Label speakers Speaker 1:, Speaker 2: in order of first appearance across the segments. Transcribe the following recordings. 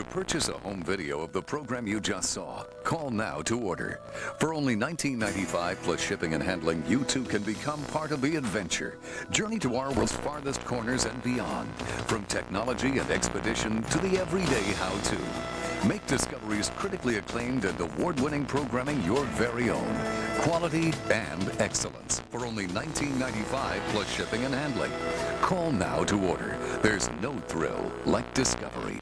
Speaker 1: purchase a home video of the program you just saw, call now to order. For only $19.95 plus shipping and handling, you too can become part of the adventure. Journey to our world's farthest corners and beyond. From technology and expedition to the everyday how-to. Make Discovery's critically acclaimed and award-winning programming your very own. Quality and excellence for only $19.95 plus shipping and handling. Call now to order. There's no thrill like Discovery.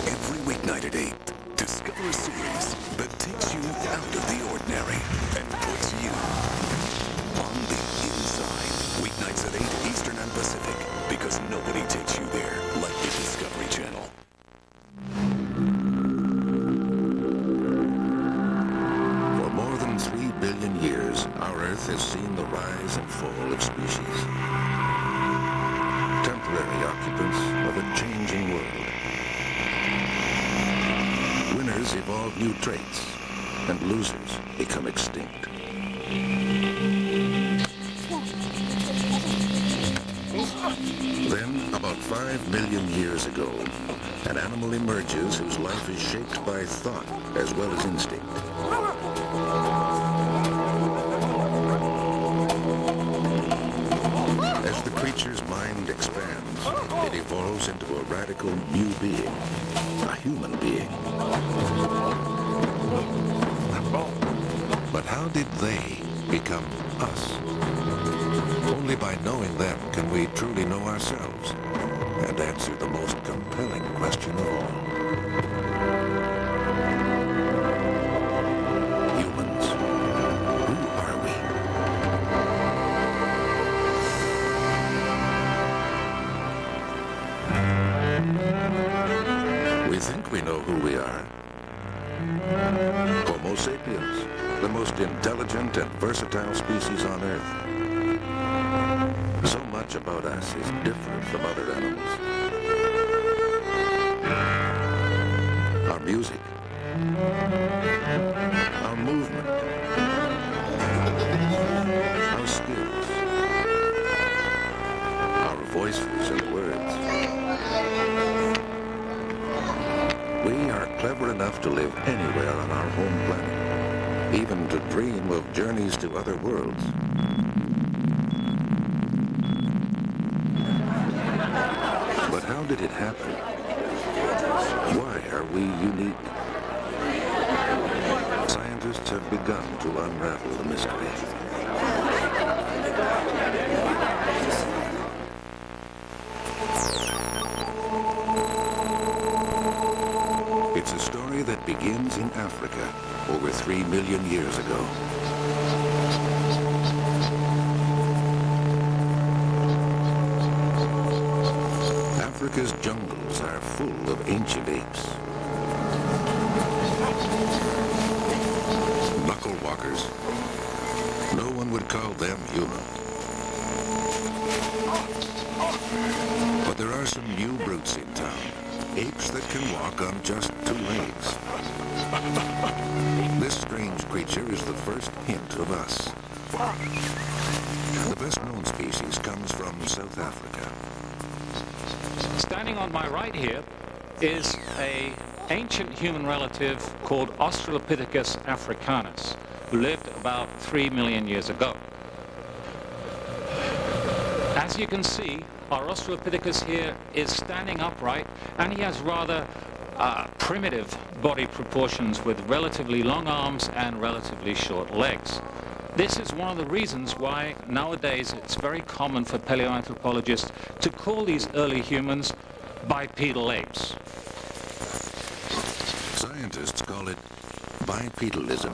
Speaker 1: Every weeknight at 8, discover a series that takes you out of the ordinary and puts you on the inside. Weeknights at 8 Eastern and Pacific, because nobody takes you there like the Discovery Channel.
Speaker 2: For more than 3 billion years, our Earth has seen the rise and fall of species. Temporary occupants of a changing world. Winners evolve new traits, and losers become extinct. Then, about 5 million years ago, an animal emerges whose life is shaped by thought as well as instinct. As the creature's mind expands, it evolves into a radical new being, a human being. But how did they become us? Only by knowing them can we truly know ourselves and answer the most compelling question of all. Humans, who are we? We think we know who we are. Homo sapiens, the most intelligent and versatile species on Earth. So much about us is different from other animals. Our music, our movement, our skills, our voices and words. We are clever enough to live anywhere on our home planet, even to dream of journeys to other worlds. But how did it happen? Why are we unique? Scientists have begun to unravel the mystery. It's a story that begins in Africa over 3 million years ago. Africa's jungles are full of ancient apes. Knuckle walkers. No one would call them human. But there are some new brutes in town. Apes that can walk on just 2 legs. This strange creature is the first hint of us. The best known species comes from South Africa.
Speaker 3: Standing on my right here is an ancient human relative called Australopithecus africanus, who lived about 3 million years ago. As you can see, our Australopithecus here is standing upright, and he has rather primitive body proportions with relatively long arms and relatively short legs. This is one of the reasons why nowadays it's very common for paleoanthropologists to call these early humans bipedal apes.
Speaker 2: Scientists call it bipedalism.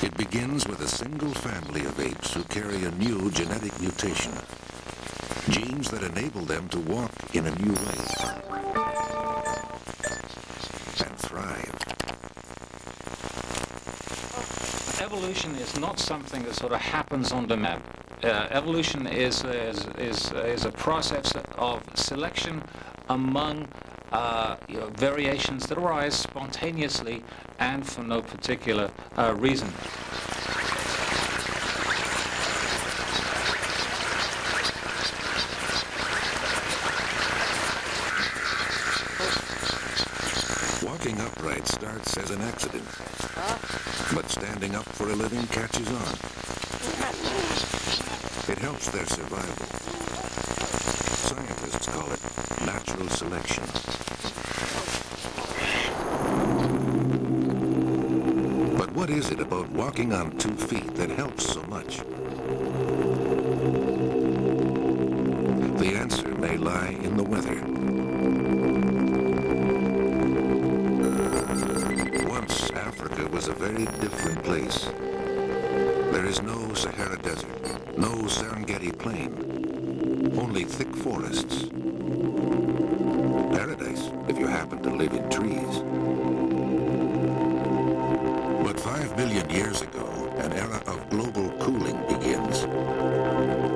Speaker 2: It begins with a single family of apes who carry a new genetic mutation. Genes that enable them to walk in a new way. And thrive.
Speaker 3: Evolution is not something that sort of happens on demand. Evolution is a process of selection among variations that arise spontaneously and for no particular reason.
Speaker 2: Walking upright starts as an accident, but standing up for a living catches on. It helps their survival. Scientists call it natural selection. But what is it about walking on 2 feet that helps so much? The answer may lie in the weather. Once Africa was a very different place. There is no Sahara Desert, no Serengeti Plain, only thick forests. Paradise, if you happen to live in trees. But 5 million years ago, an era of global cooling begins.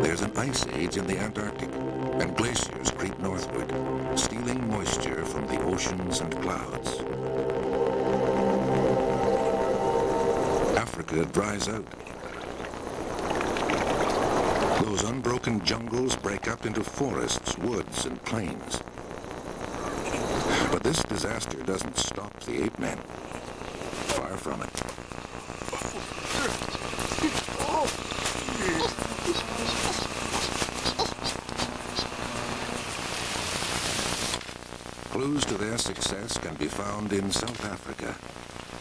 Speaker 2: There's an ice age in the Antarctic, and glaciers creep northward, stealing moisture from the oceans and clouds. Africa dries out. Those unbroken jungles break up into forests, woods, and plains. But this disaster doesn't stop the ape men. Far from it. Clues to their success can be found in South Africa,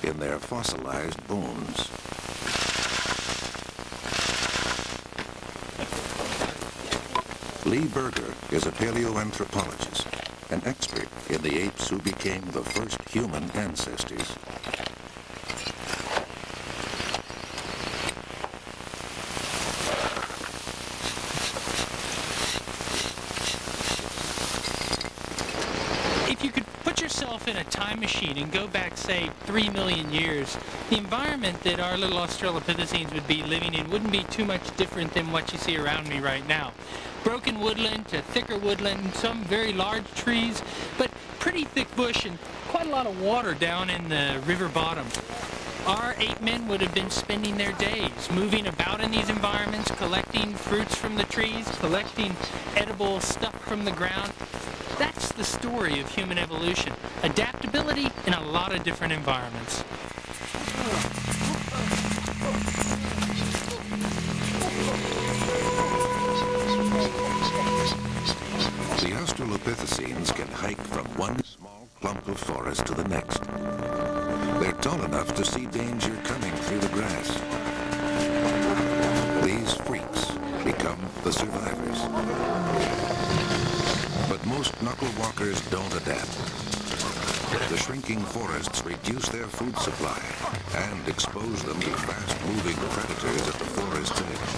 Speaker 2: in their fossilized bones. Lee Berger is a paleoanthropologist, an expert in the apes who became the first human ancestors.
Speaker 4: If you could put yourself in a time machine and go back, say, 3 million years, the environment that our little Australopithecines would be living in wouldn't be too much different than what you see around me right now. Broken woodland to thicker woodland, some very large trees, but pretty thick bush and quite a lot of water down in the river bottom. Our ape men would have been spending their days moving about in these environments, collecting fruits from the trees, collecting edible stuff from the ground. That's the story of human evolution. Adaptability in a lot of different environments.
Speaker 2: The Australopithecines can hike from one small clump of forest to the next. They're tall enough to see danger coming through the grass. These freaks become the survivors. But most knuckle walkers don't adapt. The shrinking forests reduce their food supply and expose them to fast-moving predators at the forest's edge.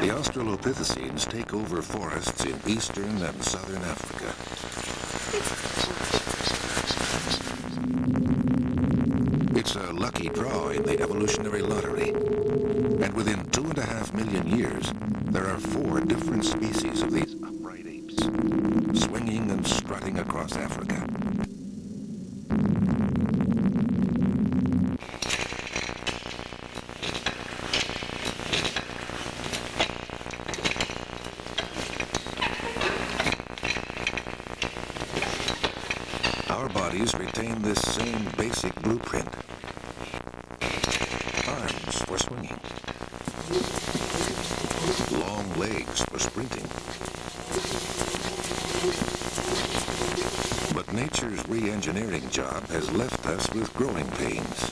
Speaker 2: The Australopithecines take over forests in eastern and southern Africa. It's a lucky draw in the evolutionary lottery. And within 2.5 million years, there are 4 different species of these upright apes, swinging and strutting across Africa. Our bodies retain this same basic blueprint. Arms for swinging. Long legs for sprinting. But nature's re-engineering job has left us with growing pains.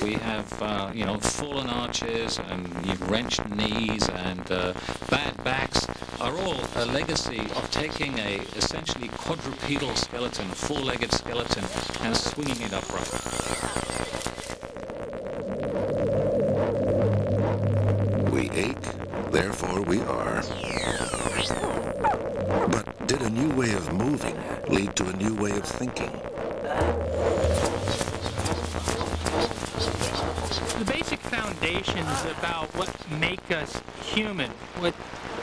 Speaker 3: We have, fallen arches and wrenched knees and bad backs are all a legacy of taking a essentially quadrupedal skeleton, four-legged skeleton, and swinging it upright.
Speaker 2: We ache, therefore we are. But did a new way of moving lead to a new way of thinking?
Speaker 4: The basic foundations about what make us human, what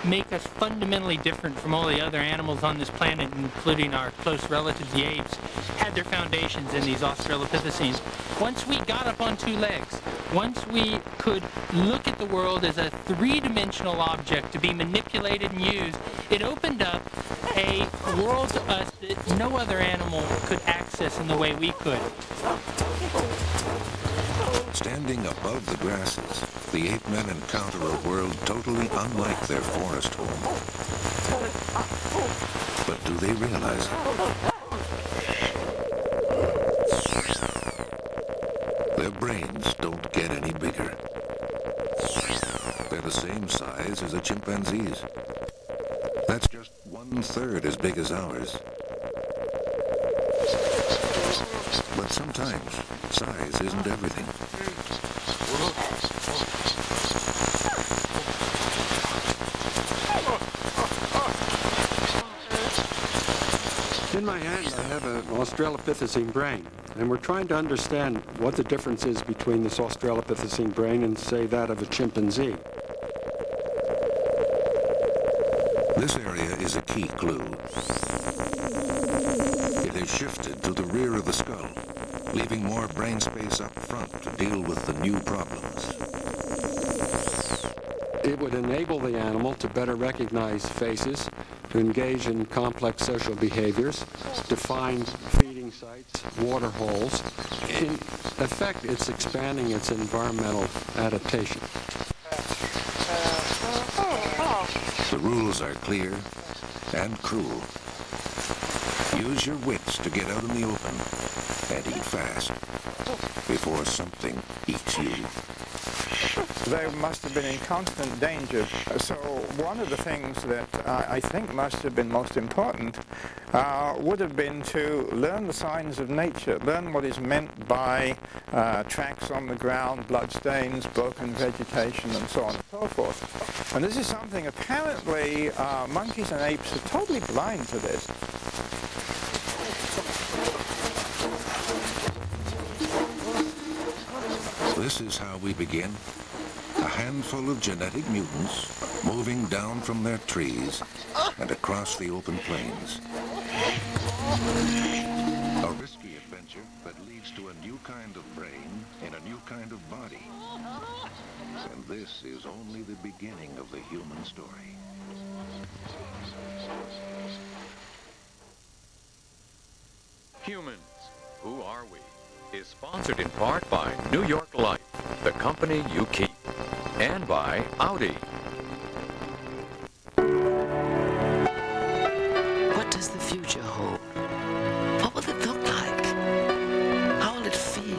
Speaker 4: make us fundamentally different from all the other animals on this planet, including our close relatives, the apes, had their foundations in these Australopithecines. Once we got up on two legs, once we could look at the world as a three-dimensional object to be manipulated and used, it opened up a world to us that no other animal could access in the way we could.
Speaker 2: Standing above the grasses, the ape men encounter a world totally unlike their forest home. But do they realize it? Their brains don't get any bigger. They're the same size as a chimpanzee's. That's just 1/3 as big as ours. But sometimes, size isn't everything.
Speaker 5: In my hand, I have an Australopithecine brain, and we're trying to understand what the difference is between this Australopithecine brain and, say, that of a chimpanzee.
Speaker 2: This area is a key clue. It has shifted to the rear of the skull, leaving more brain space up front to deal with the new problems.
Speaker 5: It would enable the animal to better recognize faces, to engage in complex social behaviors, to find feeding sites, water holes. In effect, it's expanding its environmental adaptation.
Speaker 2: The rules are clear and cruel. Use your wits to get out in the open and eat fast before something eats you.
Speaker 6: They must have been in constant danger. So one of the things that I think must have been most important would have been to learn the signs of nature, learn what is meant by tracks on the ground, bloodstains, broken vegetation, and so on and so forth. And this is something apparently monkeys and apes are totally blind to this.
Speaker 2: This is how we begin. A handful of genetic mutants moving down from their trees and across the open plains. A risky adventure that leads to a new kind of brain in a new kind of body. And this is only the beginning of the human story.
Speaker 7: Humans, Who Are We? Is sponsored in part by New York Life, the company you keep, and by Audi.
Speaker 8: What does the future hold? What will it look like? How will it feel?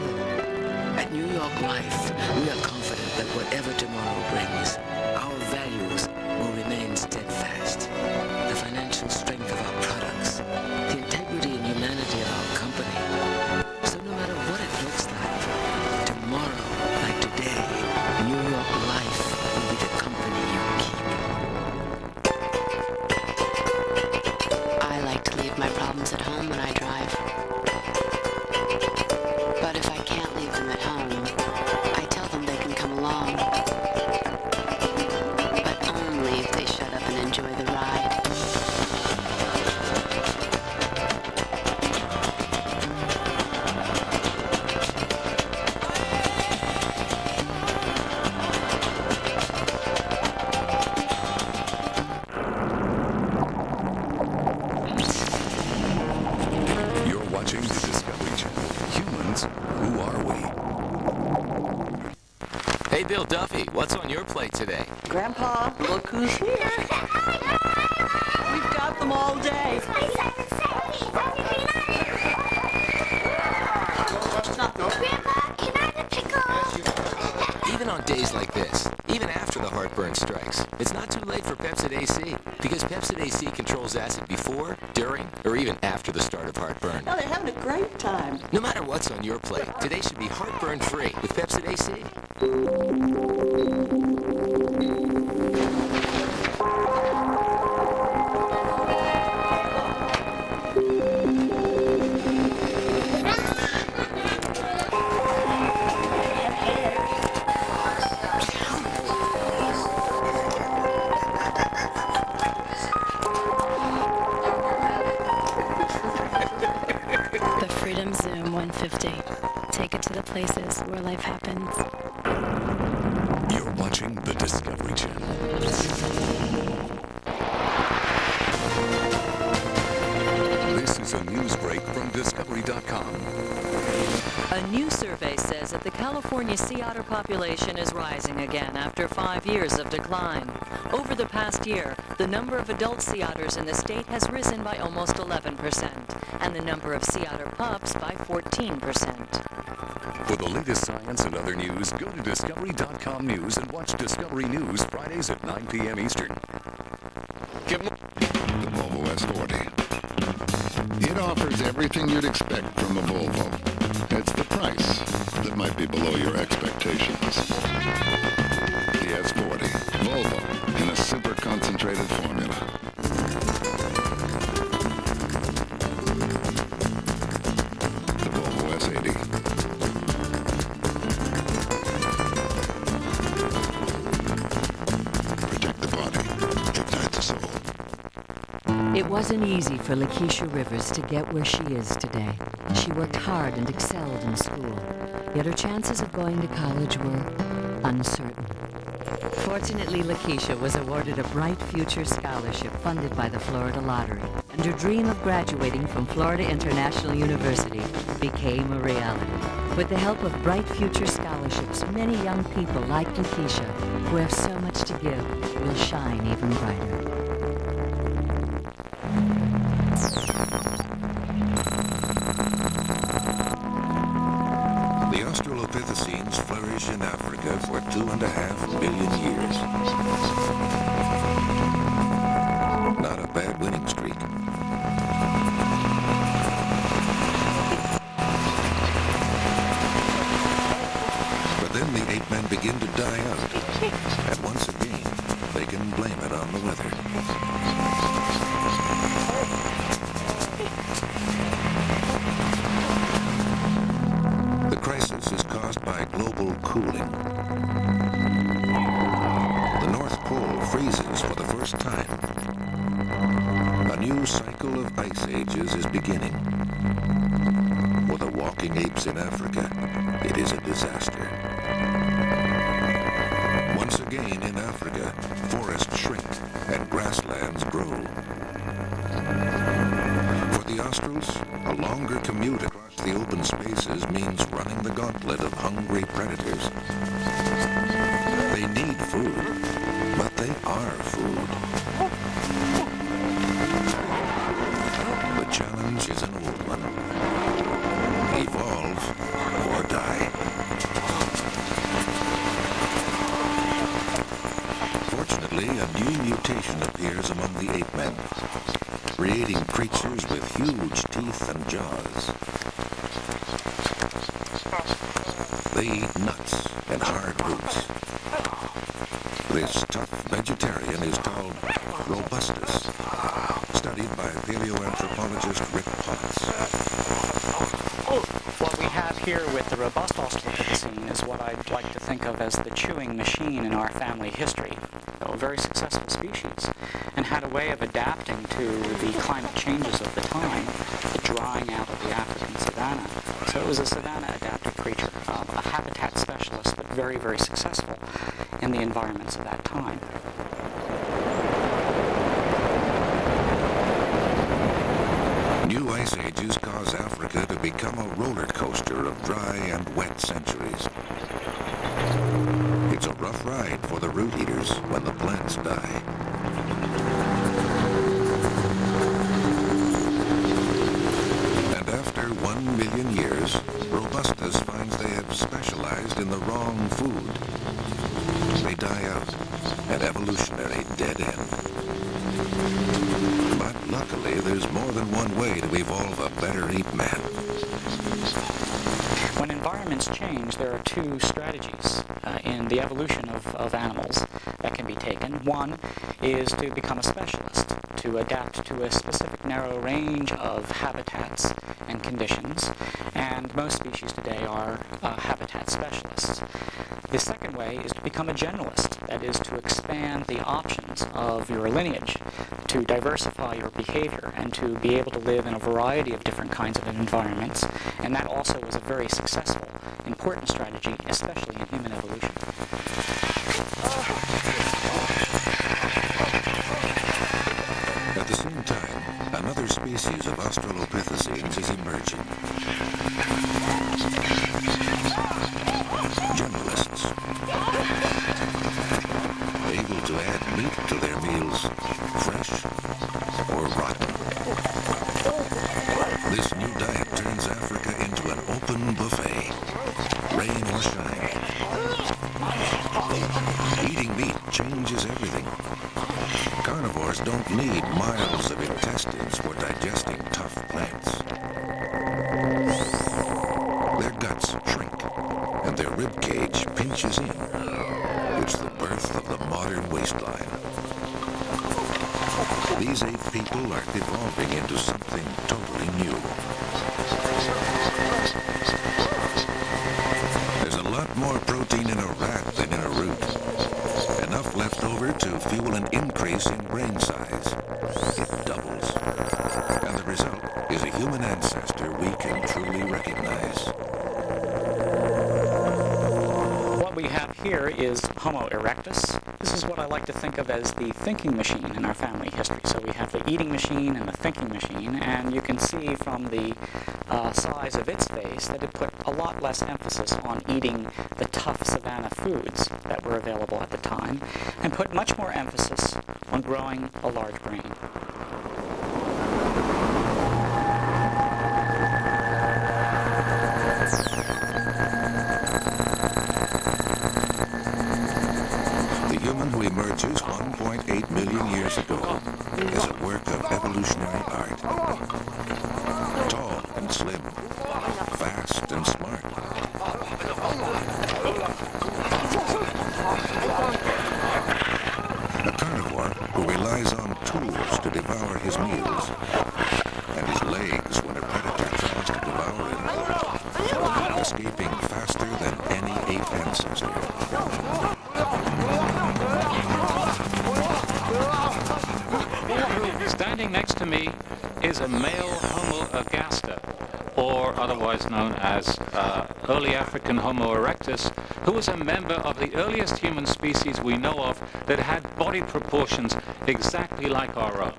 Speaker 8: At New York Life, we are confident that whatever tomorrow brings, our values will remain steadfast. The financial strength of our products, the integrity and humanity of our company. So no matter what it looks like, tomorrow, like today, New York Life will be the company you keep.
Speaker 9: I like to leave my problems at home when I drive. But if I can't leave them at home, I tell them they can come along. But only if they shut up and enjoy the ride.
Speaker 1: You're watching the Discovery Channel. Humans, Who Are We?
Speaker 10: Hey, Bill Duffy, what's on your plate today?
Speaker 11: Grandpa, look who's here. We've got them all day.
Speaker 12: Grandpa, can I have a pickle?
Speaker 10: Even on days like this, even after the heartburn strikes, it's not too late for Pepsid AC, because Pepsid AC controls acid before, during, or even after the start of heartburn.
Speaker 11: Oh, they're having a great time.
Speaker 10: No matter what's on your plate, today should be heartburn-free with Pepsid AC.
Speaker 13: curiosity. Take it to the places where life happens.
Speaker 1: You're watching the Discovery Channel. This is a news break from Discovery.com.
Speaker 14: A new survey says that the California sea otter population is rising again after 5 years of decline. Over the past year, the number of adult sea otters in the state has risen by almost 11%, and the number of sea otter pups by 14%.
Speaker 1: For the latest science and other news, go to Discovery.com News and watch Discovery News Fridays at 9 p.m. Eastern.
Speaker 2: The Volvo S40. It offers everything you'd expect from a Volvo. It's the price that might be below your expectations. The S40. Volvo in a super concentrated formula. The Volvo S80. Protect the body. Ignite the soul.
Speaker 15: It wasn't easy for Lakeisha Rivers to get where she is today. She worked hard and excelled in school, yet her chances of going to college were uncertain. Fortunately, Lakeisha was awarded a Bright Future Scholarship funded by the Florida Lottery, and her dream of graduating from Florida International University became a reality. With the help of Bright Future Scholarships, many young people like Lakeisha, who have so much to give, will shine even brighter.
Speaker 2: The Australopithecines flourish in Africa for 2.5 billion years. Not a bad winning streak. But then the ape men begin to die out. And once again, they can blame it on the weather. The crisis is caused by global cooling. The North Pole freezes for the first time. A new cycle of ice ages is beginning. For the walking apes in Africa, it is a disaster. Once again in Africa, forests shrink and grasslands grow. For the Australs, a longer commute across the open spaces means running the gauntlet of hungry predators. They need food, but they are food. The challenge is an old one. Evolve or die. Fortunately, a new mutation appears among the ape men, creating creatures with huge teeth and jaws. They eat nuts and hard roots. This tough vegetarian is called robustus, studied by paleoanthropologist Rick Potts.
Speaker 16: What we have here with the robust Australopithecine is what I'd like to think of as the chewing machine in our family history. A very successful species, and had a way of adapting to the climate changes of the time, the drying out of the African savanna. So it was a savanna-adapted creature, a habitat specialist, but very, very successful in the environments of that time.
Speaker 2: New ice ages cause Africa to become a roller coaster of dry and wet centuries. It's a rough ride for the root eaters when the plants die. And after 1 million years, Robustus finds they have specialized in the wrong food. They die out, an evolutionary dead end. But luckily, there's more than one way to evolve a better ape man.
Speaker 16: When environments change, there are two strategies in the evolution of animals that can be taken. One is to become a specialist, to adapt to a specific narrow range of habitats and conditions, and most species today are habitat specialists. The second way is to become a generalist, that is to expand the options of your lineage, to diversify your behavior, and to be able to live in a variety of different kinds of environments. And that also was a very successful, important strategy, especially in human evolution.
Speaker 2: At the same time, another species of Australopithecines is emerging. Generalists. Able to add meat to their meals, fresh or rotten. This new diet turns Africa into an open buffet, rain or shine. Eating meat changes everything. Carnivores don't need miles of intestines for digesting tough plants. Their guts shrink, and their rib cage pinches in. It's the birth of the modern waistline. These ape people are evolving into something totally new. There's a lot more protein in a rat than in a root. Enough left over to fuel an increase in brain size. It doubles. And the result is a human ancestor we can truly recognize.
Speaker 16: What we have here is Homo erectus. This is what I like to think of as the thinking machine in our family history. So we have the eating machine and the thinking machine, and you can see from the size of its face that it put a lot less emphasis on eating the tough savanna foods that were available at the time, and put much more emphasis on growing a large brain.
Speaker 2: The human who emerges 1.8 million years ago is a work of evolutionary art. Tall and slim, fast and smart. A carnivore who relies on tools to devour his meals, and his legs when a predator tries to devour him, escaping faster than any ape ancestor.
Speaker 3: Standing next to me is a male Homo ergaster, or otherwise known as early African Homo erectus, who was a member of the earliest human species we know of that had body proportions exactly like our own.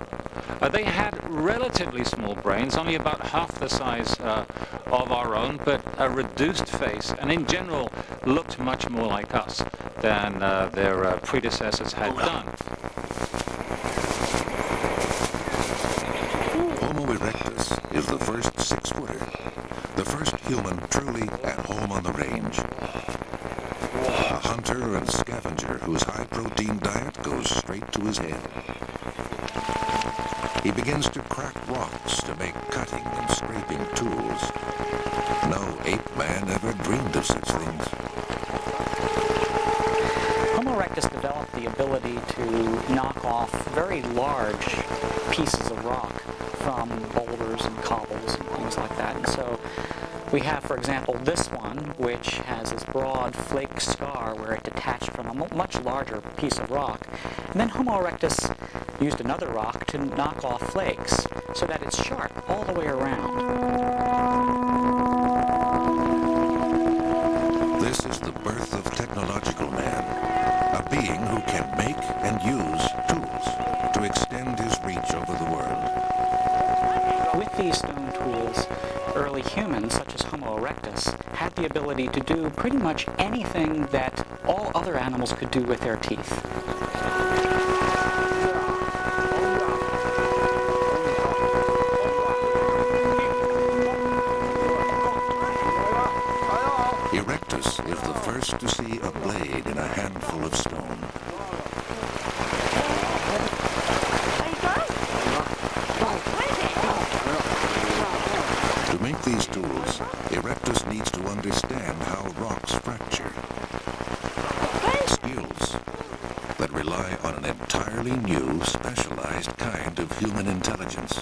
Speaker 3: They had relatively small brains, only about half the size of our own, but a reduced face, and in general looked much more like us than their predecessors had done.
Speaker 2: Homo erectus is the first 6-footer, the first human truly at home on the range. A hunter and scavenger whose high-protein diet goes straight to his head. He begins to crack rocks to make cutting and scraping tools. No ape man ever dreamed of such things.
Speaker 16: Homo erectus developed the ability to knock off very large pieces of rock from boulders and cobbles and things like that. And so we have, for example, this one, which has this broad flake scar where it detached from a much larger piece of rock. And then Homo erectus used another rock to knock off flakes so that it's sharp all the way around.
Speaker 2: This is the birth of technological man, a being who can make and use tools to extend his reach over the world.
Speaker 16: With these stone tools, early humans, such as Homo erectus, had the ability to do pretty much anything that all other animals could do with their teeth.
Speaker 2: Erectus is the first to see a blade in a handful of stone. To make these tools, Erectus needs to understand how rocks fracture. entirely new, specialized kind of human intelligence,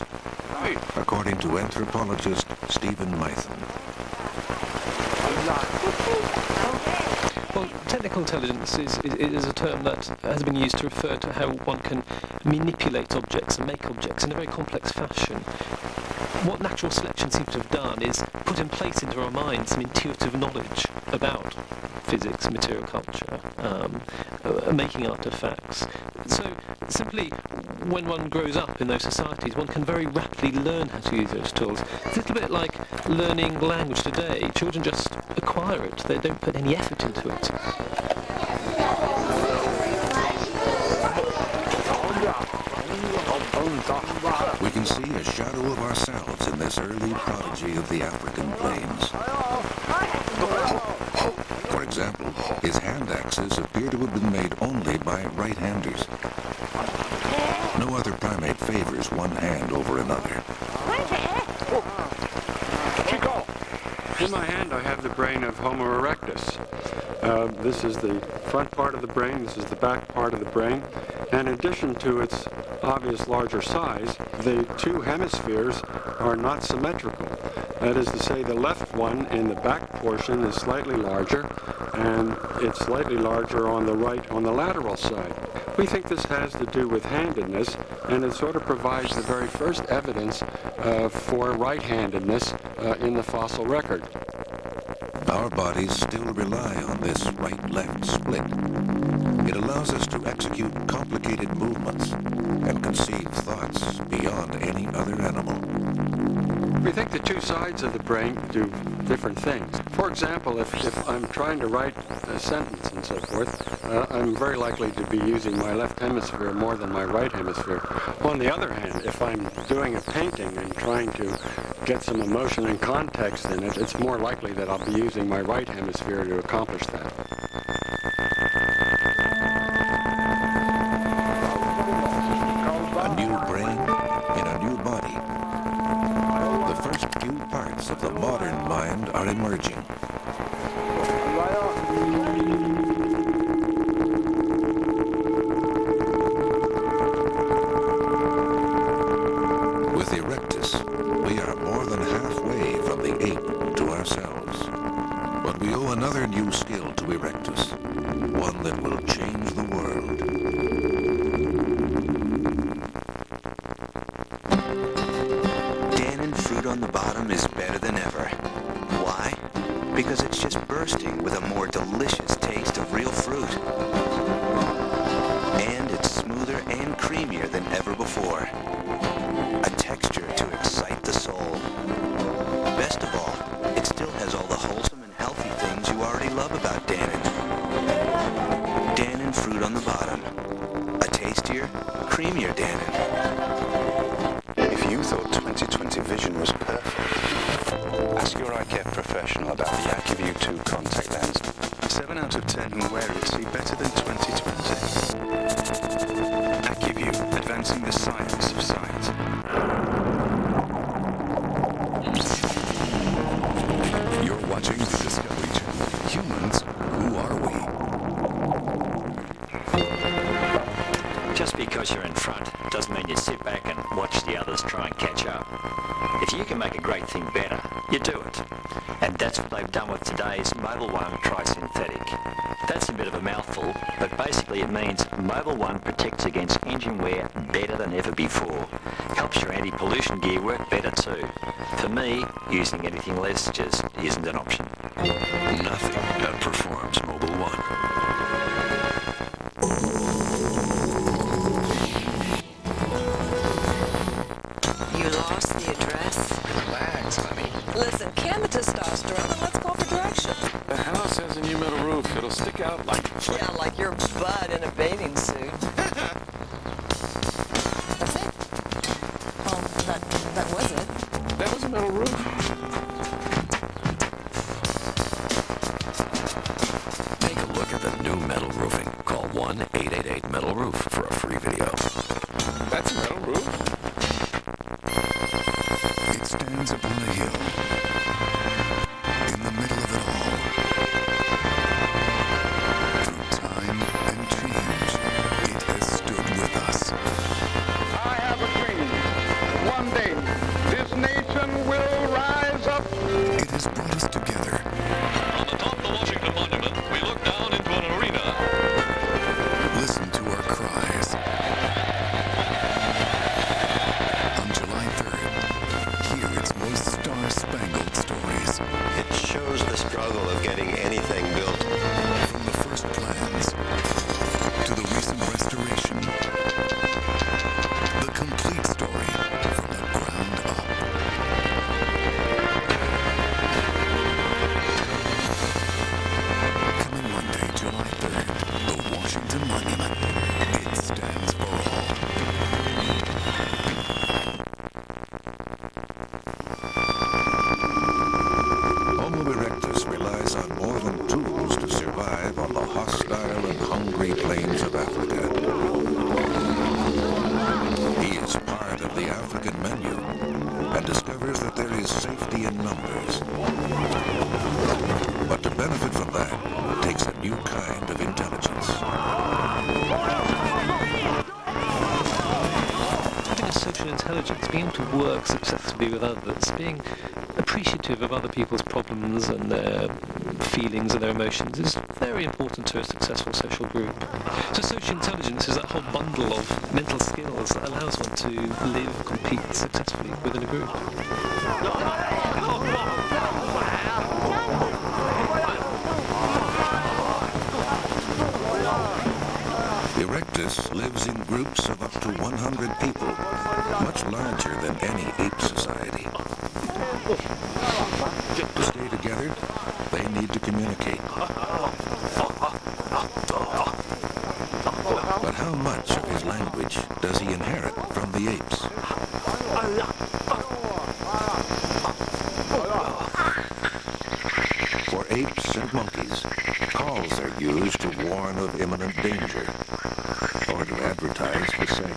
Speaker 2: according to anthropologist Stephen Mython.
Speaker 17: Well, technical intelligence is a term that has been used to refer to how one can manipulate objects and make objects in a very complex fashion. What natural selection seems to have done is put in place into our minds some intuitive knowledge about physics, material culture, making artifacts. So simply, when one grows up in those societies, one can very rapidly learn how to use those tools. It's a little bit like learning language today. Children just acquire it. They don't put any effort into it.
Speaker 2: We can see a shadow of ourselves in this early prodigy of the African plains. For example, his hand axes appear to have been made only by right-handers. No other primate favors one hand over another.
Speaker 5: In my hand I have the brain of Homo erectus. This is the front part of the brain, this is the back part of the brain. And in addition to its obvious larger size, the two hemispheres are not symmetrical. That is to say, the left one in the back portion is slightly larger, and it's slightly larger on the right on the lateral side. We think this has to do with handedness, and it sort of provides the very first evidence for right-handedness in the fossil record.
Speaker 2: Our bodies still rely on this right-left split. It allows us to execute complicated movements and conceive thoughts beyond any other animal.
Speaker 5: We think the two sides of the brain do different things. For example, if I'm trying to write a sentence and so forth, I'm very likely to be using my left hemisphere more than my right hemisphere. On the other hand, if I'm doing a painting and trying to get some emotion and context in it, it's more likely that I'll be using my right hemisphere to accomplish that.
Speaker 2: A new brain in a new body. The first few parts of the modern mind are emerging. With Erectus, we are more than halfway from the ape to ourselves. But we owe another new skill to Erectus, one that will change the world.
Speaker 18: Dannon fruit on the bottom is better than ever. Why? Because it's just bursting with a more delicious taste of real fruit. And it's smoother and creamier than ever before. A texture to excite the soul. Best of all, it still has all the wholesome and healthy things you already love about Dannon. Dannon fruit on the bottom. A tastier, creamier Dannon. If you thought 2020 vision was perfect, ask your eye care professional about the AccuView 2 contact lens. 7 out of 10 who wear it see better than 2020. AccuView, advancing the science of sight.
Speaker 1: You're watching the Discovery Channel. Humans, who are we?
Speaker 19: Just because you're in front doesn't mean you sit back and watch the others try and catch up. If you can make a great thing better, you do it. And that's what they've done with today's Mobil 1 Tri-Synthetic. That's a bit of a mouthful, but basically it means Mobil 1 protects against engine wear better than ever before. Helps your anti-pollution gear work better too. For me, using anything less just isn't an option.
Speaker 2: Nothing outperforms Mobil 1.
Speaker 11: You lost the address?
Speaker 10: Relax, honey.
Speaker 11: Listen, can the testosterone, and let's call for directions.
Speaker 20: The house has a new metal roof. It'll stick out like...
Speaker 11: Yeah, like your butt in a bathing suit. That's it? Well, that was it.
Speaker 20: That was a metal roof.
Speaker 1: Take a look at the new metal roofing. Call 1-888-METAL-ROOF for a free video.
Speaker 20: That's a metal roof.
Speaker 1: It stands upon a hill. In the middle of it all. Through time and change, it has stood with us.
Speaker 2: African menu and discovers that there is safety in numbers. But to benefit from that takes a new kind of intelligence.
Speaker 17: Having a social intelligence, being able to work successfully with others, being appreciative of other people's problems and their feelings and their emotions is very important to a successful social group. So social intelligence is that whole bundle of mental skills that allows one to live, compete successfully within a group.
Speaker 2: Erectus lives in groups of up to 100 people, much larger than any ape society. To stay together, they need to communicate. But how much of his language does he inherit from the apes? For apes and monkeys, calls are used to warn of imminent danger or to advertise for sex.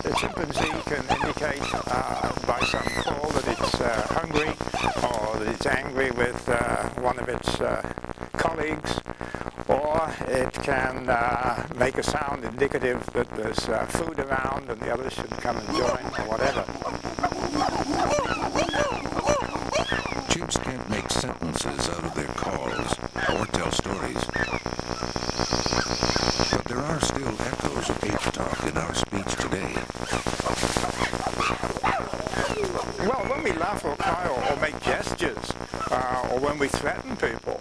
Speaker 6: The chimpanzee can indicate by some call that it's hungry or that it's angry with one of its colleagues, or it can make a sound indicative that there's food around and the others should come and join or whatever.
Speaker 2: Chimps can't make sentences out of their calls or tell stories. But there are still echoes of ape talk in our speech today.
Speaker 6: Well, when we laugh or cry or make gestures, or when we threaten people,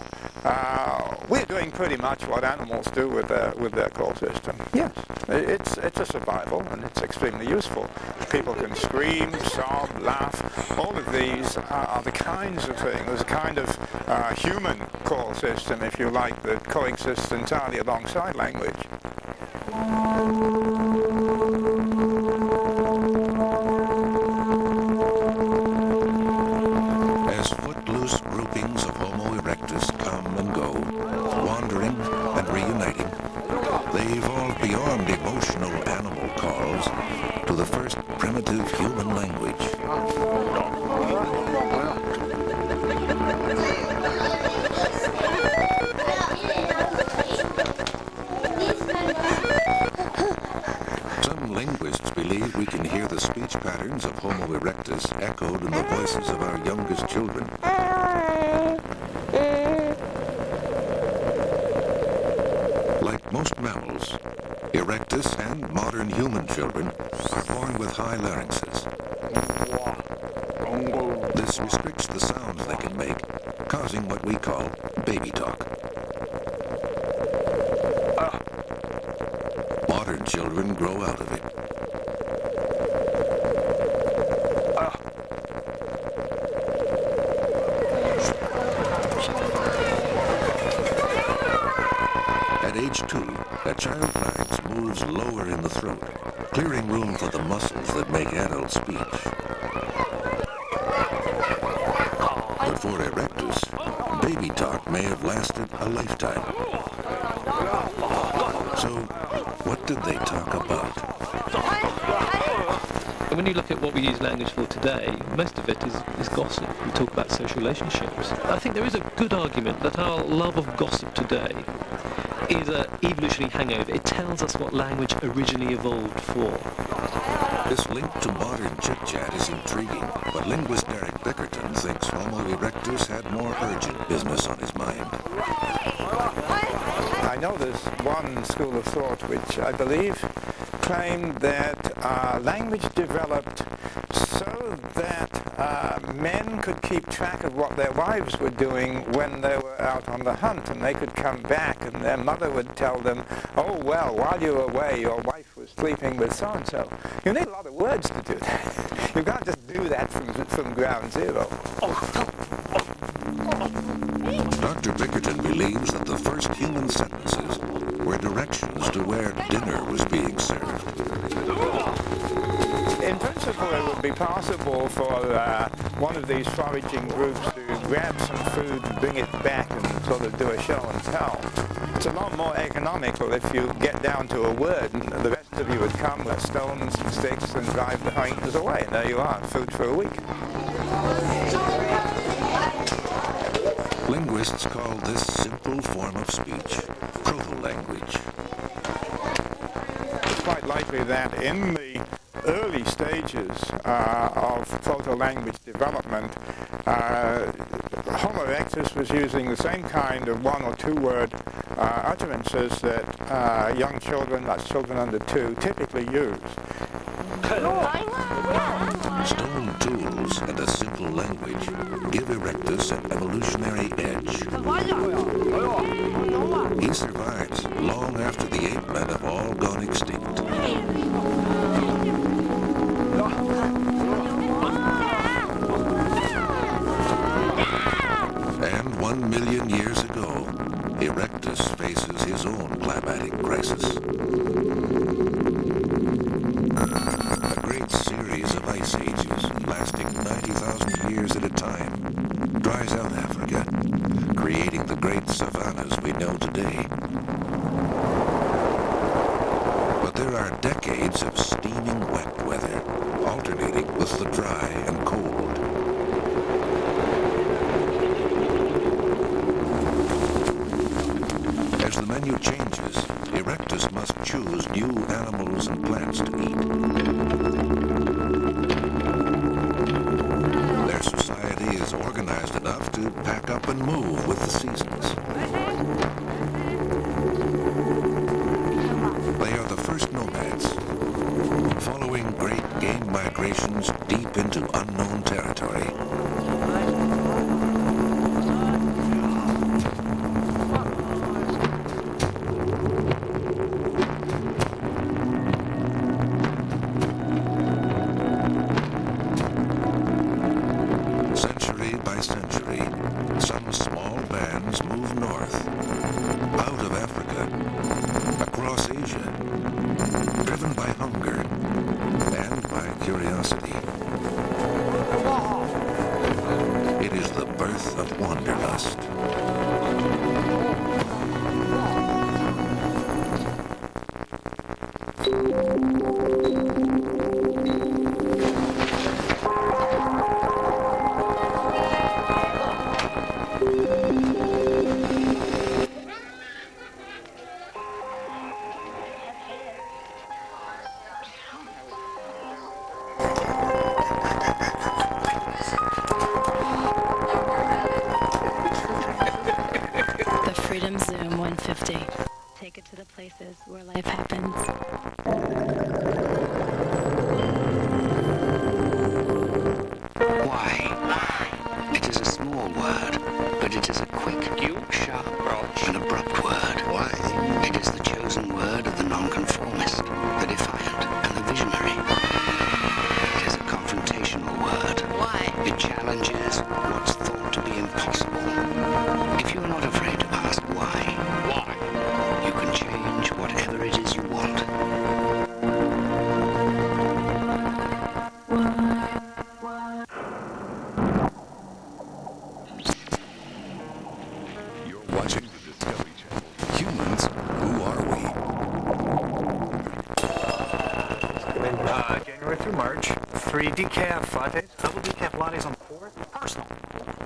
Speaker 6: we're doing pretty much what animals do with their call system. Yes, it's a survival, and it's extremely useful. People can scream, sob, laugh. All of these are the kinds of things. There's a kind of human call system, if you like, that coexists entirely alongside language.
Speaker 2: As footloose groupings of Homo erectus come and go, wandering and reuniting, they evolve beyond emotional animal calls to the first primitive human language. Some linguists believe we can hear the speech patterns of Homo erectus echoed in the voices of our youngest children. Like most mammals, erectus and modern human children are born with high larynxes. This restricts the sounds they can make, causing what we call baby talk. Modern children grow out of it. At age 2, a child's larynx moves lower in the throat, clearing room for the muscles that make adult speech. But for erectus, baby talk may have lasted a lifetime. So, what did they talk about?
Speaker 17: When you look at what we use language for today, most of it is gossip. We talk about social relationships. I think there is a good argument that our love of gossip today is an evolutionary hangover. It tells us what language originally evolved for.
Speaker 2: This link to modern chit-chat is intriguing, but linguist Derek Bickerton thinks Homo erectus had more urgent business on his mind.
Speaker 6: I know there's one school of thought which I believe claimed that language developed so that men could keep track of what their wives were doing when they were out on the hunt, and they could come back and their mother would tell them, oh well, while you were away your wife was sleeping with so-and-so. You need a lot of words to do that. You can't just do that from ground zero.
Speaker 2: Dr. Bickerton believes that the first human sentences were directions to where dinner was being served.
Speaker 6: In principle, it would be possible for one of these foraging groups to grab some food and bring it back and sort of do a show and tell. It's a lot more economical if you get down to a word and the rest of you would come with stones and sticks and drive the hyenas away, and there you are, food for a week.
Speaker 2: Linguists call this simple form of speech proto-language.
Speaker 6: It's quite likely that in the early stages of proto-language development, Homo erectus was using the same kind of one or two word utterances that young children, that's children under 2, typically use.
Speaker 2: Stone tools and a simple language give Erectus an evolutionary edge. He survives long after the ape men have all gone extinct. And 1 million years ago, Erectus faces his own climatic crisis. A great series of ice ages, lasting 90,000 years at a time, dries out Africa, creating the great savannas we know today. But there are decades of steaming wet weather, alternating with the dry and cold. As the menu changes, Erectus must choose new animals and plants to eat. Their society is organized enough to pack up and move with the seasons. They are the first nomads, following great game migrations deep into unknown territory. Century by century, some small bands move north, out of Africa, across Asia, driven by hunger and by curiosity. It is the birth of wanderlust.
Speaker 13: The Freedom Zoom 150. Take it to the places where life happens.
Speaker 8: Why? It is a small word, but it is a quick, sharp, and abrupt word. Why? It is the chosen word of the nonconformist, the defiant, and the visionary. It is a confrontational word. Why? It challenges what's thought to be impossible. If you are not afraid to ask why, you can change whatever it is you want.
Speaker 1: You're watching the Discovery Channel. Humans, who are we?
Speaker 21: January through March, 3 decaf lattes, double decaf lattes on the 4th, personal.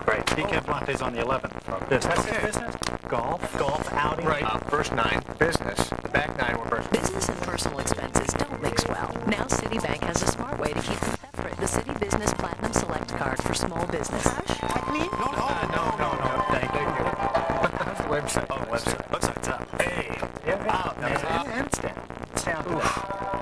Speaker 21: Right, decaf lattes on the 11th. Business. Okay. Business. Golf outing. Right. First 9, business. The back 9 were personal.
Speaker 14: Business and personal expenses don't mix well. Now Citibank has a smart way to keep them separate. The Citi Business Platinum Select Card for small business.
Speaker 21: No, thank you. That's the website. Oh, the website. Looks like it's up. Hey. Yeah, up. And it's down. It's down.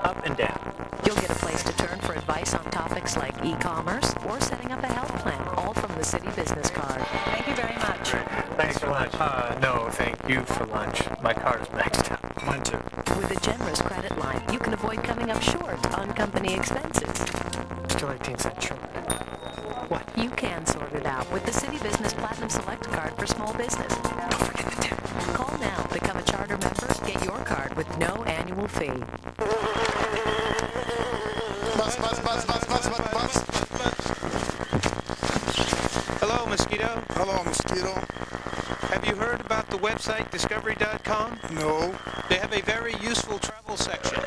Speaker 21: Up and down.
Speaker 14: You'll get a place to turn for advice on topics like e-commerce or setting up a health plan, all from the Citi Business Card. Thank you very much.
Speaker 21: Thanks for lunch. No, thank you for lunch. My card is maxed out. Mine too.
Speaker 14: With a generous credit line, you can avoid coming up short on company expenses.
Speaker 21: Still 18 cents short. What?
Speaker 14: You can sort it out with the Citi Business Platinum Select Card for small business. Don't forget the tip. Call now, become a charter member, get your card with no annual fee.
Speaker 22: Hello, Mosquito.
Speaker 23: Hello, Mosquito.
Speaker 22: Have you heard about the website Discovery.com?
Speaker 23: No.
Speaker 22: They have a very useful travel section.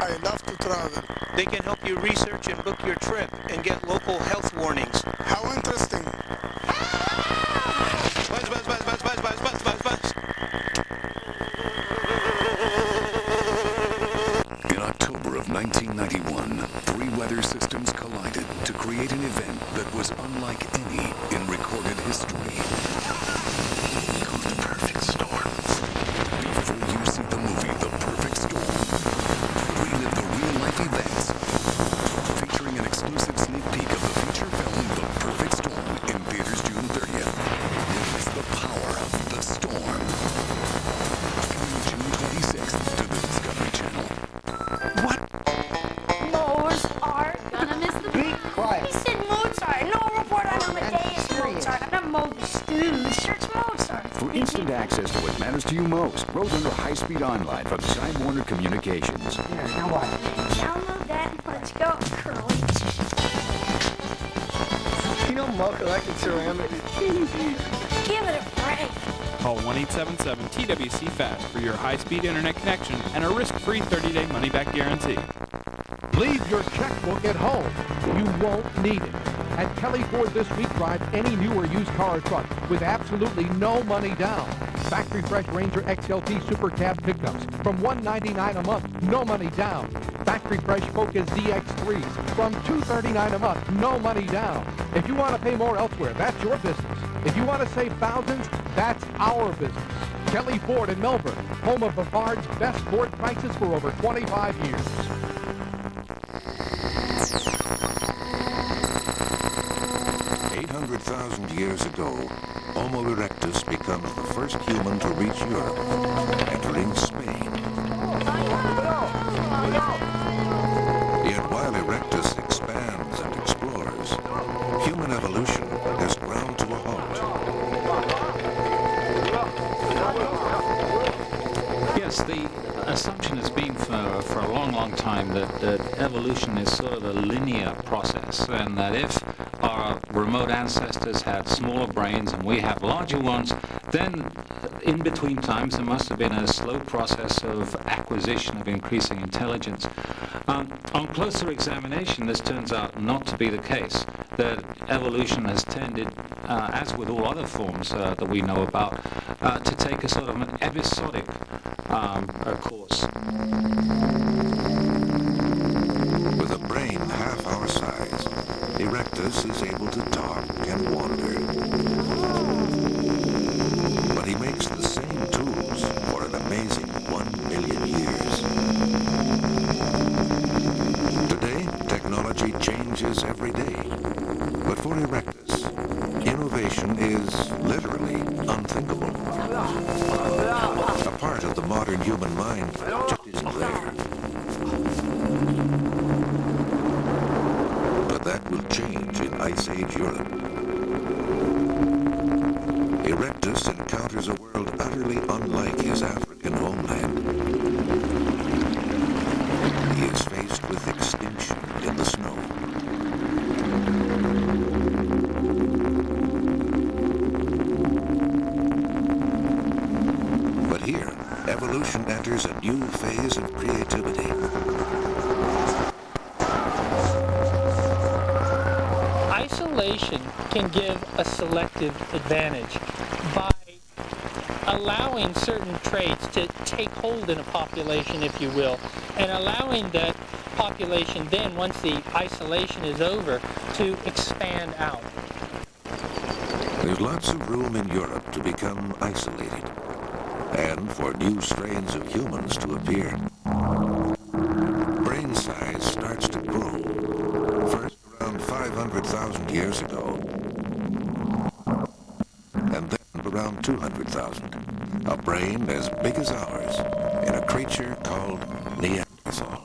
Speaker 4: I love to travel.
Speaker 22: They can help you research and book your trip and get local health warnings.
Speaker 4: How interesting.
Speaker 22: Buzz, buzz, buzz, buzz, buzz, buzz, buzz, buzz, buzz.
Speaker 1: In October of 1991, three weather systems collided to create an event that was unlike any in recorded history. Called the perfect storm. Before you see the movie The Perfect Storm, relive the real-life events, featuring an exclusive sneak peek of the feature film The Perfect Storm in theaters June 30th. Witness the power of the storm. Coming June 26th to the Discovery Channel. What?
Speaker 12: Mozart. Gonna miss the
Speaker 7: Be quiet.
Speaker 12: He said Mozart. No report on Amadeus Mozart. I'm not Mozart. Search Mozart.
Speaker 23: For instant access to what matters to you most, browse under high-speed online from Time Warner Communications.
Speaker 7: Here, now what?
Speaker 12: Download that and let's go, Curly.
Speaker 7: You know Mo collected ceramics.
Speaker 12: Give it a break.
Speaker 24: Call 1-877-TWC-FAST for your high-speed internet connection and a risk-free 30-day money-back guarantee.
Speaker 25: Leave your checkbook at home. You won't need it. At Kelly Ford this week, drive any new or used car or truck with absolutely no money down. Factory Fresh Ranger XLT Super Cab pickups from $199 a month, no money down. Factory Fresh Focus DX3s from $239 a month, no money down. If you want to pay more elsewhere, that's your business. If you want to save thousands, that's our business. Kelly Ford in Melbourne, home of Bavard's best Ford prices for over 25 years.
Speaker 2: 800,000 years ago, Homo erectus becomes the first human to reach Europe, entering Spain. Yet while erectus expands and explores, human evolution has ground to a halt.
Speaker 3: Yes, the assumption has been for a long, long time that evolution is sort of a linear process, and that if our remote ancestors had smaller brains and we have larger ones, then in between times there must have been a slow process of acquisition of increasing intelligence. On closer examination, this turns out not to be the case, that evolution has tended, as with all other forms that we know about, to take a sort of an episodic course.
Speaker 2: With a brain half our size, erectus is able to talk and wander. But he makes the same tools for an amazing 1 million years. Today, technology changes every day. But for erectus, innovation is literally unthinkable. A part of the modern human mind just isn't there. But that will change in Ice Age Europe. Erectus encounters a world utterly unlike his African homeland. He is faced with extinction in the snow. But here, evolution enters a new phase of creativity.
Speaker 26: Isolation can give a selective advantage by allowing certain traits to take hold in a population, if you will, and allowing that population then, once the isolation is over, to expand out.
Speaker 2: There's lots of room in Europe to become isolated, and for new strains of humans to appear. Brain size starts to grow, first around 500,000 years ago, and then around 200,000. A brain as big as ours in a creature called Neanderthal.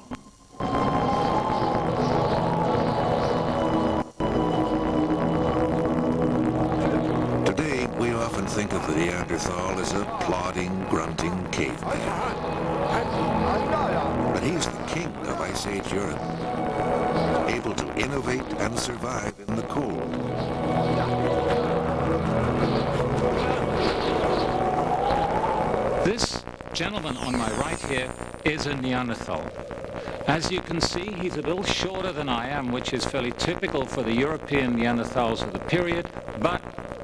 Speaker 2: Today, we often think of the Neanderthal as a plodding, grunting caveman. But he's the king of Ice Age Europe, able to innovate and survive in the cold.
Speaker 3: This gentleman on my right here is a Neanderthal. As you can see, he's a little shorter than I am, which is fairly typical for the European Neanderthals of the period, but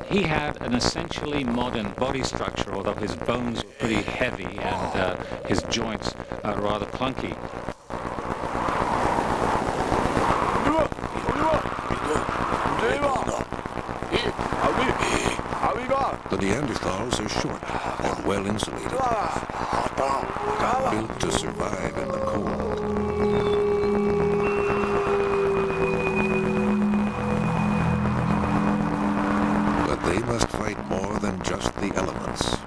Speaker 3: he had an essentially modern body structure, although his bones were pretty heavy and his joints are rather clunky.
Speaker 2: The Neanderthals are short and well insulated, built to survive in the cold. But they must fight more than just the elements.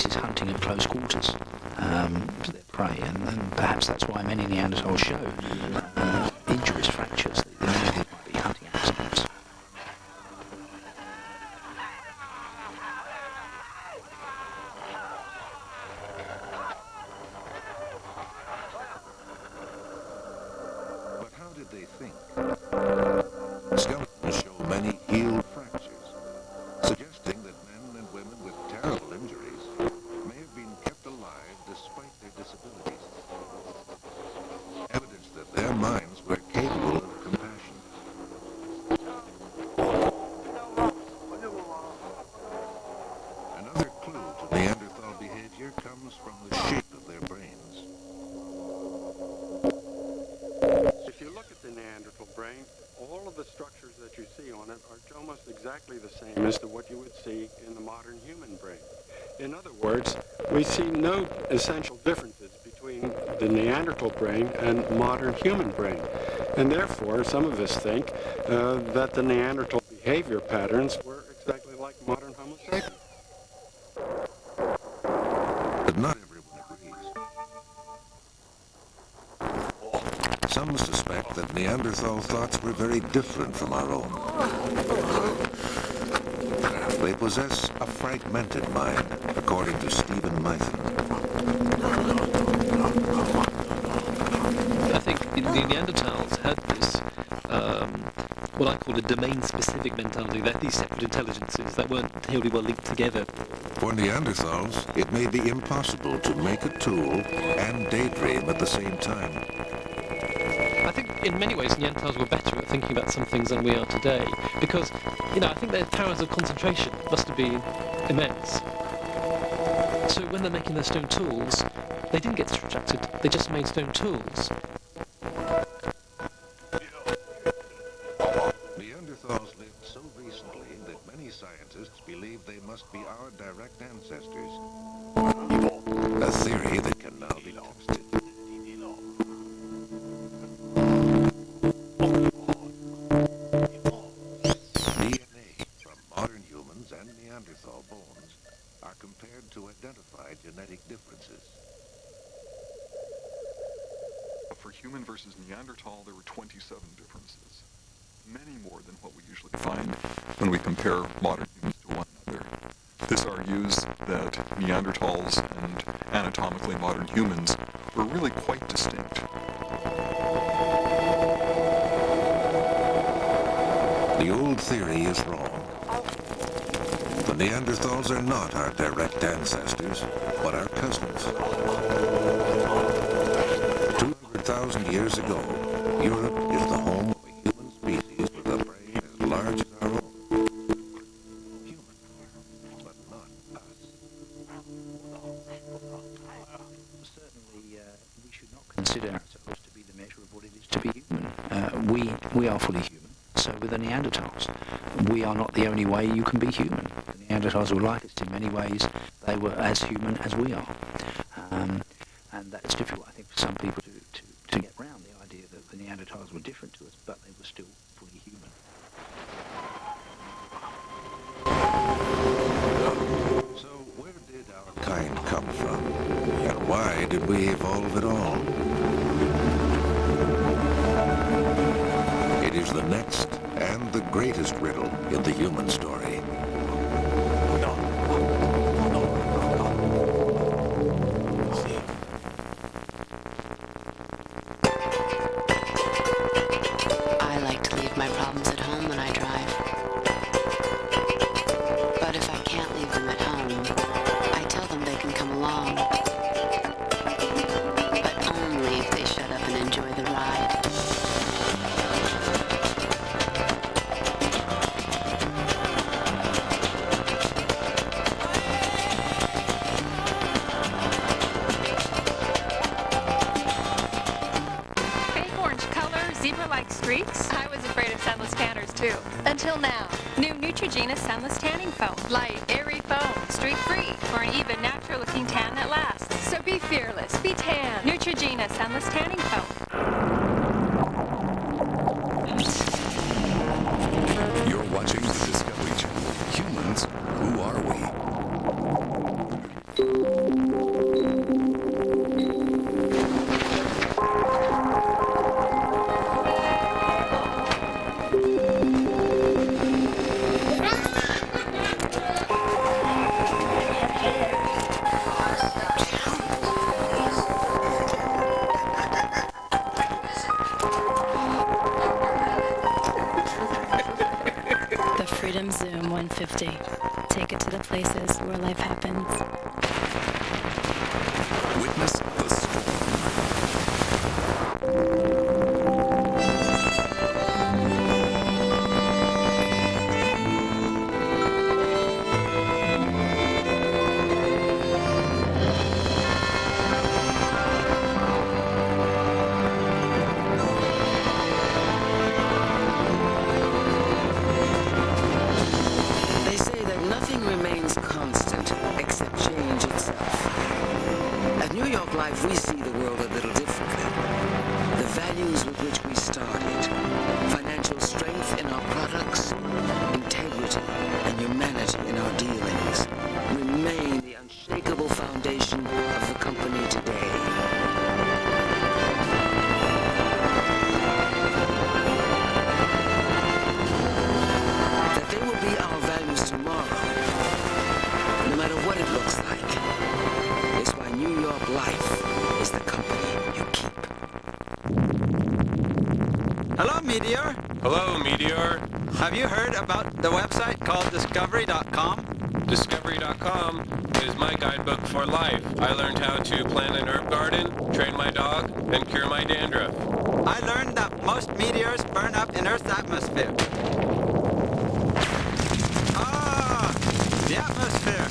Speaker 5: Hunting at close quarters for their prey, and perhaps that's why many Neanderthals show injuries, fractures. They might be hunting accidents.
Speaker 2: But how did they think? Skeletons show many healed fractures, suggesting that men and women with terrible injuries may have been kept alive despite their disabilities. Evidence that their minds were capable of compassion. Another clue to Neanderthal behavior comes from the shape of their brains.
Speaker 9: If you look at the Neanderthal brain, all of the structures that you see on it are almost exactly the same as to what you would see in the modern human brain. In other words, we see no essential differences between the Neanderthal brain and modern human brain. And therefore, some of us think that the Neanderthal behavior patterns were exactly like modern Homo sapiens.
Speaker 2: But not everyone agrees. Some suspect that Neanderthal thoughts were very different from our own. They possess a fragmented mind, according to Stephen Mython.
Speaker 17: I think the Neanderthals had this, what I call a domain-specific mentality. They had these separate intelligences that weren't terribly well linked together.
Speaker 2: For Neanderthals, it may be impossible to make a tool and daydream at the same time.
Speaker 17: I think in many ways Neanderthals were better at thinking about some things than we are today, because, you know, I think their powers of concentration must have been immense. So when they're making their stone tools, they didn't get distracted, they just made stone tools.
Speaker 2: Neanderthals lived so recently that many scientists believe they must be our direct ancestors. A theory that can now be tested. DNA from modern humans and Neanderthal bones are compared to identify genetic differences.
Speaker 15: For human versus Neanderthal, there were 27 differences. Many more than what we usually find when we compare modern humans to one another. This argues that Neanderthals and anatomically modern humans were really quite distinct.
Speaker 2: The old theory is wrong. The Neanderthals are not our direct ancestors, but our cousins. 200,000 years ago, Europe is the home of a human species with a brain as large as our own. Human, but not us.
Speaker 5: Certainly, we should not consider ourselves to be the measure of what it is to be human. We are fully human. So with the Neanderthals, we are not the only way you can be human. The Neanderthals were like us in many ways. They were as human as we are. And that's difficult, I think, for some people to get around the idea that the Neanderthals were different to us, but they were still fully human.
Speaker 2: So where did our kind come from? And why did we evolve at all? It is the next and the greatest riddle in the human story.
Speaker 8: problems at home when I drive. But if I can't leave them at home, I tell them they can come along. But only if they shut up and enjoy the ride.
Speaker 10: Zebra-like streaks? I was afraid of sunless tanners too. Until now. New Neutrogena Sunless Tanning Foam. Light, airy foam, streak-free, for an even natural-looking tan that lasts. So be fearless, be tan. Neutrogena Sunless Tanning Foam.
Speaker 1: You're watching the Discovery Channel. Humans, who are we?
Speaker 13: Zoom 150. Take it to the places where life happens.
Speaker 1: Witness the storm.
Speaker 8: We see the world a little differently. The values with which we started, financial strength in our products, integrity and humanity in our dealings, remain the unshakable foundation of the company today. That they will be our values tomorrow, no matter what it looks like, is why New York Life is the company you keep.
Speaker 11: Hello, Meteor.
Speaker 16: Hello, Meteor.
Speaker 11: Have you heard about the website called Discovery.com?
Speaker 16: Discovery.com is my guidebook for life. I learned how to plant an herb garden, train my dog, and cure my dandruff.
Speaker 11: I learned that most meteors burn up in Earth's atmosphere. Ah! The atmosphere!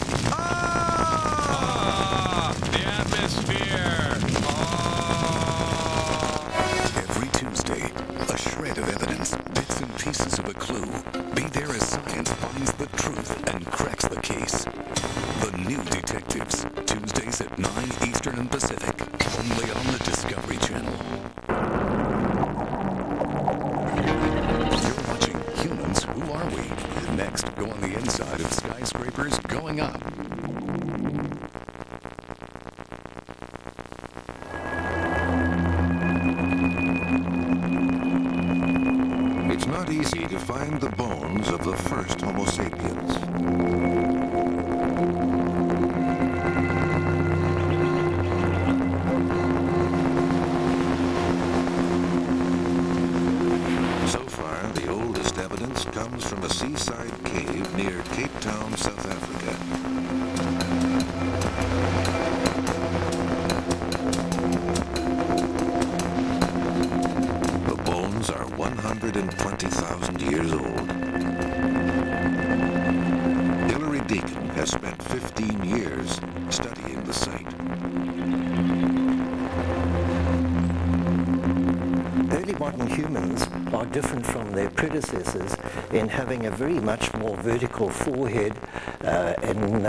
Speaker 1: Tuesday, a shred of evidence, bits and pieces of a clue. Be there as science finds the truth and cracks the case. The New Detectives, Tuesdays at 9 Eastern and Pacific, only on the Discovery Channel. You're watching Humans, Who Are We? Next, go on the inside of skyscrapers going up.
Speaker 2: It's not easy to find the bones of the first Homo sapiens. So far, the oldest evidence comes from a seaside cave near Cape Town, South Africa. The bones are 120,000 years old. Hilary Deacon has spent 15 years studying the site.
Speaker 18: Early modern humans are different from their predecessors in having a very much more vertical forehead, in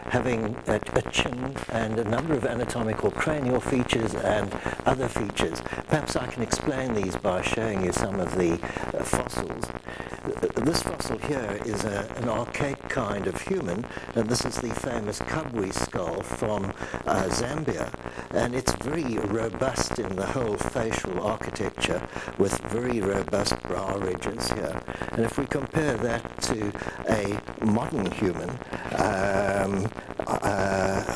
Speaker 18: having a chin and a number of anatomical cranial features and other features. Perhaps I can explain these by showing you some of the fossils. This fossil here is an archaic kind of human, and this is the famous Kabwe skull from Zambia, and it's very robust in the whole facial architecture with very robust brow ridges here. And if we compare that to a modern human,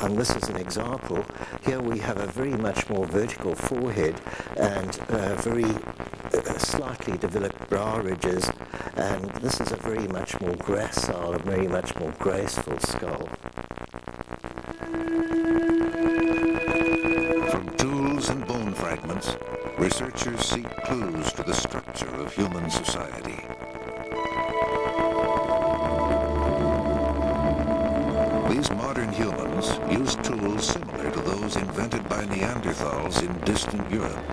Speaker 18: and this is an example, here we have a very much more vertical forehead and very slightly developed brow ridges, and this is a very much more gracile, a very much more graceful skull.
Speaker 2: From tools and bone fragments, researchers seek clues to the structure of human society. These modern humans used tools similar to those invented by Neanderthals in distant Europe.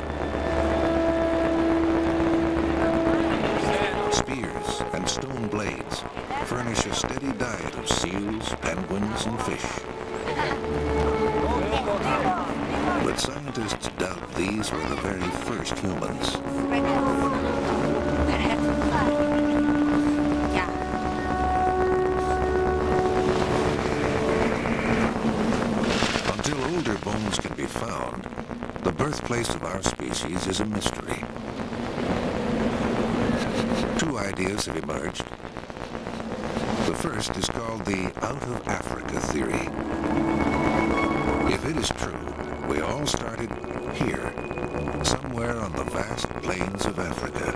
Speaker 2: Spears and stone blades furnish a steady diet of seals, penguins, and fish. But scientists doubt these were the very first humans. Until older bones can be found, the birthplace of our species is a mystery. Two ideas have emerged. The first is called the out of Africa theory. If it is true, we all started here, somewhere on the vast plains of Africa.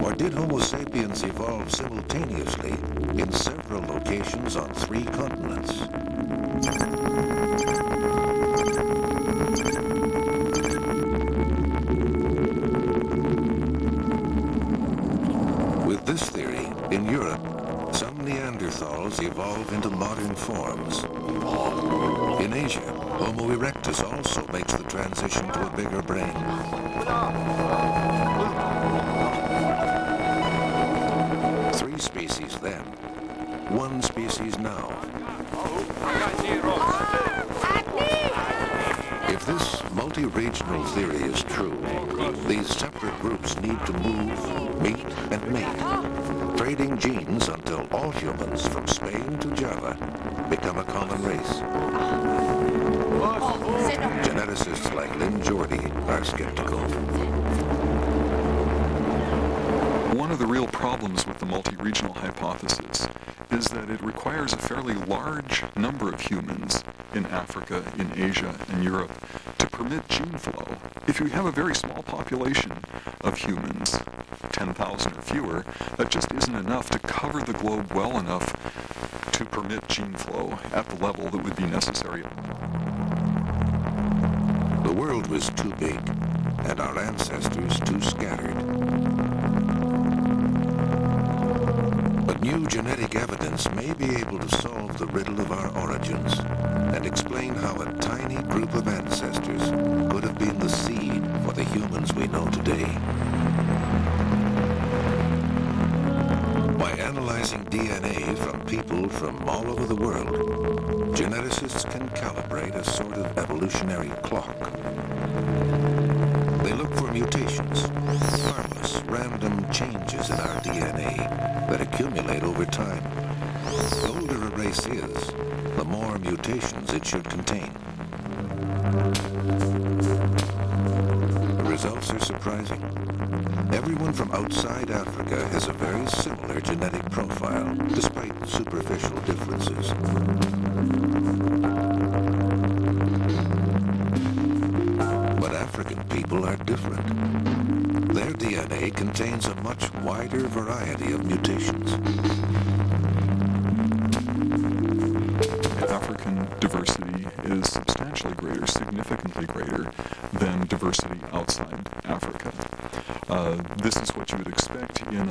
Speaker 2: Or did Homo sapiens evolve simultaneously in several locations on 3 continents? With this theory, in Europe, some Neanderthals evolve into modern forms. In Asia, Homo erectus also makes the transition to a bigger brain. 3 species then, 1 species now. If this multi-regional theory is true, these separate groups need to move, meet, and mate, trading genes until all humans from Spain to Java become a common race. Geneticists like Lynn Jordy are skeptical.
Speaker 15: One of the real problems with the multi-regional hypothesis is that it requires a fairly large number of humans in Africa, in Asia, and Europe to permit gene flow. If you have a very small population of humans, 10,000 or fewer, that just isn't enough to cover the globe well enough to permit gene flow at the level that would be necessary.
Speaker 2: The world was too big, and our ancestors too scattered. But new genetic evidence may be able to solve the riddle of our origins and explain how a tiny group of ancestors could have been the seed for the humans we know today. By analyzing DNA from people from all over the world, geneticists can calibrate a sort of evolutionary clock. They look for mutations, harmless, random changes in our DNA that accumulate over time. The older a race is, the more mutations it should contain. The results are surprising. Everyone from outside Africa has a very similar genetic profile, despite superficial differences. But African people are different. Their DNA contains a much wider variety of mutations.
Speaker 15: African diversity is substantially greater, significantly greater than diversity outside Africa. This is what you would expect in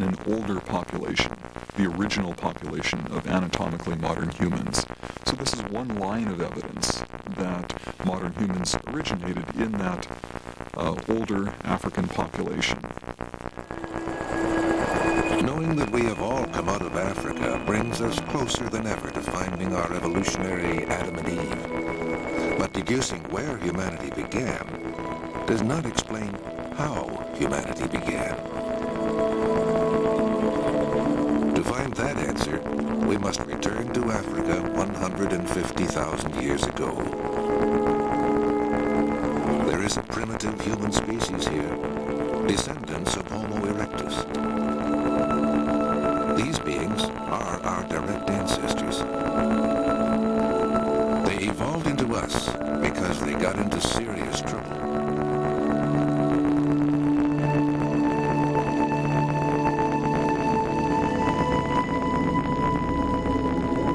Speaker 15: an older population, the original population of anatomically modern humans. So this is one line of evidence that modern humans originated in that older African population.
Speaker 2: Knowing that we have all come out of Africa brings us closer than ever to finding our evolutionary Adam and Eve. But deducing where humanity began does not explain how humanity began. To find that answer, we must return to Africa 150,000 years ago. There is a primitive human species here, descendants of Homo erectus. These beings are our direct ancestors. because they got into serious trouble.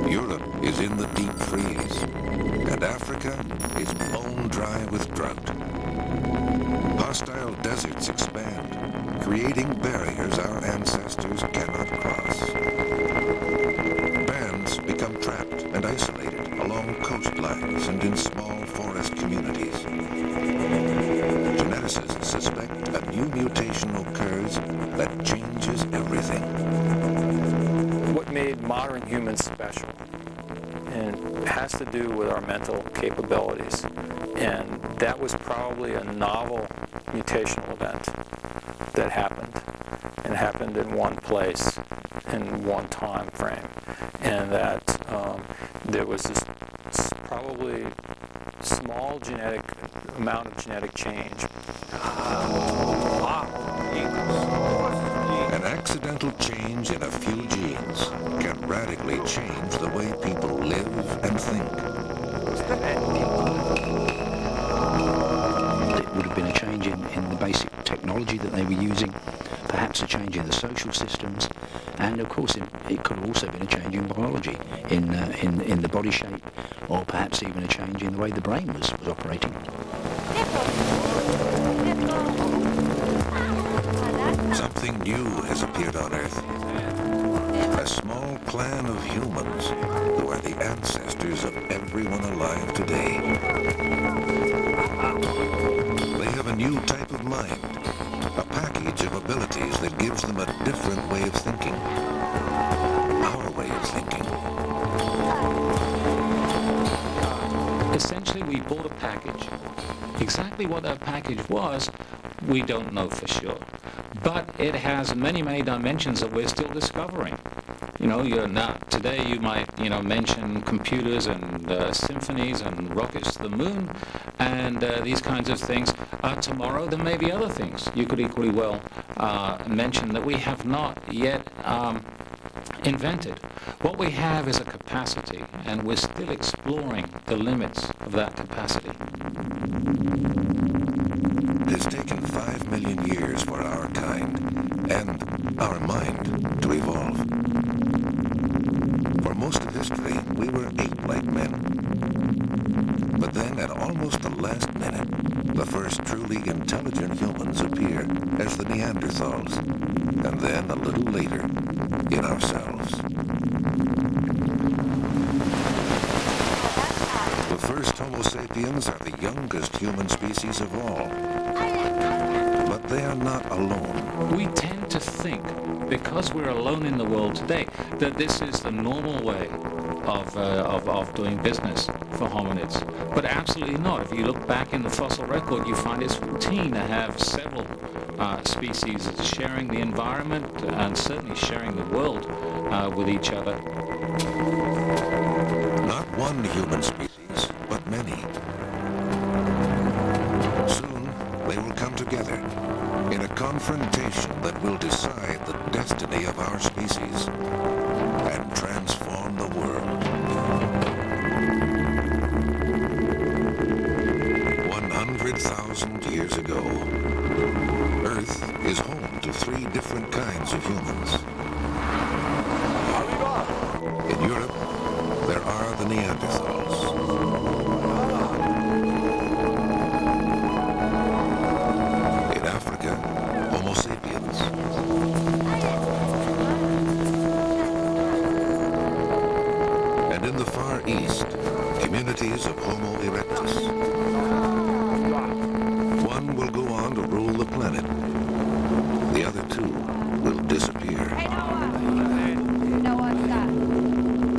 Speaker 2: Europe is in the deep freeze, and Africa is blown dry with drought. Hostile deserts expand, creating barriers our ancestors cannot cross. Bands become trapped and isolated along coastlines and in small forest communities. Geneticists suspect a new mutation occurs that changes everything.
Speaker 4: What made modern humans special, and it has to do with our mental capabilities, and that was probably a novel mutational event that happened, and happened in one place, in one time frame, and that there was this probably small genetic amount of genetic change.
Speaker 2: An accidental change in a few genes can radically change the way people live and think.
Speaker 5: It would have been a change in the basic technology that they were using, perhaps a change in the social systems, and of course it could have also been a change in biology, in the body shape, or perhaps even a change in the way the brain was operating.
Speaker 2: Something new has appeared on Earth. A small clan of humans who are the ancestors of everyone alive today. They have a new type of mind, a package of abilities that gives them a different way of thinking. Our way of thinking.
Speaker 3: Essentially, we bought a package. Exactly what that package was, we don't know for sure. But it has many, many dimensions that we're still discovering. You know, today you might, mention computers and symphonies and rockets to the moon and these kinds of things. Tomorrow there may be other things you could equally well mention that we have not yet invented. What we have is a capacity, and we're still exploring the limits of that capacity.
Speaker 2: It has taken 5 million years for our kind and our mind to evolve. For most of history, we were ape-like men. But then, at almost the last minute, the first truly intelligent humans appear as the Neanderthals, and then a little later, in ourselves. The first Homo sapiens are the youngest human species of all. But they are not alone.
Speaker 3: We tend to think, because we're alone in the world today, that this is the normal way of doing business for hominids. But absolutely not. If you look back in the fossil record, you find it's routine to have several species sharing the environment and certainly sharing the world with each other.
Speaker 2: Not one human species, but many. Soon, they will come together in a confrontation that will decide the destiny of our species and transform the world. 100,000 years ago, Earth is home to 3 different kinds of humans. In Europe, there are the Neanderthals. In Africa, Homo sapiens. And in the Far East, communities of Homo erectus. One will go on to rule the planet. The other 2 will disappear.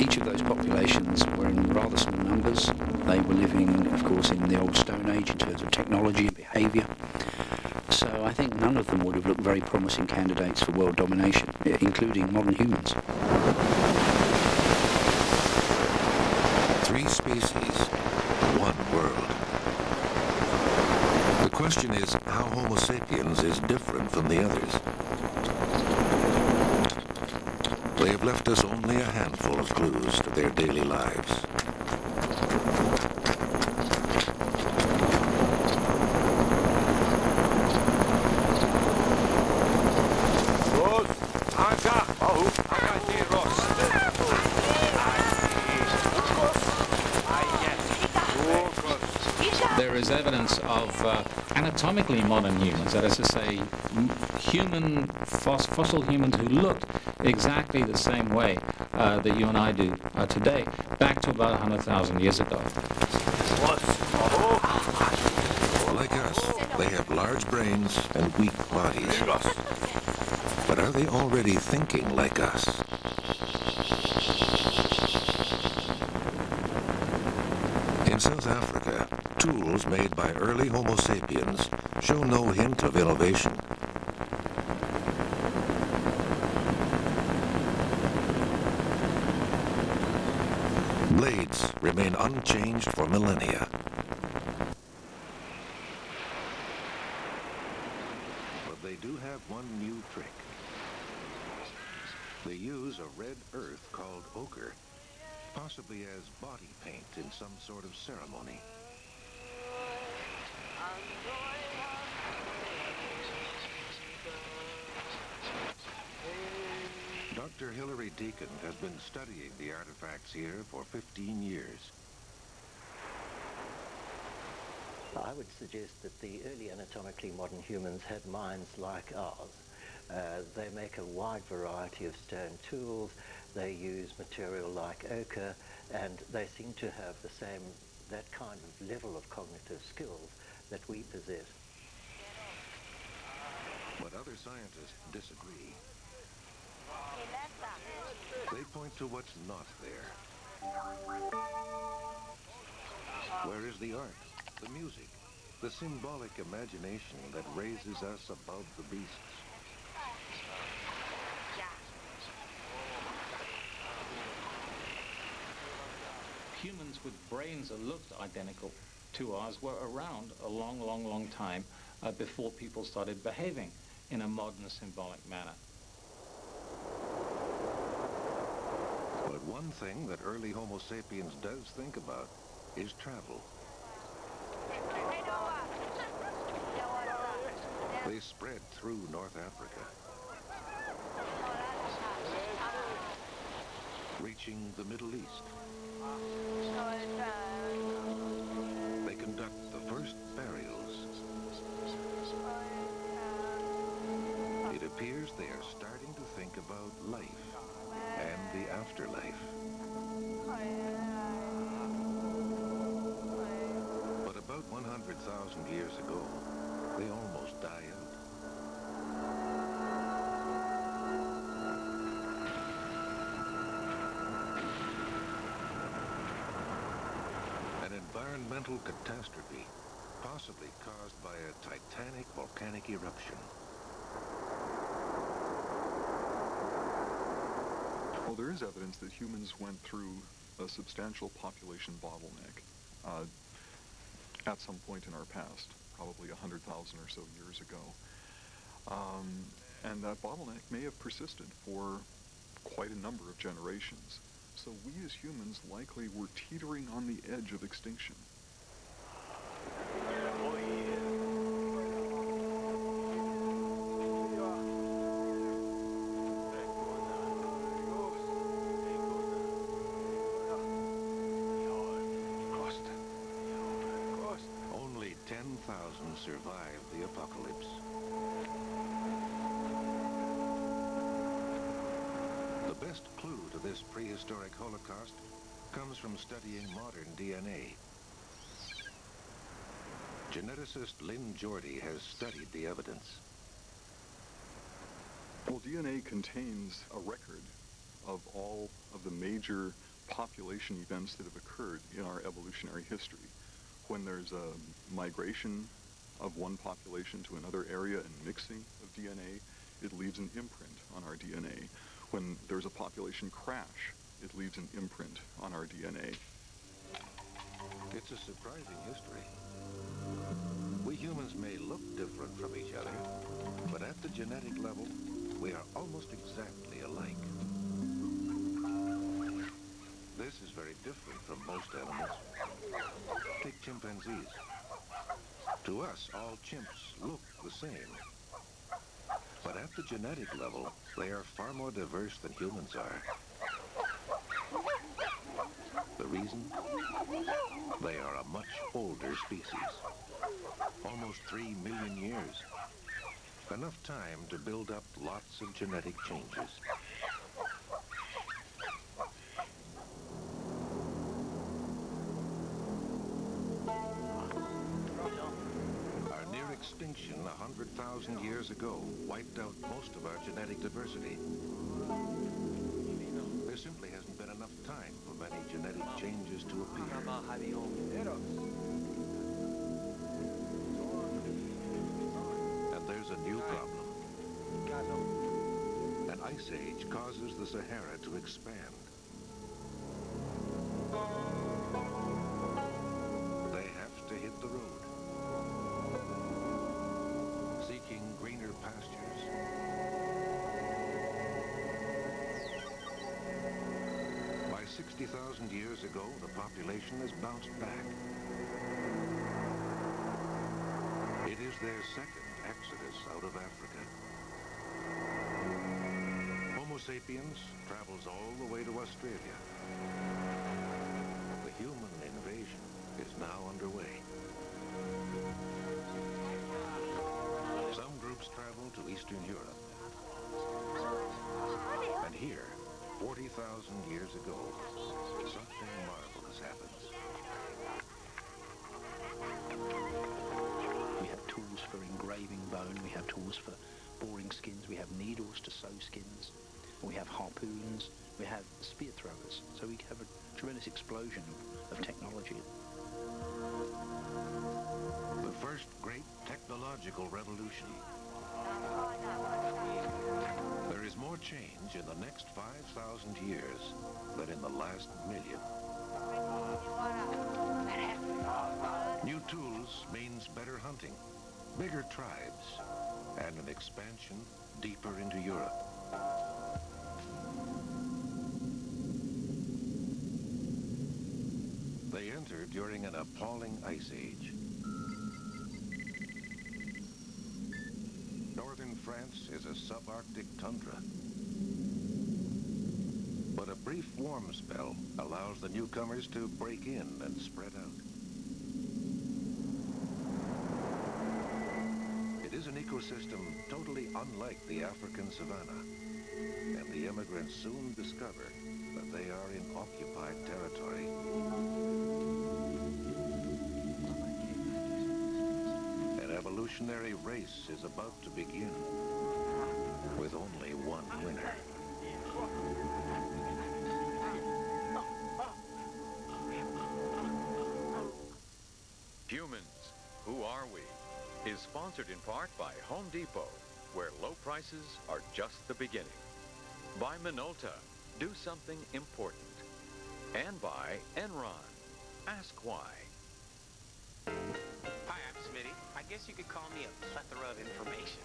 Speaker 5: Each of those populations were in rather small numbers. They were living, of course, in the old Stone Age in terms of technology and behaviour. So I think none of them would have looked very promising candidates for world domination, including modern humans.
Speaker 2: 3 species, 1 world. The question is how Homo sapiens is different from the others. They have left us only a handful of clues to their daily lives.
Speaker 3: there is evidence of anatomically modern humans, that is to say, fossil humans who looked exactly the same way that you and I do today, back to about 100,000 years ago.
Speaker 2: Like us, they have large brains and weak bodies. But are they already thinking like us? In South Africa, tools made by early Homo sapiens show no hint of innovation. Blades remain unchanged for millennia. But they do have one new trick. They use a red earth called ochre, possibly as body paint in some sort of ceremony. Dr. Hilary Deacon has been studying the artifacts here for 15 years.
Speaker 18: I would suggest that the early anatomically modern humans had minds like ours. They make a wide variety of stone tools, they use material like ochre, and they seem to have that kind of level of cognitive skills that we possess.
Speaker 2: But other scientists disagree. They point to what's not there. Where is the art, the music, the symbolic imagination that raises us above the beasts?
Speaker 3: Humans with brains that looked identical to ours were around a long time before people started behaving in a modern symbolic manner.
Speaker 2: But one thing that early Homo sapiens does think about is travel. They spread through North Africa, reaching the Middle East. They conduct the first burials. It appears they are starting to think about life and the afterlife. But about 100,000 years ago, they almost die out. An environmental catastrophe, possibly caused by a titanic volcanic eruption.
Speaker 15: Well, there is evidence that humans went through a substantial population bottleneck at some point in our past, probably 100,000 or so years ago. And that bottleneck may have persisted for quite a number of generations. So we as humans likely were teetering on the edge of extinction.
Speaker 2: Only 10,000 survived the apocalypse. The best clue to this prehistoric holocaust comes from studying modern DNA. Geneticist Lynn Jordy has studied the evidence.
Speaker 15: Well, DNA contains a record of all of the major population events that have occurred in our evolutionary history. When there's a migration of one population to another area and mixing of DNA, it leaves an imprint on our DNA. When there's a population crash, it leaves an imprint on our DNA.
Speaker 2: It's a surprising history. We humans may look different from each other, but at the genetic level, we are almost exactly alike. This is very different from most animals. Take chimpanzees. To us, all chimps look the same. But at the genetic level, they are far more diverse than humans are. The reason? They are a much older species. Almost 3 million years. Enough time to build up lots of genetic changes. Our near extinction 100,000 years ago wiped out most of our genetic diversity. There simply hasn't been enough time for many genetic changes to appear. And there's a new problem. An ice age causes the Sahara to expand. They have to hit the road, seeking greener pastures. By 60,000 years ago, the population has bounced back. It is their second exodus out of Africa. Homo sapiens travels all the way to Australia. The human invasion is now underway. Some groups travel to Eastern Europe. And here, 40,000 years ago, something marvelous happens.
Speaker 5: We have tools for engraving bone, we have tools for boring skins, we have needles to sew skins, we have harpoons, we have spear throwers. So we have a tremendous explosion of technology.
Speaker 2: The first great technological revolution. There is more change in the next 5,000 years than in the last million. New tools means better hunting, bigger tribes, and an expansion deeper into Europe. They enter during an appalling ice age. Northern France is a subarctic tundra. But a brief warm spell allows the newcomers to break in and spread out. It is an ecosystem totally unlike the African savanna, and the immigrants soon discover that they are in occupied territory. An evolutionary race is about to begin, with only one winner.
Speaker 6: Humans, Who Are We? Is sponsored in part by Home Depot, where low prices are just the beginning. By Minolta, do something important. And by Enron, ask why.
Speaker 14: Hi, I'm Smitty. I guess you could call me a plethora of information.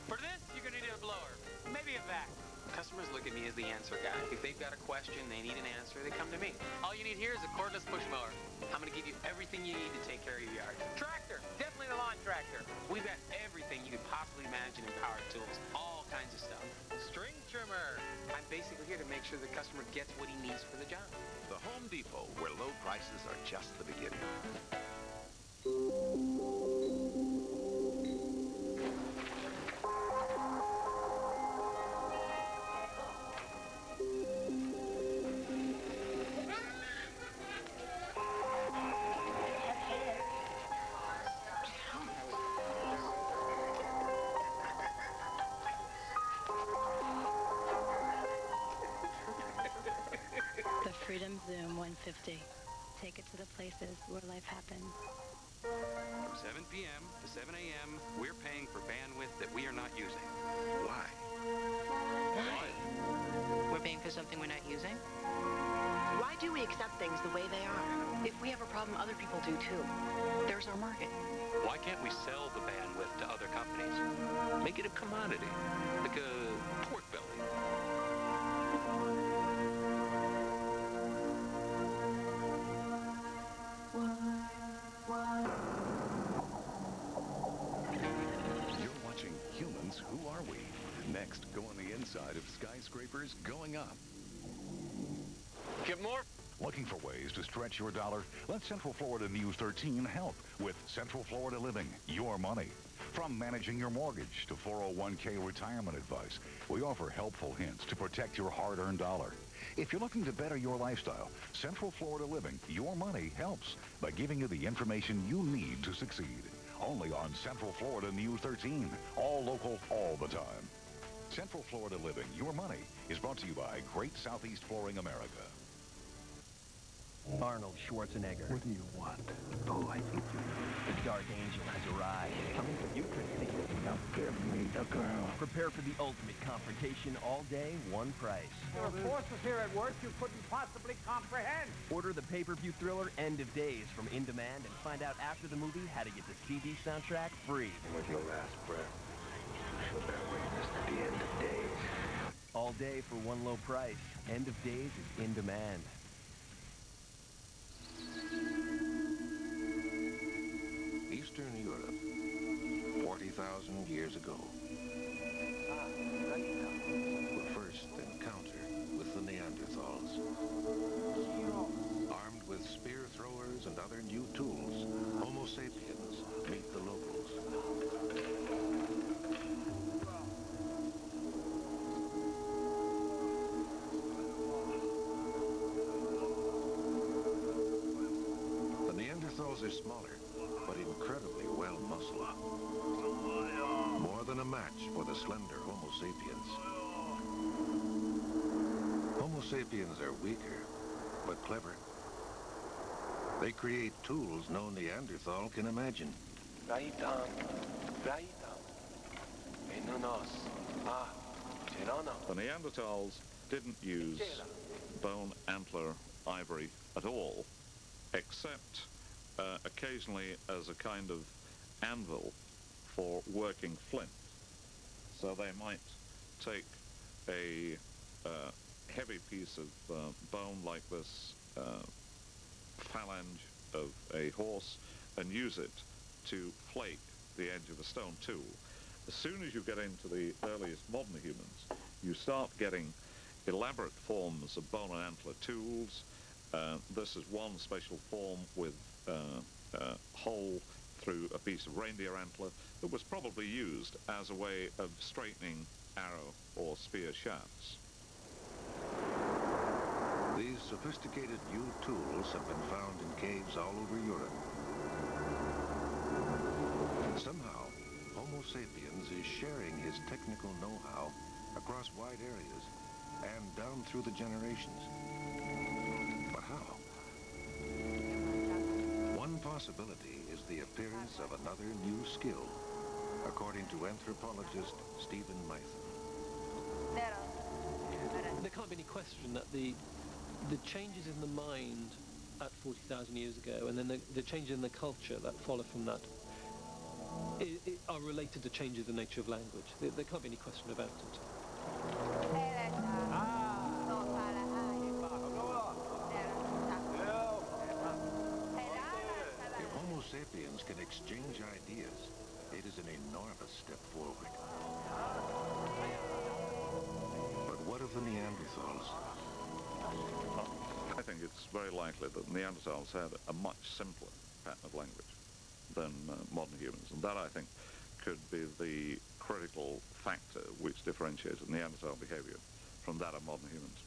Speaker 14: For this, you're going to need a blower, maybe a vac. Customers look at me as the answer guy. If they've got a question, they need an answer, they come to me. All you need here is a cordless push mower. I'm going to give you everything you need to take care of your yard. Tractor, definitely the lawn tractor. We've got everything you could possibly imagine in power tools, all kinds of stuff. String trimmer. I'm basically here to make sure the customer gets what he needs for the job.
Speaker 19: The Home Depot, where low prices are just the beginning.
Speaker 13: Freedom Zoom 150. Take it to the places where life happens.
Speaker 20: From 7 p.m. to 7 a.m., we're paying for bandwidth that we are not using. Why?
Speaker 21: Why? We're paying for something we're not using? Why do we accept things the way they are? If we have a problem, other people do too. There's our market.
Speaker 20: Why can't we sell the bandwidth to other companies? Make it a commodity, like a pork belly.
Speaker 1: You're watching Humans, Who Are We? Next, go on the inside of skyscrapers going up.
Speaker 14: Get more
Speaker 7: Looking for ways to stretch your dollar? Let Central Florida News 13 help with Central Florida Living, your money. From managing your mortgage to 401k retirement advice, we offer helpful hints to protect your hard-earned dollar. If you're looking to better your lifestyle, Central Florida Living, your money helps by giving you the information you need to succeed. Only on Central Florida News 13, all local, all the time. Central Florida Living, your money, is brought to you by Great Southeast Flooring America.
Speaker 12: Arnold Schwarzenegger.
Speaker 5: What do you want? Oh, I think
Speaker 12: The Dark Angel has arrived. Coming for you, Christy.
Speaker 5: Now give me the girl.
Speaker 12: Prepare for the ultimate confrontation all day, one price.
Speaker 22: There are forces here at work you couldn't possibly comprehend.
Speaker 12: Order the pay-per-view thriller End of Days from In Demand and find out after the movie how to get the CD soundtrack free.
Speaker 5: With your last breath, you shall bear witness to the end of days.
Speaker 12: All day for one low price. End of Days is In Demand.
Speaker 2: Eastern Europe, 40,000 years ago. The first encounter with the Neanderthals. Armed with spear throwers and other new tools, Homo sapiens meet the locals. The Neanderthals are smaller, but incredibly well-muscled. More than a match for the slender Homo sapiens. Homo sapiens are weaker, but clever. They create tools no Neanderthal can imagine.
Speaker 6: The Neanderthals didn't use bone, antler, ivory at all, except occasionally as a kind of anvil for working flint. So they might take a heavy piece of bone like this phalange of a horse and use it to flake the edge of a stone tool. As soon as you get into the earliest modern humans, you start getting elaborate forms of bone and antler tools. This is one special form with hole through a piece of reindeer antler that was probably used as a way of straightening arrow or spear shafts.
Speaker 2: These sophisticated new tools have been found in caves all over Europe. Somehow, Homo sapiens is sharing his technical know-how across wide areas and down through the generations. But how? One possibility is the appearance of another new skill, according to anthropologist Stephen Mython.
Speaker 17: There can't be any question that the changes in the mind at 40,000 years ago and then the changes in the culture that follow from that are related to changes in the nature of language. There can't be any question about it.
Speaker 2: If Homo sapiens can exchange ideas, it is an enormous step forward. But what of the Neanderthals?
Speaker 6: I think it's very likely that Neanderthals had a much simpler pattern of language than modern humans, and that, I think, could be the critical factor which differentiated Neanderthal behavior from that of modern humans.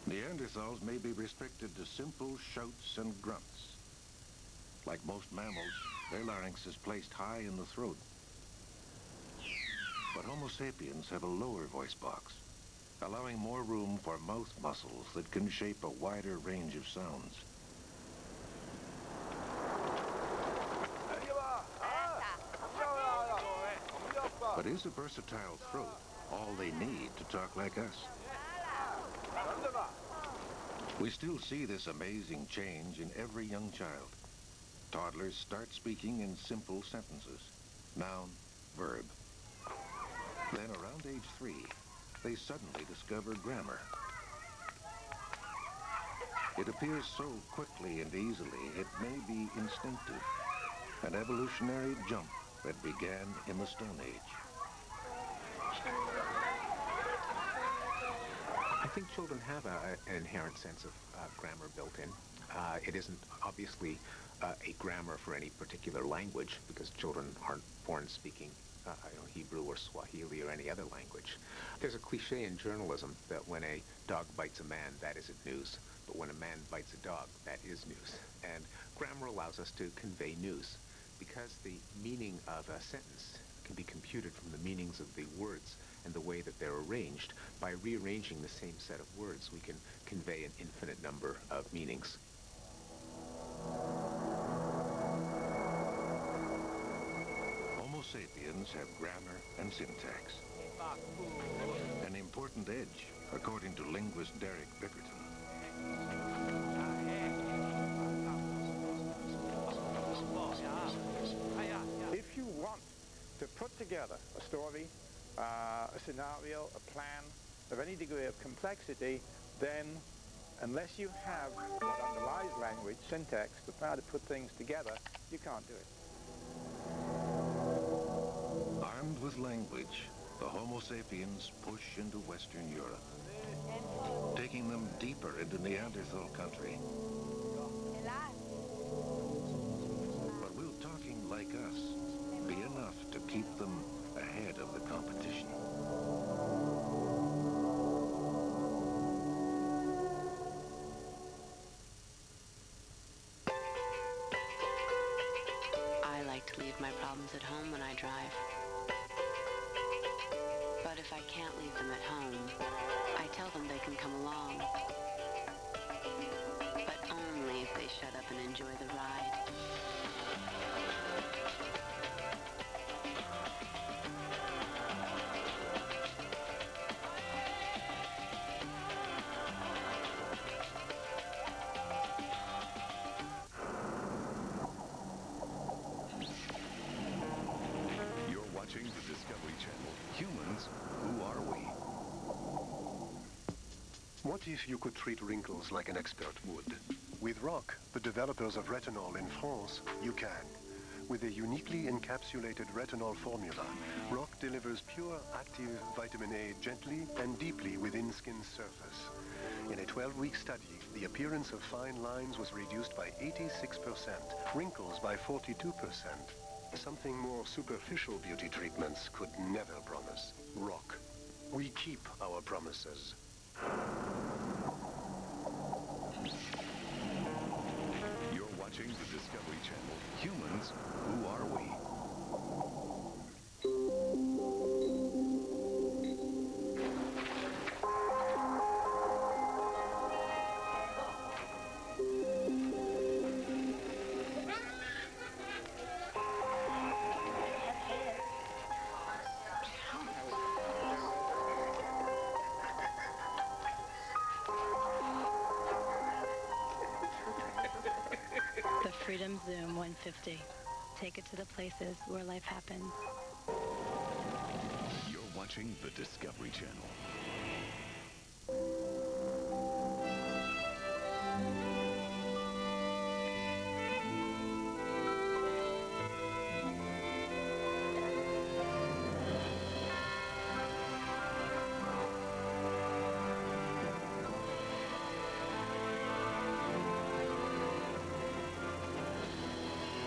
Speaker 2: Neanderthals may be restricted to simple shouts and grunts. Like most mammals, their larynx is placed high in the throat. But Homo sapiens have a lower voice box, allowing more room for mouth muscles that can shape a wider range of sounds. But is a versatile throat all they need to talk like us? We still see this amazing change in every young child. Toddlers start speaking in simple sentences, noun, verb. Then around age 3, they suddenly discover grammar. It appears so quickly and easily, it may be instinctive, an evolutionary jump that began in the Stone Age.
Speaker 17: I
Speaker 9: think children have an inherent sense of grammar built in. It isn't obviously a grammar for any particular language, because children aren't born speaking Hebrew or Swahili or any other language. There's a cliche in journalism that when a dog bites a man, that isn't news. But when a man bites a dog, that is news. And grammar allows us to convey news, because the meaning of a sentence can be computed from the meanings of the words and the way that they're arranged. By rearranging the same set of words, we can convey an infinite number of meanings.
Speaker 2: Homo sapiens have grammar and syntax. An important edge, according to linguist Derek Bickerton.
Speaker 22: If you want to put together a story, a scenario, a plan of any degree of complexity, then unless you have what underlies language, syntax, the power to put things together, you can't do it.
Speaker 2: Armed with language, the Homo sapiens push into Western Europe, taking them deeper into Neanderthal country. But will talking like us be enough to keep them ahead of the competition?
Speaker 21: I like to leave my problems at home when I drive. But if I can't leave them at home, I tell them they can come along. But only if they shut up and enjoy the ride.
Speaker 1: You're watching the Discovery Channel. Humans, who are we?
Speaker 10: What if you could treat wrinkles like an expert would? With ROC, the developers of retinol in France, you can. With a uniquely encapsulated retinol formula, ROC delivers pure active vitamin A gently and deeply within skin's surface. In a 12-week study, the appearance of fine lines was reduced by 86%, wrinkles by 42%. Something more superficial beauty treatments could never promise. ROC. We keep our promises.
Speaker 1: You're watching the Discovery Channel. Humans, who are we?
Speaker 13: The Freedom Zoom 150. Take it to the places where life happens.
Speaker 1: You're watching the Discovery Channel.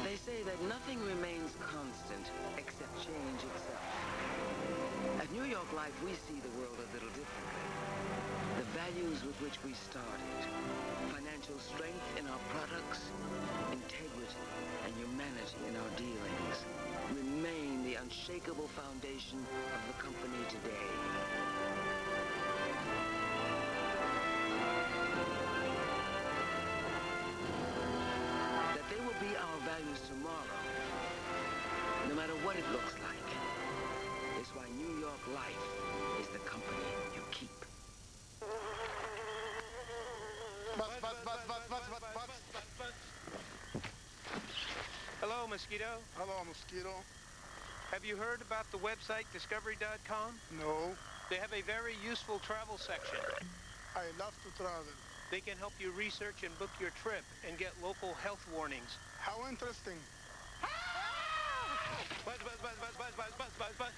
Speaker 8: They say that nothing remains constant except change itself. At New York Life, we see the world a little differently. The values with which we started, financial strength in our products, integrity and humanity in our dealings, remain the unshakable foundation of the company today. That they will be our values tomorrow, no matter what it looks like, is why New York Life is the company you keep.
Speaker 23: Hello, Mosquito.
Speaker 24: Hello, Mosquito.
Speaker 23: Have you heard about the website discovery.com?
Speaker 24: No.
Speaker 23: They have a very useful travel section.
Speaker 24: I love to travel.
Speaker 23: They can help you research and book your trip and get local health warnings.
Speaker 24: How interesting.
Speaker 23: Buzz, buzz, buzz, buzz, buzz, buzz, buzz, buzz, buzz.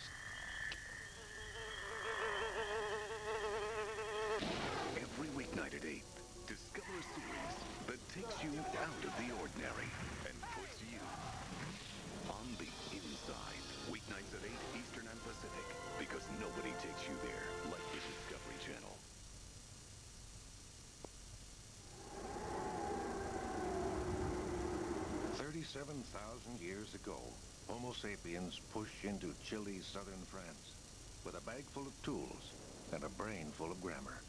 Speaker 19: Discover a series that takes you out of the ordinary and puts you on the inside. Weeknights at 8 Eastern and Pacific, because nobody takes you there like the Discovery Channel.
Speaker 2: 37,000 years ago, Homo sapiens pushed into chilly southern France with a bag full of tools and a brain full of grammar.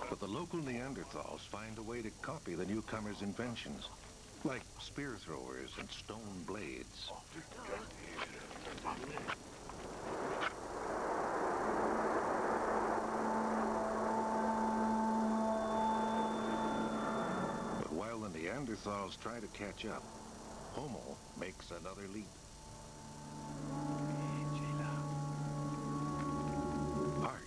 Speaker 2: But the local Neanderthals find a way to copy the newcomers' inventions, like spear throwers and stone blades. But while the Neanderthals try to catch up, Homo makes another leap. Art.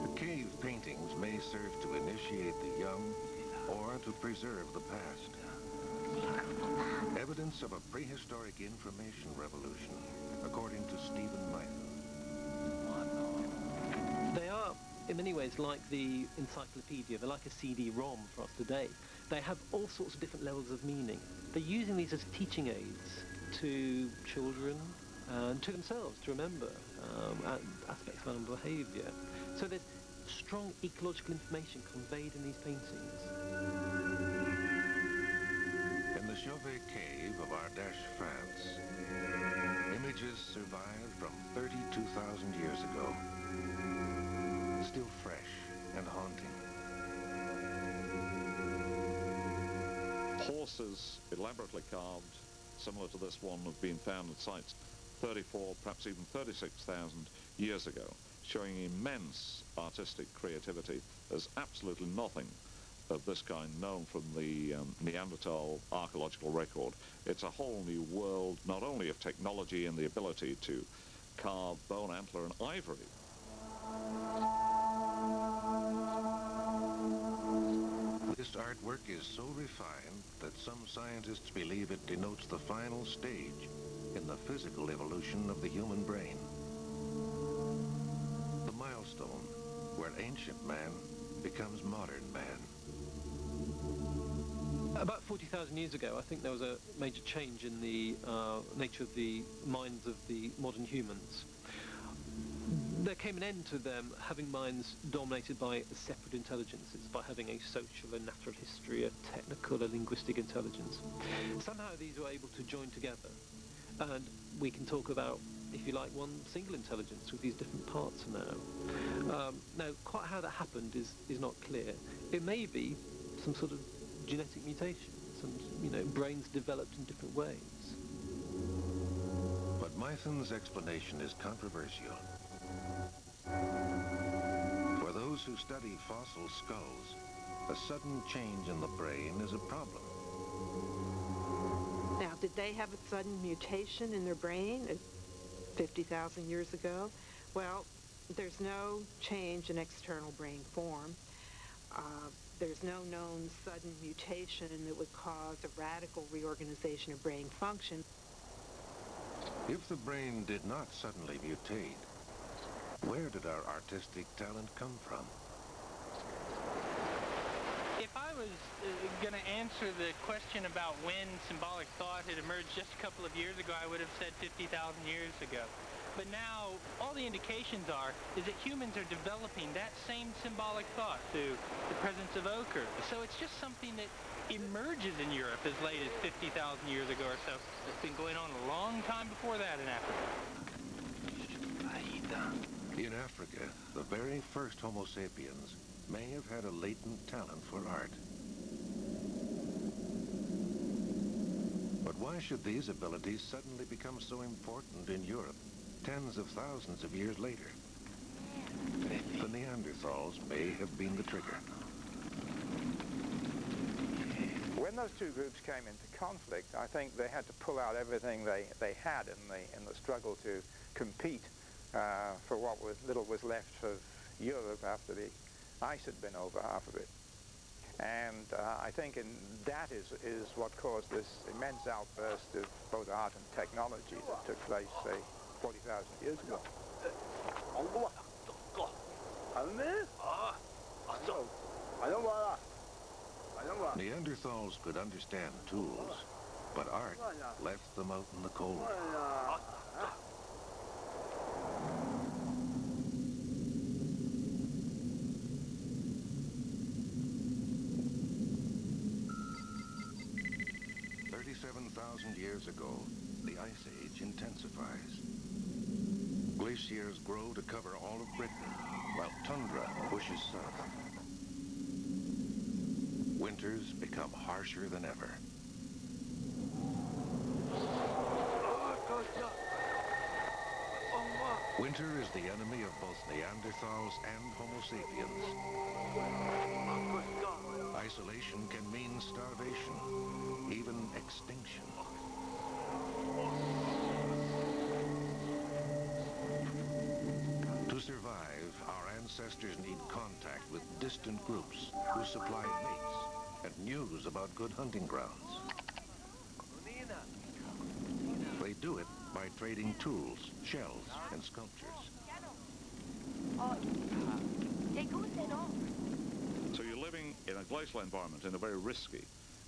Speaker 2: The cave paintings may serve to initiate the young or to preserve the past. Evidence of a prehistoric information revolution, according to Stephen Mythen.
Speaker 17: They are, in many ways, like the encyclopedia. They're like a CD-ROM for us today. They have all sorts of different levels of meaning. They're using these as teaching aids to children and to themselves to remember aspects of animal behaviour. So there's strong ecological information conveyed in these paintings.
Speaker 2: In the Chauvet Cave of Ardèche, France, images survive from 32,000 years ago. Still fresh and haunting.
Speaker 4: Horses, elaborately carved, similar to this one, have been found at sites 34, perhaps even 36,000 years ago, showing immense artistic creativity. There's absolutely nothing of this kind known from the Neanderthal archaeological record. It's a whole new world, not only of technology and the ability to carve bone, antler, and ivory.
Speaker 2: This artwork is so refined that some scientists believe it denotes the final stage in the physical evolution of the human brain. The milestone where ancient man becomes modern man.
Speaker 17: About 40,000 years ago, I think there was a major change in the nature of the minds of the modern humans. There came an end to them having minds dominated by separate intelligences, by having a social and natural history, a technical and linguistic intelligence. Somehow these were able to join together, and we can talk about, if you like, one single intelligence with these different parts now. Now, quite how that happened is not clear. It may be some sort of genetic mutation, some, brains developed in different ways.
Speaker 2: But Mythen's explanation is controversial. For those who study fossil skulls, a sudden change in the brain is a problem.
Speaker 11: Now, did they have a sudden mutation in their brain 50,000 years ago? Well, there's no change in external brain form. There's no known sudden mutation that would cause a radical reorganization of brain function.
Speaker 2: If the brain did not suddenly mutate, where did our artistic talent come from?
Speaker 23: If I was going to answer the question about when symbolic thought had emerged just a couple of years ago, I would have said 50,000 years ago. But now, all the indications is that humans are developing that same symbolic thought through the presence of ochre. So it's just something that emerges in Europe as late as 50,000 years ago or so. It's been going on a long time before that in Africa.
Speaker 2: In Africa, the very first Homo sapiens may have had a latent talent for art. But why should these abilities suddenly become so important in Europe tens of thousands of years later? The Neanderthals may have been the trigger.
Speaker 22: When those two groups came into conflict, I think they had to pull out everything they had in the struggle to compete for what little was left of Europe after the ice had been over half of it. And I think that is what caused this immense outburst of both art and technology that took place, say, 40,000 years ago.
Speaker 2: Neanderthals could understand tools, but art left them out in the cold. Years ago, the Ice Age intensifies. Glaciers grow to cover all of Britain, while tundra pushes south. Winters become harsher than ever. Winter is the enemy of both Neanderthals and Homo sapiens. Isolation can mean starvation, even extinction. To survive, our ancestors need contact with distant groups who supplied mates and news about good hunting grounds. They do it by trading tools, shells, and sculptures.
Speaker 4: So you're living in a glacial environment, in a very risky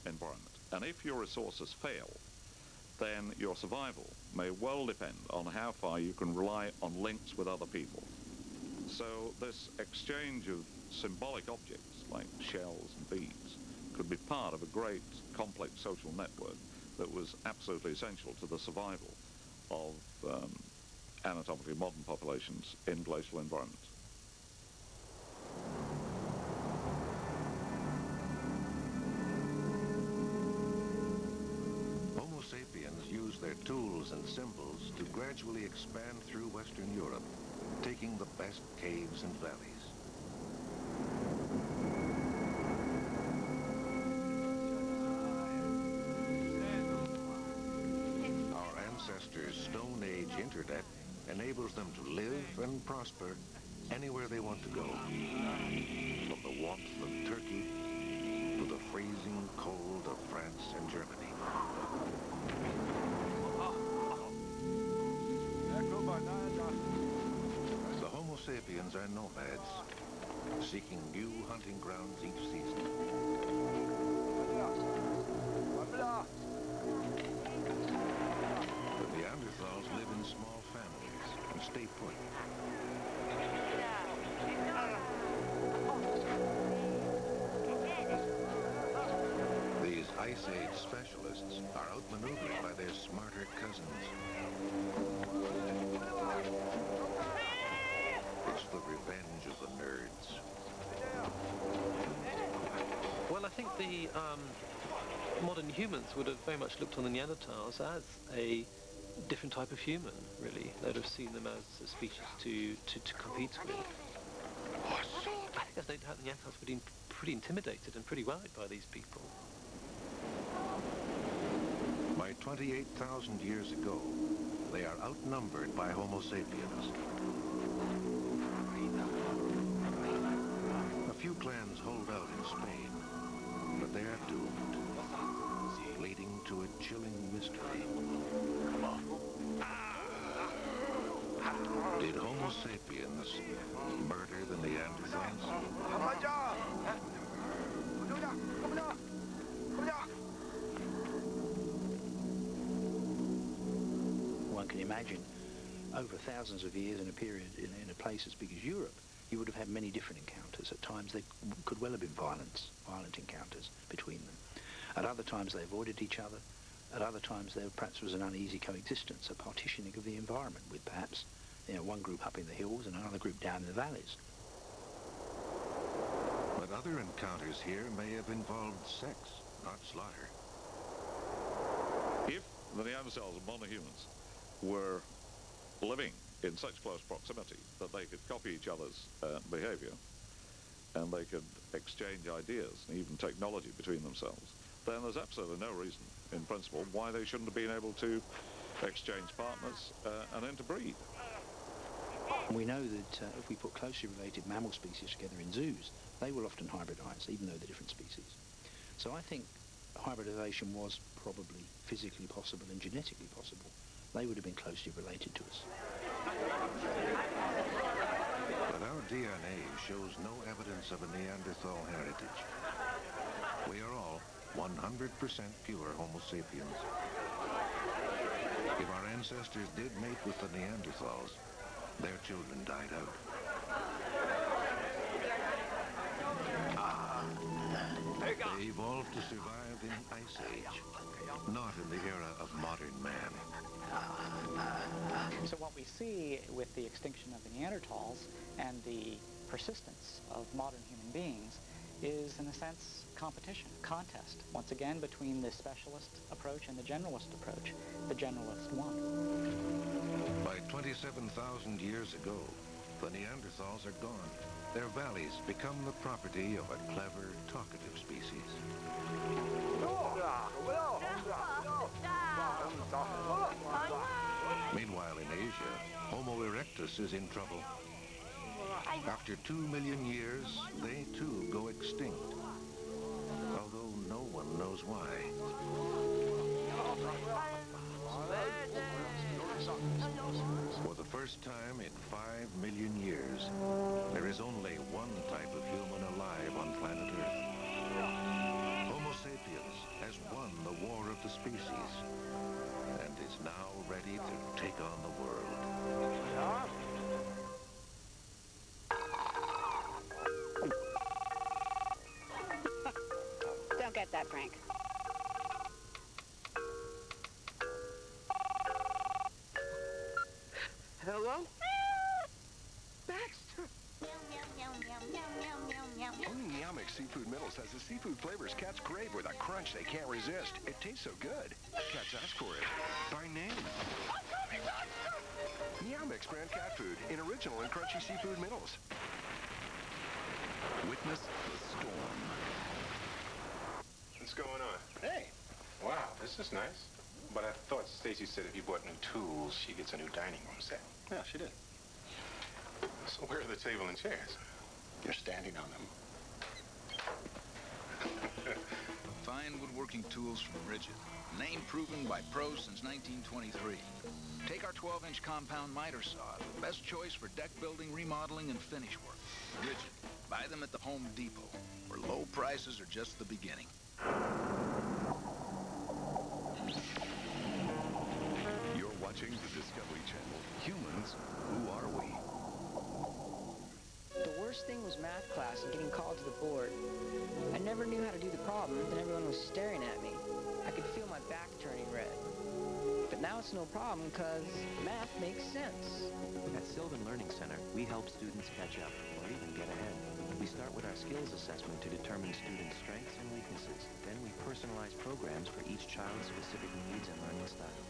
Speaker 4: environment. And if your resources fail, then your survival may well depend on how far you can rely on links with other people. So this exchange of symbolic objects like shells and beads could be part of a great complex social network that was absolutely essential to the survival of anatomically modern populations in glacial environments.
Speaker 2: Homo sapiens used their tools and symbols to gradually expand through Western Europe, taking the best caves and valleys. Our ancestors' Stone Age internet enables them to live and prosper anywhere they want to go. From the warmth of Turkey to the freezing cold of France and Germany. The Homo sapiens are nomads, seeking new hunting grounds each season. The Neanderthals live in small families and stay put. These Ice Age specialists are outmaneuvered by their smarter cousins. It's the revenge of the nerds.
Speaker 17: Well, I think the modern humans would have very much looked on the Neanderthals as a different type of human, really. They'd have seen them as a species to compete with. I think there's no doubt the Neanderthals would have been pretty intimidated and pretty worried by these people.
Speaker 2: By 28,000 years ago, they are outnumbered by Homo sapiens. A few clans hold out in Spain, but they are doomed, leading to a chilling mystery. Did Homo sapiens murder the Neanderthals?
Speaker 5: One can imagine, over thousands of years in a period in a place as big as Europe, you would have had many different encounters. At times they could well have been violent encounters between them. At other times they avoided each other. At other times there perhaps was an uneasy coexistence, a partitioning of the environment with perhaps one group up in the hills and another group down in the valleys.
Speaker 2: But other encounters here may have involved sex, not slaughter.
Speaker 4: If the Neanderthals and modern humans were living in such close proximity that they could copy each other's behavior and they could exchange ideas and even technology between themselves, then there's absolutely no reason, in principle, why they shouldn't have been able to exchange partners and interbreed.
Speaker 5: We know that if we put closely related mammal species together in zoos, they will often hybridize, even though they're different species. So I think hybridization was probably physically possible and genetically possible they would have been closely related to us.
Speaker 2: But our DNA shows no evidence of a Neanderthal heritage. We are all 100% pure Homo sapiens. If our ancestors did mate with the Neanderthals, their children died out. They evolved to survive in Ice Age, not in the era of modern man.
Speaker 3: So what we see with the extinction of the Neanderthals and the persistence of modern human beings is, in a sense, competition, contest, once again, between the specialist approach and the generalist approach. The generalist won.
Speaker 2: By 27,000 years ago, the Neanderthals are gone. Their valleys become the property of a clever, talkative species. Meanwhile, in Asia, Homo erectus is in trouble. After 2 million years, they too go extinct, although no one knows why. For the first time in 5 million years, there is only one type of human alive on planet Earth. Homo sapiens has won the war of the species and is now ready to take on the world.
Speaker 21: Don't get that, Frank.
Speaker 15: Hello? Baxter! Only Meowmix Seafood Middles has the seafood flavors cats crave with a crunch they can't resist. It tastes so good, cats ask for it by name. Meowmix brand cat food in original and crunchy seafood middles.
Speaker 19: Witness the storm.
Speaker 16: What's going on? Hey! Wow, this is nice. But I thought Stacy said if you bought new tools, she gets a new dining room set. Yeah, she did. So where are the table and chairs? You're standing on them.
Speaker 18: Fine woodworking tools from Rigid. Name proven by pros since 1923. Take our 12-inch compound miter saw, the best choice for deck building, remodeling, and finish work. Rigid. Buy them at the Home Depot, where low prices are just the beginning.
Speaker 19: You're watching the Discovery Channel. Humans, who are we?
Speaker 25: The worst thing was math class and getting called to the board. I never knew how to do the problem, and everyone was staring at me. I could feel my back turning red. But now it's no problem because math makes sense.
Speaker 26: At Sylvan Learning Center, we help students catch up or even get ahead. We start with our skills assessment to determine students' strengths and weaknesses. Then we personalize programs for each child's specific needs and learning style.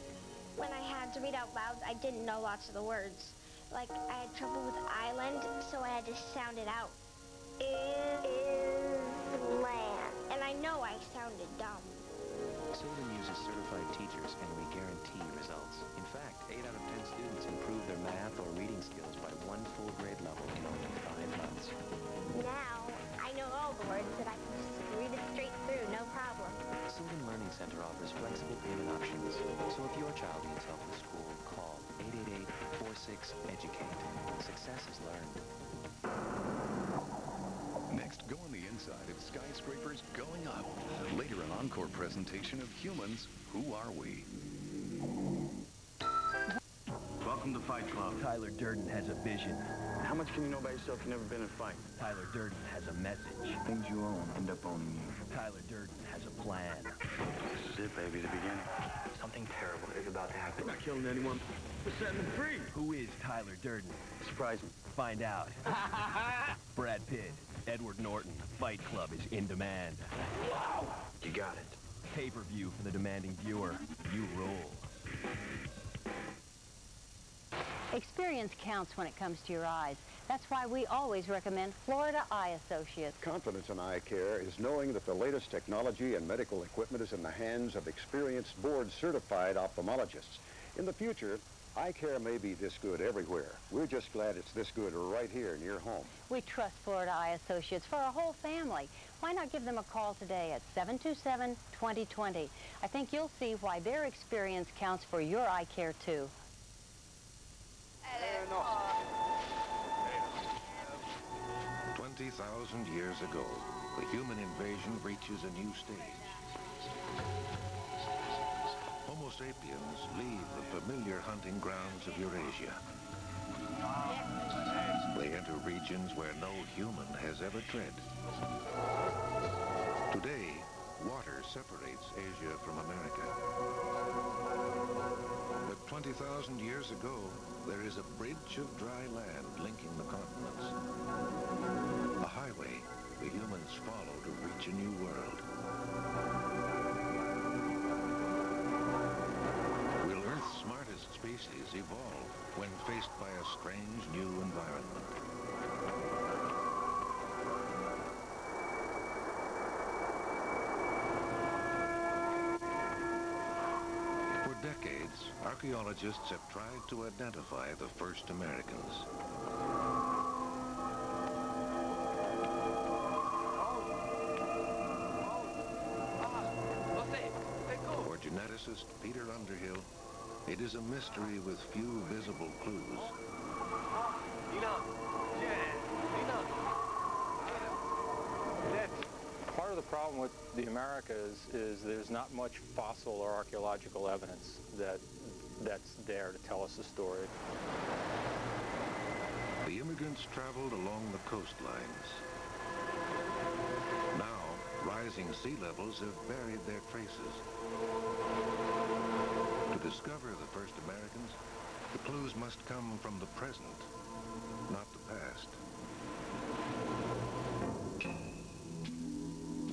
Speaker 27: When I had to read out loud, I didn't know lots of the words. Like, I had trouble with island, so I had to sound it out. Is land. And I know I sounded dumb.
Speaker 26: Sylvan uses certified teachers, and we guarantee results. In fact, 8 out of 10 students improve their math or reading skills by 1 full grade level in only 5 months.
Speaker 27: Now, I know all the words that I can just read it straight through, no problem.
Speaker 26: Sylvan Learning Center offers flexible payment options. So if your child needs help in school, call 888-46-EDUCATE. Success is learned.
Speaker 19: Next, go on the inside of skyscrapers going up. Later, an encore presentation of Humans, Who Are We?
Speaker 28: Welcome to Fight Club.
Speaker 12: Tyler Durden has a vision.
Speaker 28: How much can you know about yourself? You've never been in a fight.
Speaker 12: Tyler Durden has a message.
Speaker 28: Things you own end up owning you.
Speaker 12: Tyler Durden has a plan.
Speaker 28: This is it, baby, the beginning. Something terrible is about to happen.
Speaker 12: We're not killing anyone. We're setting them free. Who is Tyler Durden?
Speaker 28: Surprise me.
Speaker 12: Find out. Brad Pitt, Edward Norton, Fight Club is in demand.
Speaker 28: Wow. You got it.
Speaker 12: Pay-per-view for the demanding viewer. You rule.
Speaker 29: Experience counts when it comes to your eyes. That's why we always recommend Florida Eye Associates.
Speaker 30: Confidence in eye care is knowing that the latest technology and medical equipment is in the hands of experienced board-certified ophthalmologists. In the future, Eye care may be this good everywhere. We're just glad it's this good right here near home.
Speaker 29: We trust Florida Eye Associates for our whole family. Why not give them a call today at 727-2020? I think you'll see why their experience counts for your eye care, too.
Speaker 2: 20,000 years ago, the human invasion reaches a new stage. Homo sapiens leave the familiar hunting grounds of Eurasia. They enter regions where no human has ever tread. Today, water separates Asia from America. But 20,000 years ago, there is a bridge of dry land linking the continents. A highway the humans follow to reach a new world. Will Earth's smartest species evolve when faced by a strange new environment? For decades, archaeologists have tried to identify the first Americans. For geneticist Peter Underhill, it is a mystery with few visible clues.
Speaker 22: Part of the problem with the Americas is there's not much fossil or archaeological evidence that's there to tell us a story.
Speaker 2: The immigrants traveled along the coastlines. Now, rising sea levels have buried their traces. To discover the first Americans, the clues must come from the present, not the past.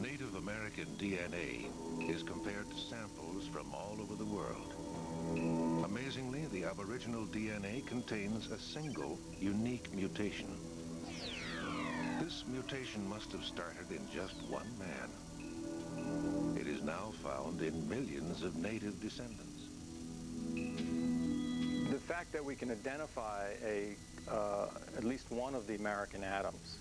Speaker 2: Native American DNA is compared to samples from all over the world. Amazingly, the Aboriginal DNA contains a single, unique mutation. This mutation must have started in just one man. It is now found in millions of native descendants.
Speaker 22: The fact that we can identify at least one of the American Adams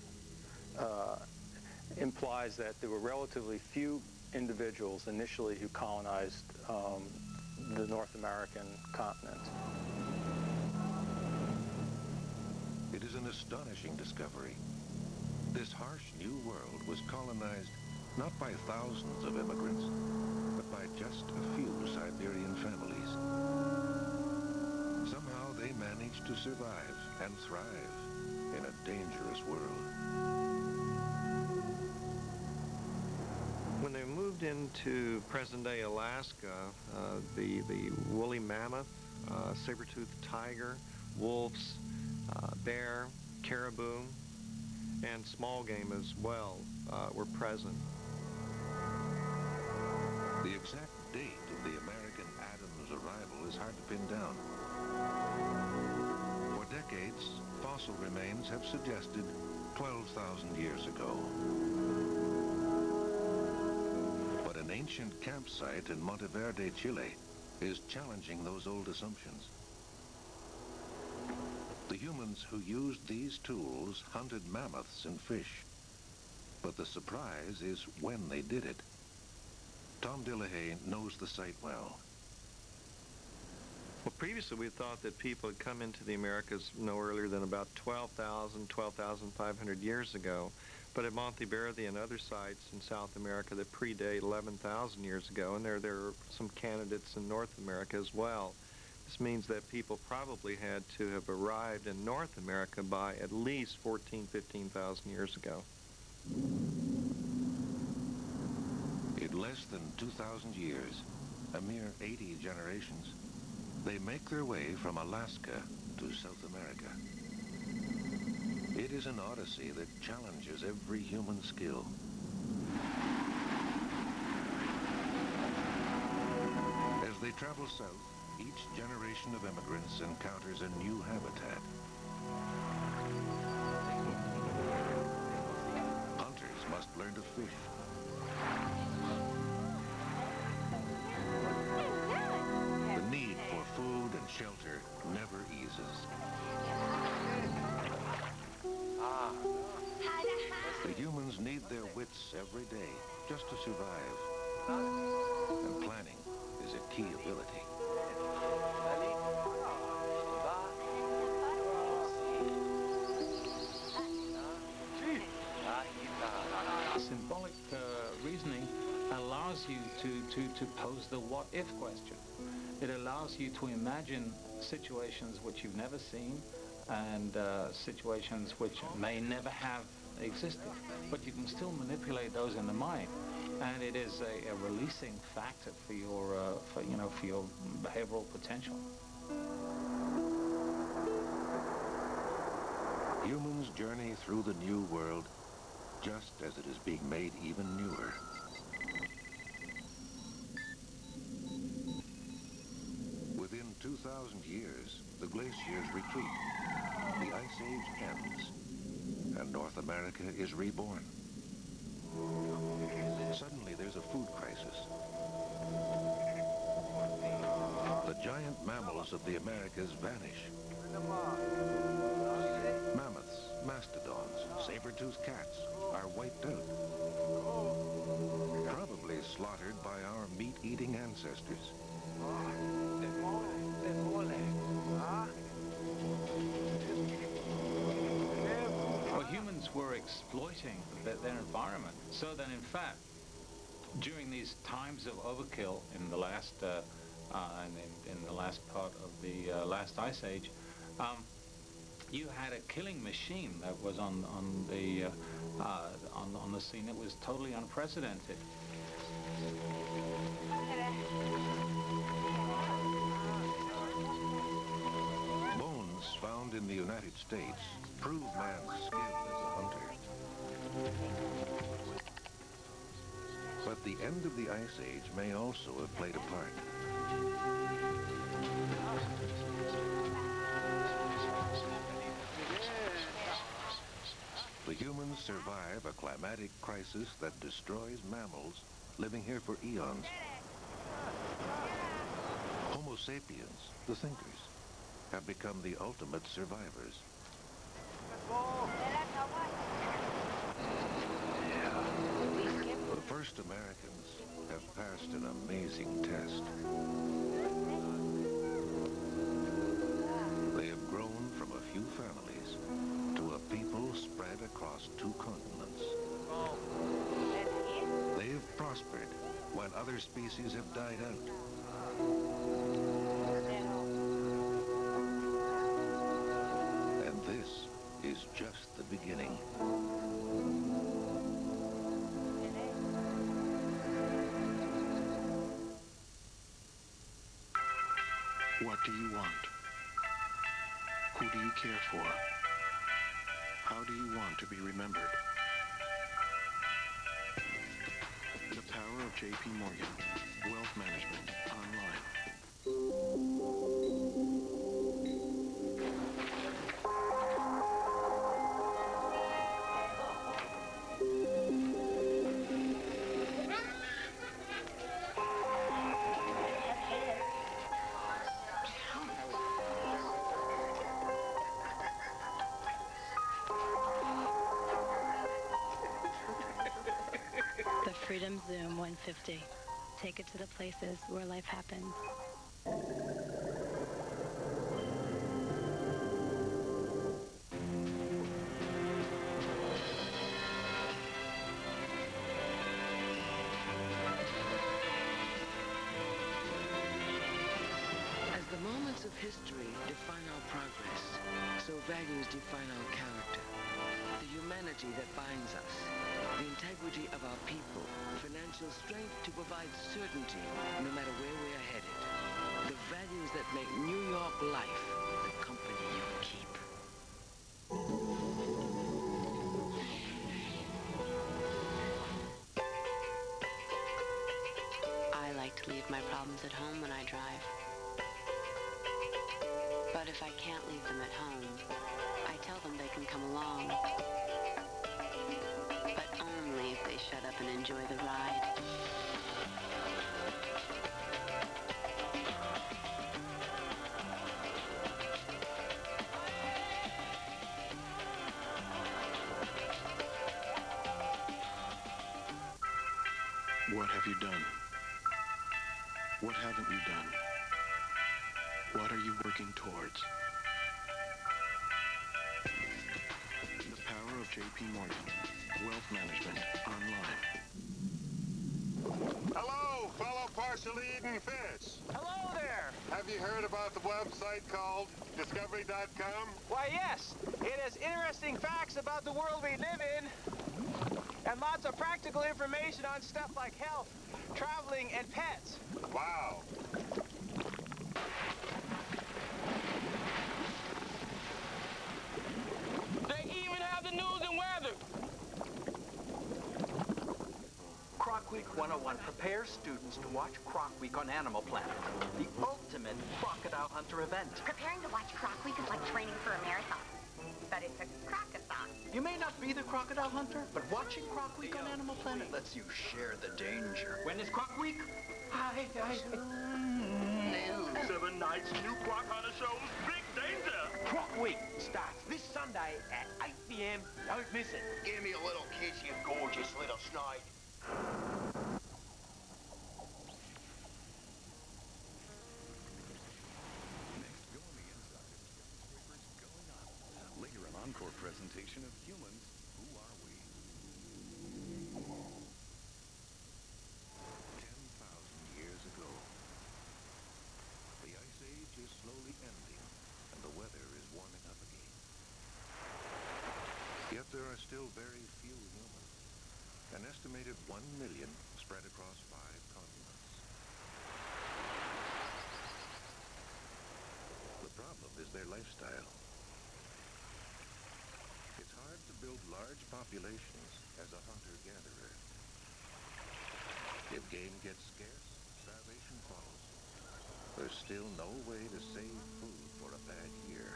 Speaker 22: implies that there were relatively few individuals initially who colonized the North American continent.
Speaker 2: It is an astonishing discovery. This harsh new world was colonized not by thousands of immigrants, but by just a few Siberian families. Somehow they managed to survive and thrive in a dangerous world.
Speaker 1: When they moved into present-day Alaska, the woolly mammoth, saber-toothed tiger, wolves, bear, caribou, and small game as well were present.
Speaker 2: The exact date of the American Adams' arrival is hard to pin down. For decades, fossil remains have suggested 12,000 years ago. But an ancient campsite in Monteverde, Chile, is challenging those old assumptions. The humans who used these tools hunted mammoths and fish. But the surprise is when they did it. Tom Dillehay knows the site well.
Speaker 1: Well, previously we thought that people had come into the Americas no earlier than about 12,500 years ago. But at Monteverde and other sites in South America that predate 11,000 years ago, and there are some candidates in North America as well. This means that people probably had to have arrived in North America by at least 15,000 years ago.
Speaker 2: In less than 2,000 years, a mere 80 generations, they make their way from Alaska to South America. It is an odyssey that challenges every human skill. As they travel south, each generation of immigrants encounters a new habitat. Hunters must learn to fish. The need for food and shelter never every day just to survive. And planning is a key ability.
Speaker 6: Symbolic reasoning allows you to pose the what-if question. It allows you to imagine situations which you've never seen and situations which may never have existed, but you can still manipulate those in the mind, and it is a releasing factor for your for your behavioral potential.
Speaker 2: Humans journey through the new world just as it is being made even newer. Within 2,000 years, the glaciers retreat, the Ice Age ends, and North America is reborn. Suddenly, there's a food crisis. The giant mammals of the Americas vanish. Mammoths, mastodons, saber-toothed cats are wiped out. Probably slaughtered by our meat-eating ancestors.
Speaker 6: Well, humans were exploiting their environment, so that in fact, during these times of overkill in the last in the last part of the last ice age, you had a killing machine that was on the scene that was totally unprecedented.
Speaker 2: Bones found in the United States prove man's skill as a hunter. But the end of the Ice Age may also have played a part. The humans survive a climatic crisis that destroys mammals living here for eons. Homo sapiens, the thinkers, have become the ultimate survivors. The first Americans have passed an amazing test. They have grown from a few families to a people spread across 2 continents. They have prospered when other species have died out. And this is just the beginning.
Speaker 7: What do you want? Who do you care for? How do you want to be remembered? The power of J.P. Morgan. Wealth Management Online.
Speaker 21: Freedom Zoom 150. Take it to the places where life happens.
Speaker 8: As the moments of history define our progress, so values define our character. The humanity that binds us, the integrity of our people, financial strength to provide certainty no matter where we are headed. The values that make New York life the company you keep.
Speaker 21: I like to leave my problems at home when I drive. But if I can't leave them at home, I tell them they can come along. But only if they shut up and enjoy the ride.
Speaker 7: What have you done? What haven't you done? What are you working towards? The power of J.P. Morgan. Wealth management online.
Speaker 4: Hello, fellow partially eaten fish.
Speaker 9: Hello there.
Speaker 4: Have you heard about the website called Discovery.com?
Speaker 9: Why, yes. It has interesting facts about the world we live in and lots of practical information on stuff like health, traveling, and pets.
Speaker 4: Wow.
Speaker 9: They even have the news and weather.
Speaker 10: Croc Week 101 prepares students to watch Croc Week on Animal Planet, the ultimate crocodile hunter event.
Speaker 21: Preparing to watch Croc Week is like training for a marathon, but it's a crocathon.
Speaker 10: You may not be the crocodile hunter, but watching Croc Week on Animal Planet lets you share the danger.
Speaker 9: When is Croc Week?
Speaker 4: 7 nights, new Croc Hunter shows, Big Danger.
Speaker 12: Croc Week starts this Sunday at 8 p.m. Don't miss it.
Speaker 11: Give me a little kiss, you gorgeous little snake.
Speaker 19: Later, an encore presentation of humans. Who are we? 10,000 years ago. The Ice Age is slowly ending, and the weather is warming up again. Yet there are still very few humans. An estimated 1 million spread across 5 continents. The problem is their lifestyle. It's hard to build large populations as a hunter-gatherer. If game gets scarce, starvation follows. There's still no way to save food for a bad year.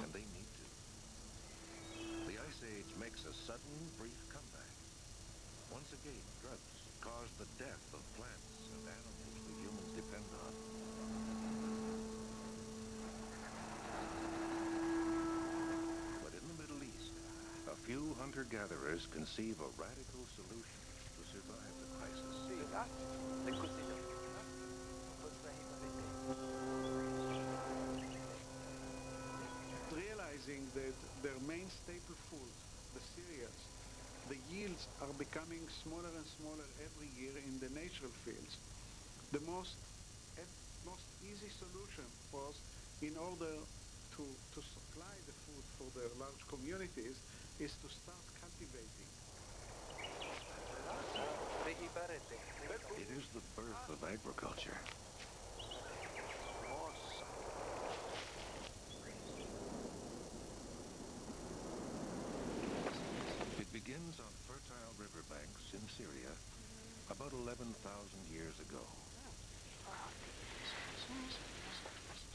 Speaker 19: And they need to. The Ice Age makes a sudden, brief comeback. Once again, droughts cause the death of plants and animals the humans depend on. But in the Middle East, a few hunter-gatherers conceive a radical solution to survive the crisis.
Speaker 13: Realizing that their main staple food, the cereals, the yields are becoming smaller and smaller every year in the natural fields. The most easy solution was, in order to supply the food for the large communities, is to start cultivating.
Speaker 2: It is the birth of agriculture. It begins on fertile riverbanks in Syria about 11,000 years ago.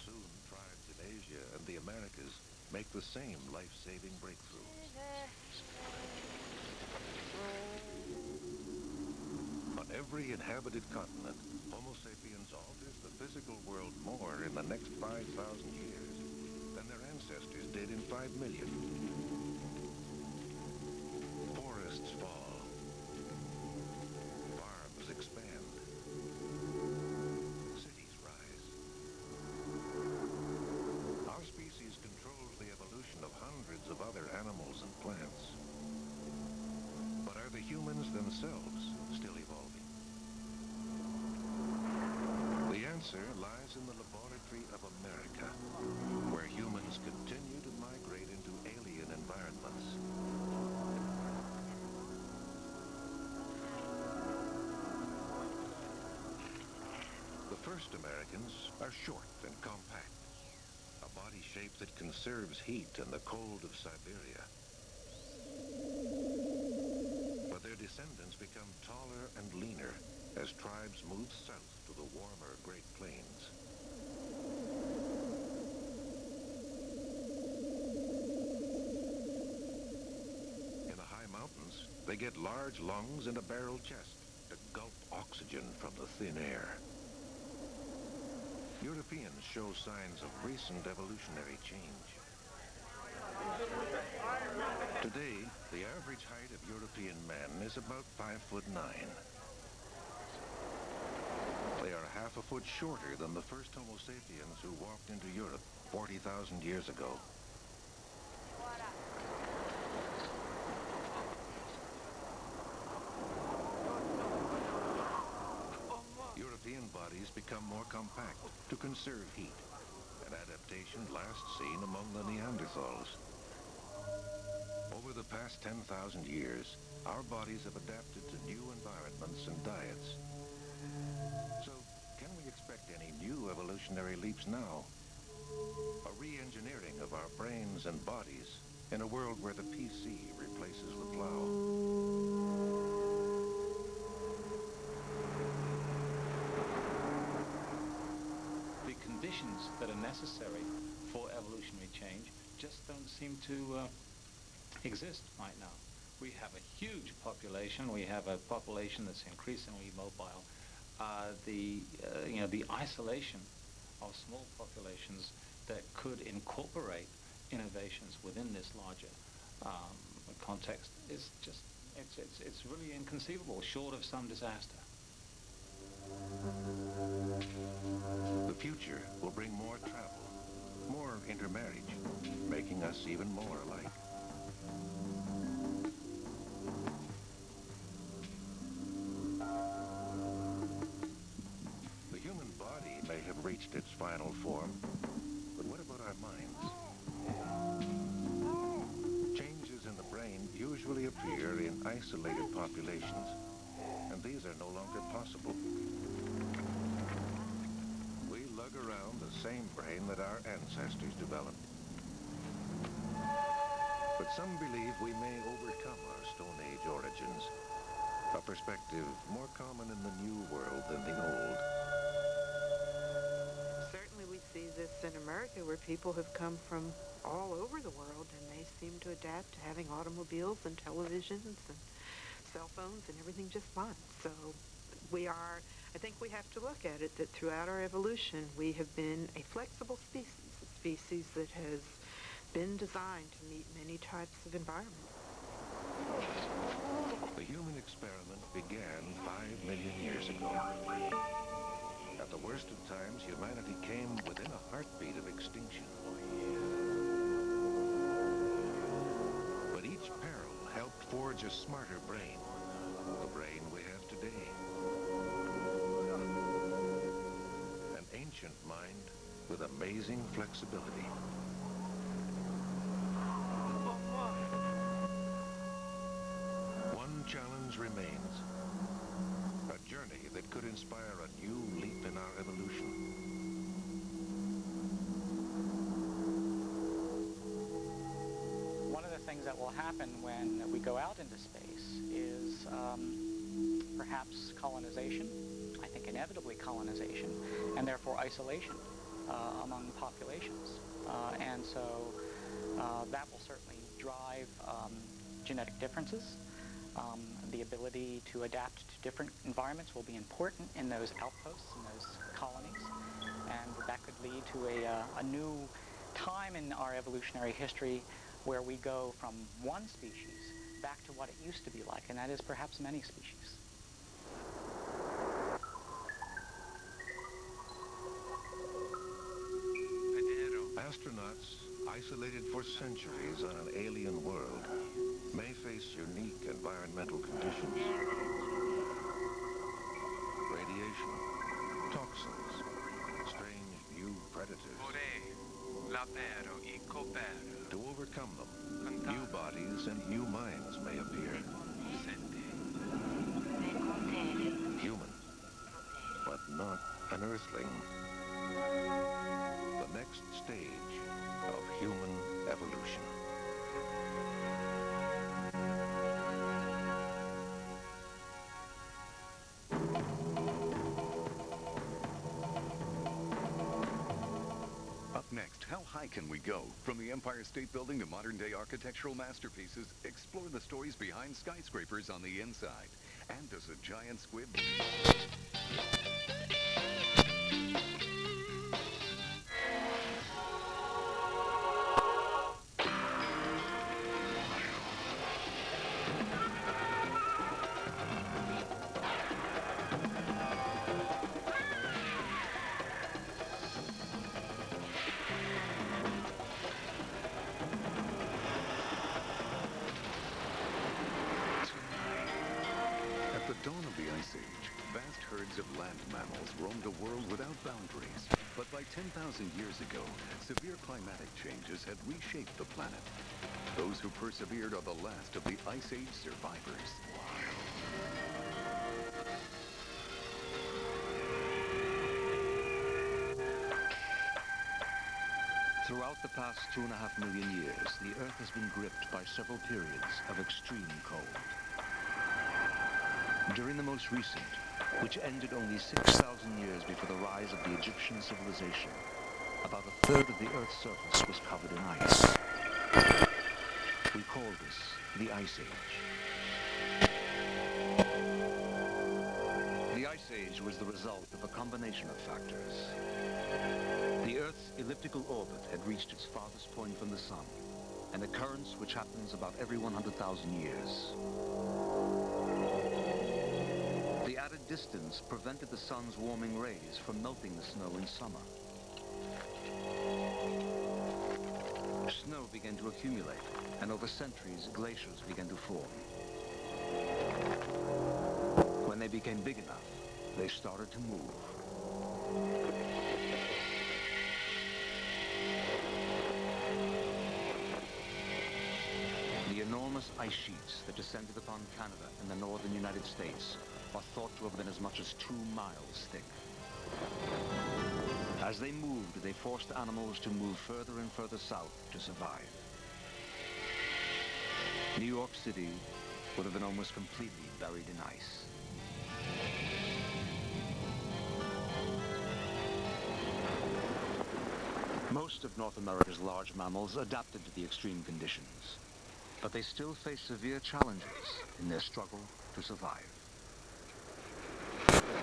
Speaker 2: Soon, tribes in Asia and the Americas make the same life-saving breakthroughs. On every inhabited continent, Homo sapiens alters the physical world more in the next 5,000 years than their ancestors did in 5 million. Forests fall. Farms expand. Cities rise. Our species controls the evolution of hundreds of other animals and plants. But are the humans themselves still evolving? The answer lies in the laboratory of America, where humans continue to migrate into alien environments. The first Americans are short and compact, a body shape that conserves heat in the cold of Siberia. But their descendants become taller and leaner as tribes move south to the warmer Great Plains. In the high mountains, they get large lungs and a barrel chest to gulp oxygen from the thin air. Europeans show signs of recent evolutionary change. Today, the average height of European men is about 5'9". They are half a foot shorter than the first Homo sapiens who walked into Europe 40,000 years ago. European bodies become more compact to conserve heat, an adaptation last seen among the Neanderthals. Over the past 10,000 years, our bodies have adapted to new environments and diets. So, can we expect any new evolutionary leaps now? A re-engineering of our brains and bodies in a world where the PC replaces the plow?
Speaker 6: The conditions that are necessary for evolutionary change just don't seem to exist right now. We have a huge population. We have a population that's increasingly mobile. The isolation of small populations that could incorporate innovations within this larger context is just, it's really inconceivable, short of some disaster.
Speaker 2: The future will bring more travel, more intermarriage, making us even more alike. The human body may have reached its final form, but what about our minds? Changes in the brain usually appear in isolated populations, and these are no longer possible. We lug around the same brain that our ancestors developed. But some believe we may overcome our Stone Age origins, a perspective more common in the New World than the Old.
Speaker 3: Certainly we see this in America, where people have come from all over the world, and they seem to adapt to having automobiles and televisions and cell phones and everything just fine. So I think we have to look at it that throughout our evolution, we have been a flexible species, a species that has been designed to meet many types of environments.
Speaker 2: The human experiment began 5 million years ago. At the worst of times, humanity came within a heartbeat of extinction. But each peril helped forge a smarter brain, the brain we have today. An ancient mind with amazing flexibility. One challenge remains. A journey that could inspire a new leap in our evolution.
Speaker 5: One of the things that will happen when we go out into space is perhaps colonization, I think inevitably colonization, and therefore isolation among populations. And so that will certainly drive genetic differences. The ability to adapt to different environments will be important in those outposts, in those colonies, and that could lead to a new time in our evolutionary history where we go from one species back to what it used to be like, and that is perhaps many species.
Speaker 2: Astronauts, isolated for centuries on an alien world, may face unique environmental conditions. Radiation, toxins, strange new predators. To overcome them, new bodies and new minds may appear. Human, but not an Earthling. The next stage of human evolution.
Speaker 19: Up next, how high can we go? From the Empire State Building to modern-day architectural masterpieces, explore the stories behind skyscrapers on the inside. And does a giant squid... At the dawn of the Ice Age, vast herds of land mammals roamed a world without boundaries. But by 10,000 years ago, severe climatic changes had reshaped the planet. Those who persevered are the last of the Ice Age survivors.
Speaker 14: Throughout the past 2.5 million years, the Earth has been gripped by several periods of extreme cold. During the most recent, which ended only 6,000 years before the rise of the Egyptian civilization, about a third of the Earth's surface was covered in ice. We call this the Ice Age. The Ice Age was the result of a combination of factors. The Earth's elliptical orbit had reached its farthest point from the Sun, an occurrence which happens about every 100,000 years. The added distance prevented the Sun's warming rays from melting the snow in summer. Snow began to accumulate, and over centuries, glaciers began to form. When they became big enough, they started to move. The enormous ice sheets that descended upon Canada and the northern United States are thought to have been as much as 2 miles thick. As they moved, they forced animals to move further and further south to survive. New York City would have been almost completely buried in ice. Most of North America's large mammals adapted to the extreme conditions, but they still face severe challenges in their struggle to survive.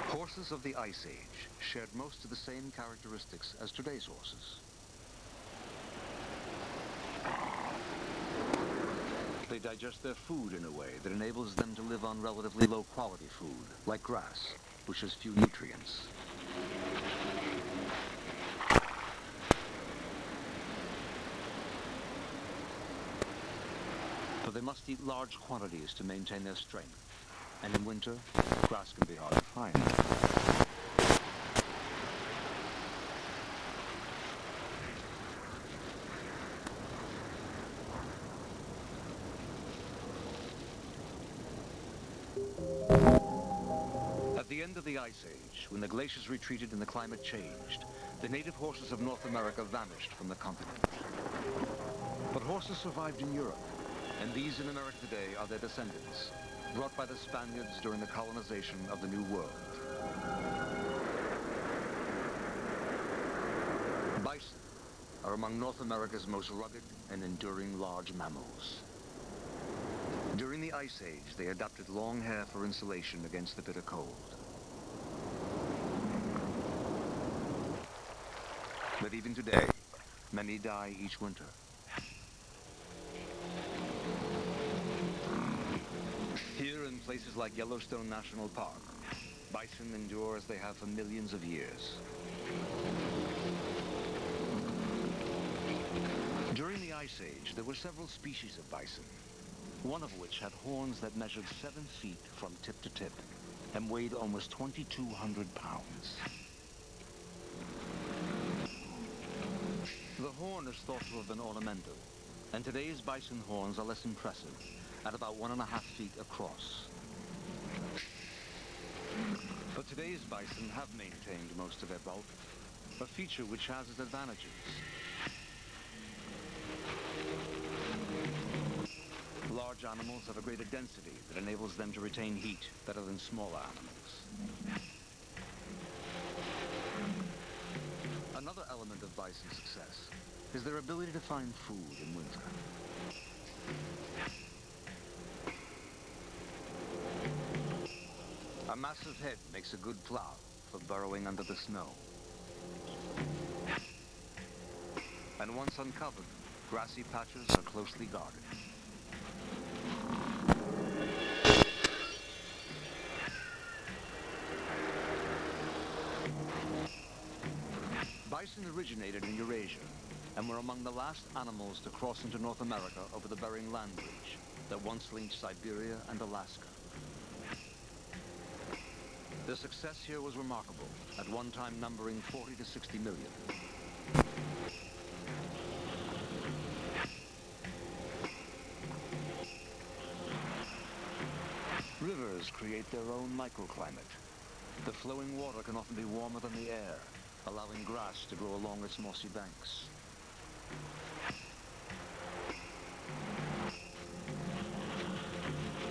Speaker 14: Horses of the Ice Age shared most of the same characteristics as today's horses. They digest their food in a way that enables them to live on relatively low-quality food, like grass, which has few nutrients. But they must eat large quantities to maintain their strength, and in winter, grass can be hard to find. At the end of the Ice Age, when the glaciers retreated and the climate changed, the native horses of North America vanished from the continent. But horses survived in Europe, and these in America today are their descendants, brought by the Spaniards during the colonization of the New World. Bison are among North America's most rugged and enduring large mammals. During the Ice Age, they adopted long hair for insulation against the bitter cold. But even today, many die each winter. Here in places like Yellowstone National Park, bison endure as they have for millions of years. During the Ice Age, there were several species of bison, one of which had horns that measured 7 feet from tip to tip and weighed almost 2,200 pounds. The horn is thought to have been ornamental, and today's bison horns are less impressive, at about 1.5 feet across. But today's bison have maintained most of their bulk, a feature which has its advantages. Large animals have a greater density that enables them to retain heat better than smaller animals. Another element of bison's success is their ability to find food in winter. A massive head makes a good plow for burrowing under the snow. And once uncovered, grassy patches are closely guarded. Bison originated in Eurasia and were among the last animals to cross into North America over the Bering Land Bridge that once linked Siberia and Alaska. Their success here was remarkable, at one time numbering 40 to 60 million. Rivers create their own microclimate. The flowing water can often be warmer than the air, allowing grass to grow along its mossy banks.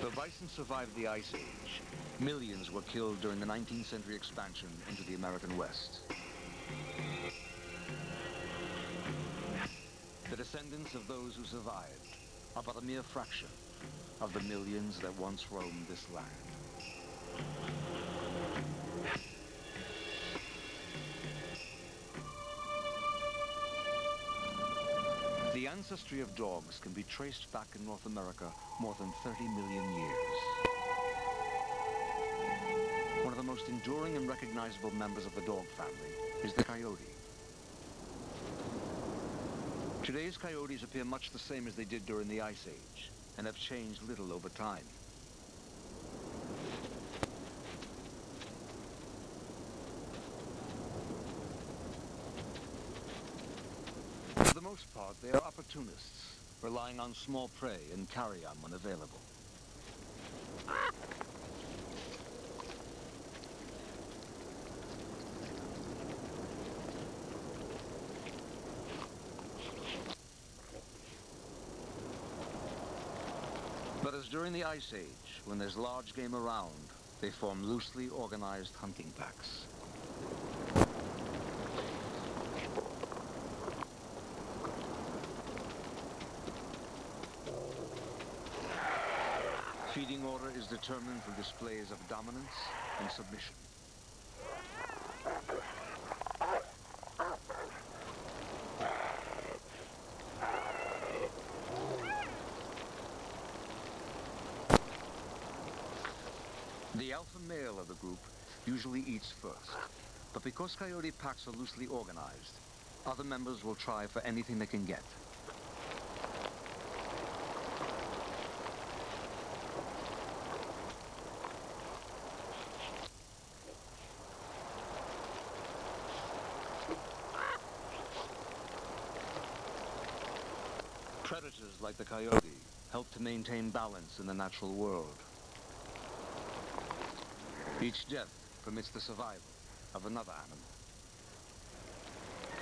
Speaker 14: The bison survived the Ice Age. Millions were killed during the 19th century expansion into the American West. The descendants of those who survived are but a mere fraction of the millions that once roamed this land. The ancestry of dogs can be traced back in North America more than 30 million years. One of the most enduring and recognizable members of the dog family is the coyote. Today's coyotes appear much the same as they did during the Ice Age, and have changed little over time. For the most part, they are opportunists, relying on small prey and carrion when available. But as during the Ice Age, when there's large game around, they form loosely organized hunting packs. Feeding order is determined through displays of dominance and submission. The alpha male of the group usually eats first, but because coyote packs are loosely organized, other members will try for anything they can get. Predators like the coyote help to maintain balance in the natural world. Each death permits the survival of another animal.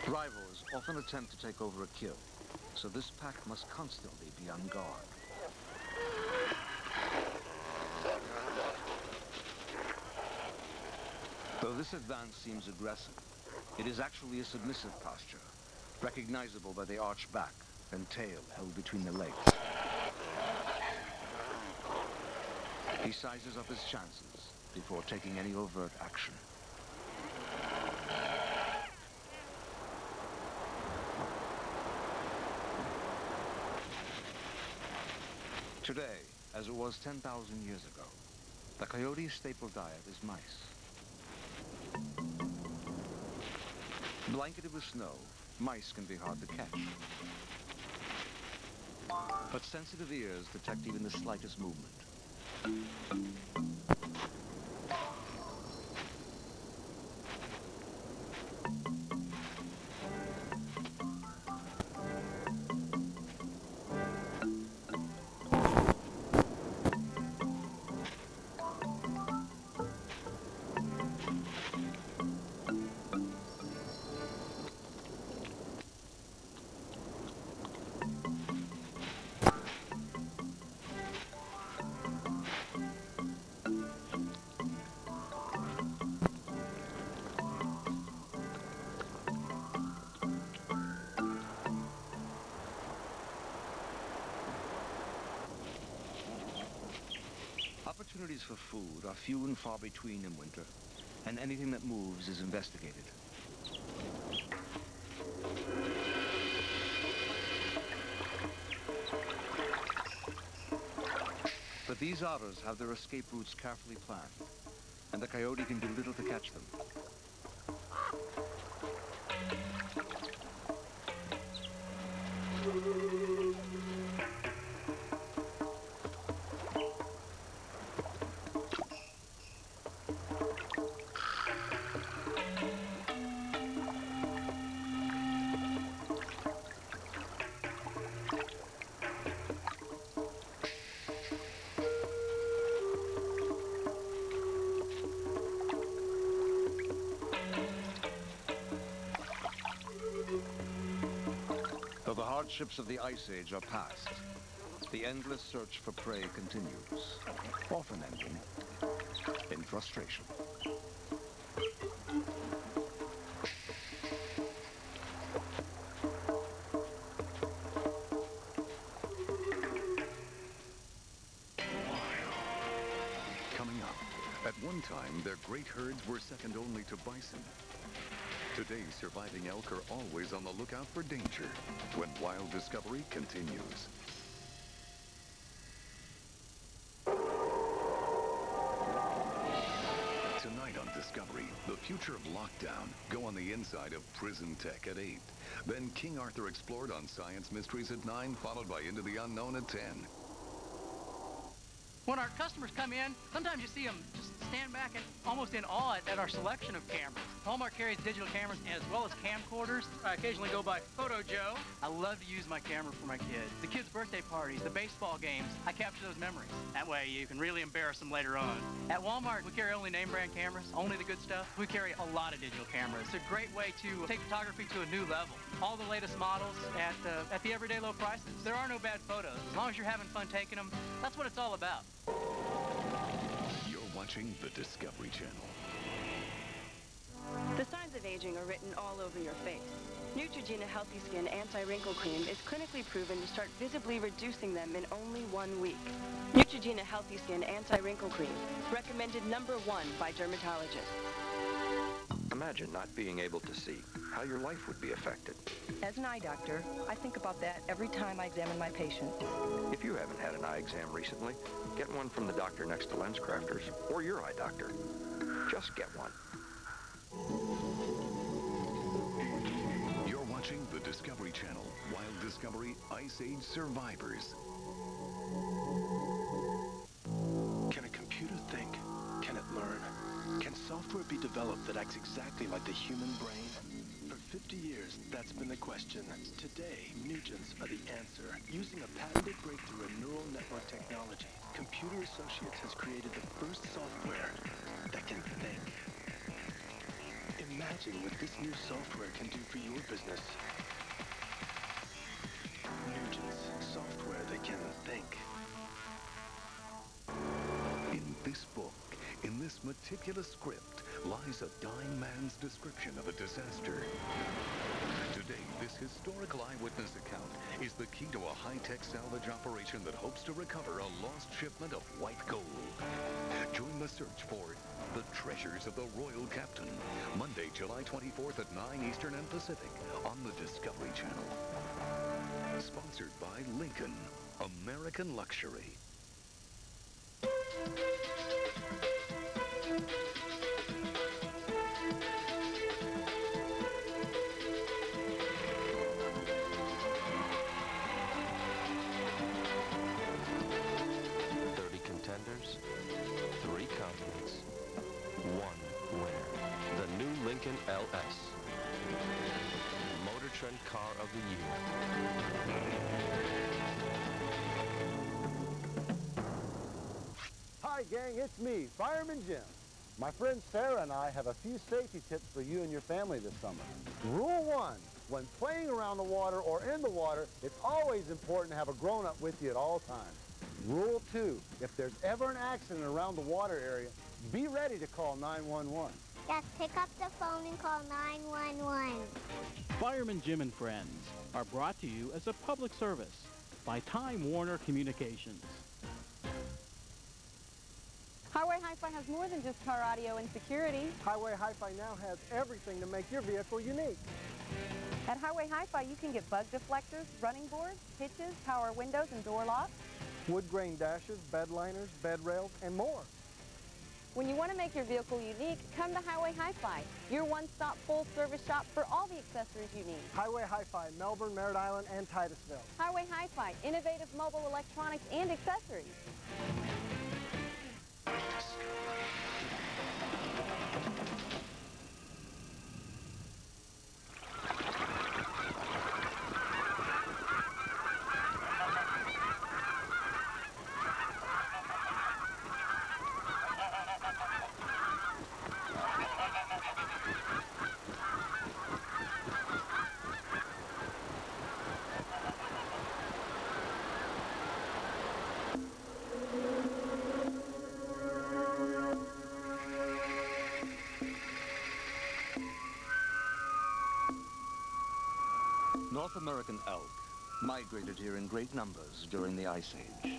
Speaker 14: Rivals often attempt to take over a kill, so this pack must constantly be on guard. Though this advance seems aggressive, it is actually a submissive posture, recognizable by the arched back and tail held between the legs. He sizes up his chances before taking any overt action. Today, as it was 10,000 years ago, the coyote's staple diet is mice. Blanketed with snow, mice can be hard to catch. But sensitive ears detect even the slightest movement. Opportunities for food are few and far between in winter, and anything that moves is investigated. But these otters have their escape routes carefully planned, and the coyote can do little to catch them. hardships of the Ice Age are past, the endless search for prey continues, often ending in frustration.
Speaker 19: Coming up, at one time, their great herds were second only to bison. Today, surviving elk are always on the lookout for danger when Wild Discovery continues. Tonight on Discovery, the future of lockdown. Go on the inside of prison tech at 8. Then King Arthur Explored on Science Mysteries at 9, followed by Into the Unknown at 10.
Speaker 15: When our customers come in, sometimes you see them just stand back and almost in awe at our selection of cameras. Hallmark carries digital cameras as well as camcorders. I occasionally go by Photo Joe. I love to use my camera for my kids. The kids' birthday parties, the baseball games, I capture those memories. That way you can really embarrass them later on. At Walmart, we carry only name brand cameras, only the good stuff. We carry a lot of digital cameras. It's a great way to take photography to a new level. All the latest models at the everyday low prices. There are no bad photos. As long as you're having fun taking them, that's what it's all about.
Speaker 19: You're watching the Discovery Channel.
Speaker 16: The signs of aging are written all over your face. Neutrogena Healthy Skin Anti-Wrinkle Cream is clinically proven to start visibly reducing them in only 1 week. Neutrogena Healthy Skin Anti-Wrinkle Cream, recommended #1 by dermatologists.
Speaker 17: Imagine not being able to see, how your life would be affected.
Speaker 18: As an eye doctor, I think about that every time I examine my patient.
Speaker 17: If you haven't had an eye exam recently, get one from the doctor next to LensCrafters or your eye doctor. Just get one.
Speaker 19: You're watching the Discovery Channel. Wild Discovery Ice Age Survivors.
Speaker 20: Can a computer think? Can it learn? Can software be developed that acts exactly like the human brain? For 50 years, that's been the question. Today, mutants are the answer. Using a patented breakthrough in neural network technology, Computer Associates has created the first software that can think. Imagine what this new software can do for your business. Nugent's software that can think.
Speaker 19: In this book, in this meticulous script, lies a dying man's description of a disaster. Today, this historical eyewitness account is the key to a high-tech salvage operation that hopes to recover a lost shipment of white gold. Join the search for The Treasures of the Royal Captain, Monday, July 24th at 9 Eastern and Pacific on the Discovery Channel. Sponsored by Lincoln, American Luxury.
Speaker 12: Lincoln LS, Motor Trend Car of the Year.
Speaker 23: Hi gang, it's me, Fireman Jim. My friend Sarah and I have a few safety tips for you and your family this summer. Rule 1, when playing around the water or in the water, it's always important to have a grown-up with you at all times. Rule 2, if there's ever an accident around the water area, be ready to call 911.
Speaker 24: Just pick up the phone and call 911.
Speaker 25: Fireman Jim and Friends are brought to you as a public service by Time Warner Communications.
Speaker 26: Highway Hi-Fi has more than just car audio and security.
Speaker 23: Highway Hi-Fi now has everything to make your vehicle unique.
Speaker 26: At Highway Hi-Fi, you can get bug deflectors, running boards, hitches, power windows, and door locks.
Speaker 23: Wood grain dashes, bed liners, bed rails, and more.
Speaker 26: When you want to make your vehicle unique, come to Highway Hi-Fi, your one-stop full-service shop for all the accessories you need.
Speaker 23: Highway Hi-Fi, Melbourne, Merritt Island, and Titusville.
Speaker 26: Highway Hi-Fi, innovative mobile electronics and accessories.
Speaker 14: North American elk migrated here in great numbers during the Ice Age.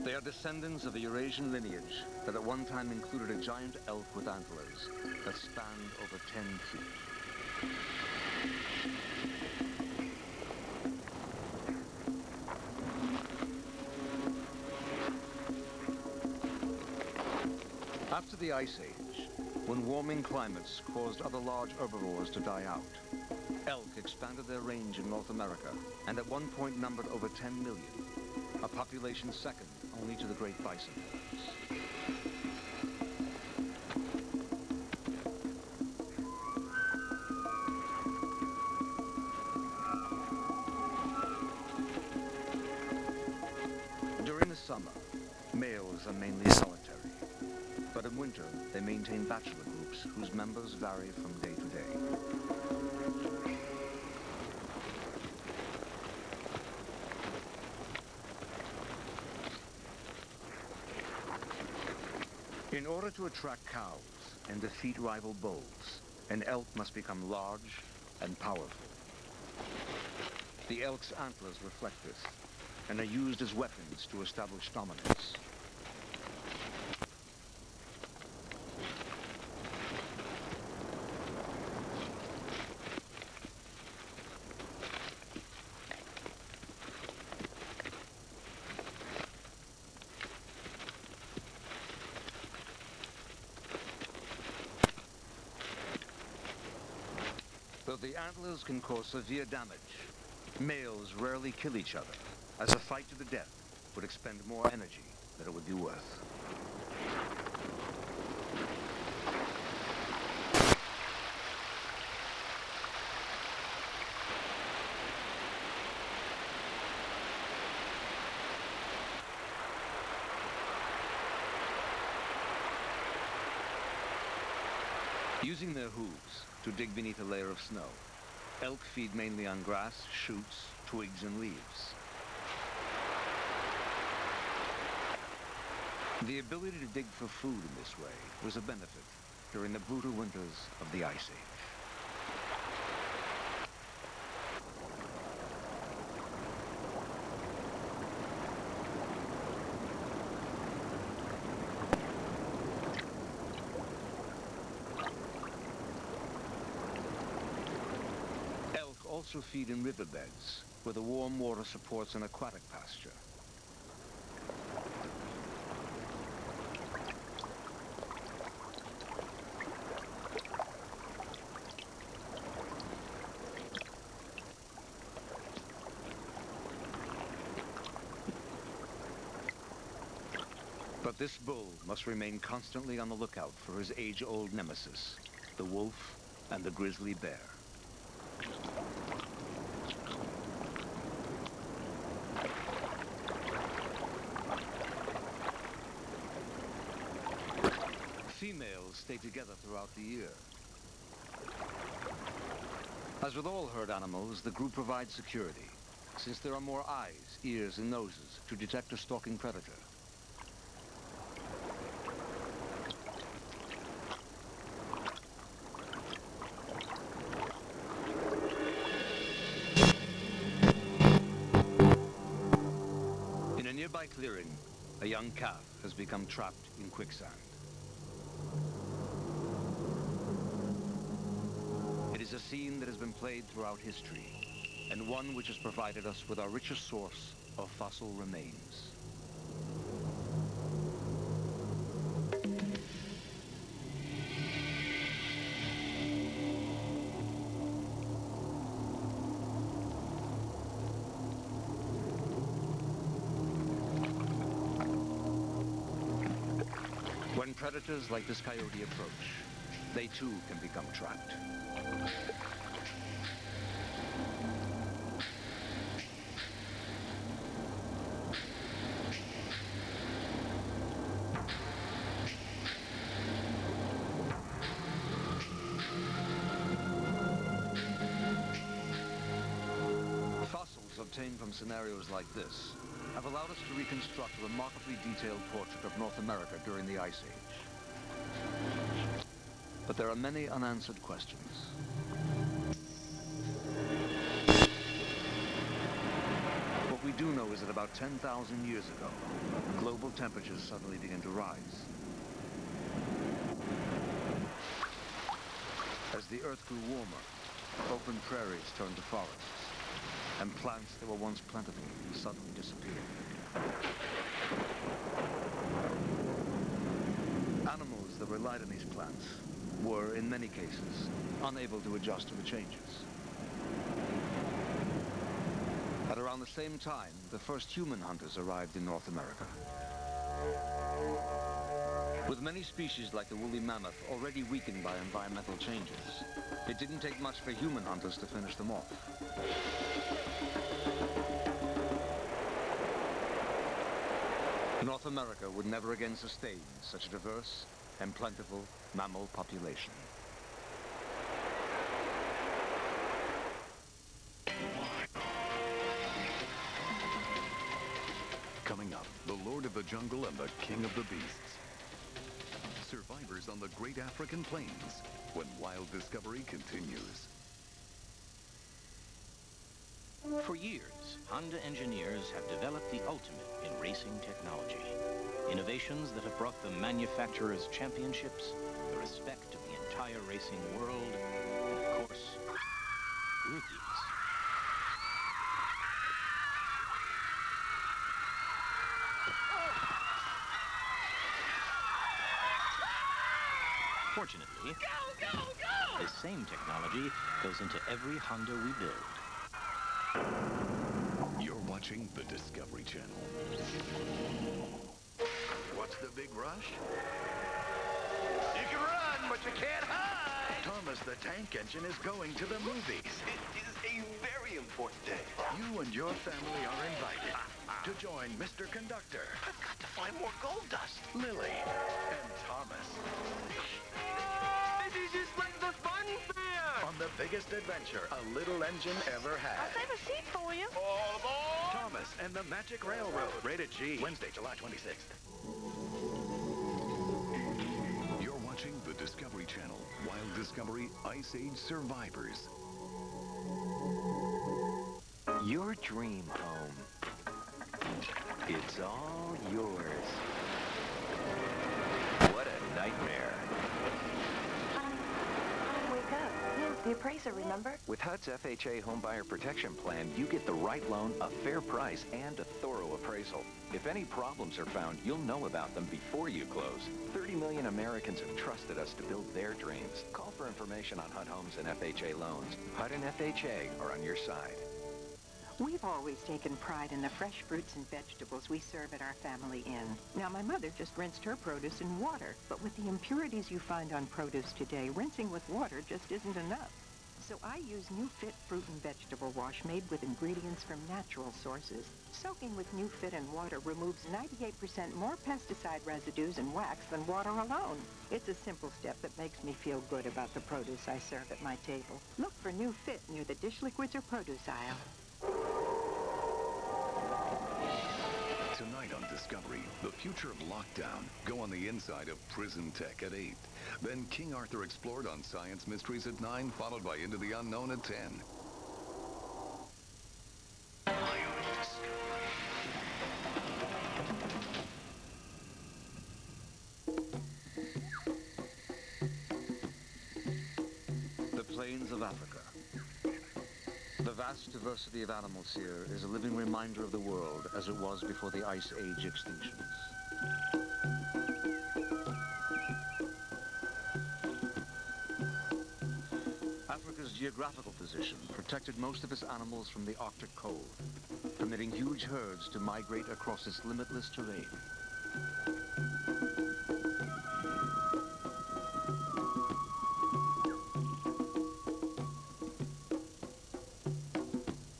Speaker 14: They are descendants of the Eurasian lineage that at one time included a giant elk with antlers that spanned over 10 feet. After the Ice Age, when warming climates caused other large herbivores to die out, elk expanded their range in North America and at one point numbered over 10 million, a population second only to the great bison herds. During the summer, males are mainly solitary. But in winter, they maintain bachelor groups whose members vary from day to day. In order to attract cows and defeat rival bulls, an elk must become large and powerful. The elk's antlers reflect this and are used as weapons to establish dominance. Though the antlers can cause severe damage, males rarely kill each other, as a fight to the death would expend more energy than it would be worth. Using their hooves to dig beneath a layer of snow, elk feed mainly on grass, shoots, twigs, and leaves. The ability to dig for food in this way was a benefit during the brutal winters of the Ice Age. Also feed in riverbeds, where the warm water supports an aquatic pasture. But this bull must remain constantly on the lookout for his age-old nemesis, the wolf and the grizzly bear. Females stay together throughout the year. As with all herd animals, the group provides security, since there are more eyes, ears, and noses to detect a stalking predator. In a nearby clearing, a young calf has become trapped in quicksand. It is a scene that has been played throughout history, and one which has provided us with our richest source of fossil remains. When predators like this coyote approach, they too can become trapped. Fossils obtained from scenarios like this have allowed us to reconstruct a remarkably detailed portrait of North America during the Ice Age. But there are many unanswered questions. What we do know is that about 10,000 years ago, global temperatures suddenly began to rise. As the Earth grew warmer, open prairies turned to forests, and plants that were once plentiful suddenly disappeared. Animals that relied on these plants were, in many cases, unable to adjust to the changes. At around the same time, the first human hunters arrived in North America. With many species like the woolly mammoth already weakened by environmental changes, it didn't take much for human hunters to finish them off. North America would never again sustain such a diverse and plentiful mammal population.
Speaker 19: Coming up, the Lord of the Jungle and the King of the Beasts. Survivors on the Great African Plains, when wild discovery continues.
Speaker 1: For years, Honda engineers have developed the ultimate in racing technology. Innovations that have brought the manufacturers championships, the respect of the entire racing world, and of course, rookies. Fortunately, this same technology goes into every Honda we build.
Speaker 19: You're watching the Discovery Channel.
Speaker 11: What's the big rush? You can run, but you can't hide! Thomas the Tank Engine is going to the movies. It is a very important day. You and your family are invited to join Mr. Conductor. I've got to find more gold dust. Lily and Thomas.
Speaker 9: This is just like the fun fair!
Speaker 11: On the biggest adventure a little engine ever had.
Speaker 26: I'll save a seat for you.
Speaker 11: All aboard! Thomas and the Magic Railroad. Rated G. Wednesday, July 26th.
Speaker 19: You're watching the Discovery Channel. Wild Discovery Ice Age Survivors.
Speaker 7: Your dream home. It's all yours. What a nightmare.
Speaker 26: Wake up. Yes, the appraiser, remember?
Speaker 7: With HUD's FHA Homebuyer Protection Plan, you get the right loan, a fair price, and a thorough appraisal. If any problems are found, you'll know about them before you close. 30 million Americans have trusted us to build their dreams. Call for information on HUD Homes and FHA loans. HUD and FHA are on your side.
Speaker 8: We've always taken pride in the fresh fruits and vegetables we serve at our family inn. Now, my mother just rinsed her produce in water, but with the impurities you find on produce today, rinsing with water just isn't enough. So I use New Fit Fruit and Vegetable Wash made with ingredients from natural sources. Soaking with New Fit in water removes 98% more pesticide residues and wax than water alone. It's a simple step that makes me feel good about the produce I serve at my table. Look for New Fit near the dish liquids or produce aisle.
Speaker 19: Tonight on Discovery, the future of lockdown. Go on the inside of prison tech at 8. Then King Arthur explored on Science Mysteries at 9, followed by Into the Unknown at 10.
Speaker 14: The plains of Africa. The vast diversity of animals here is a living reminder of the world as it was before the Ice Age extinctions. Africa's geographical position protected most of its animals from the Arctic cold, permitting huge herds to migrate across its limitless terrain.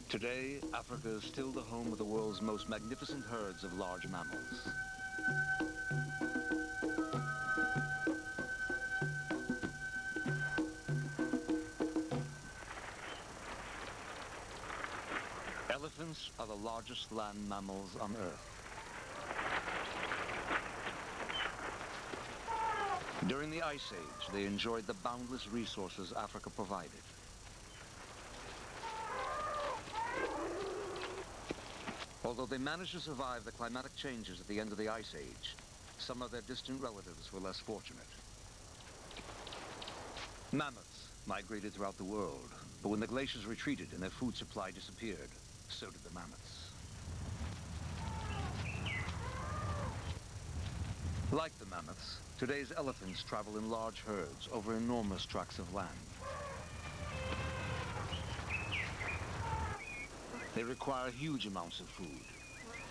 Speaker 14: Today, Africa is still the home of the world's most magnificent herds of large mammals. Elephants are the largest land mammals on Earth. During the Ice Age, they enjoyed the boundless resources Africa provided. Although they managed to survive the climatic changes at the end of the Ice Age, some of their distant relatives were less fortunate. Mammoths migrated throughout the world, but when the glaciers retreated and their food supply disappeared, so did the mammoths. Like the mammoths, today's elephants travel in large herds over enormous tracts of land. They require huge amounts of food,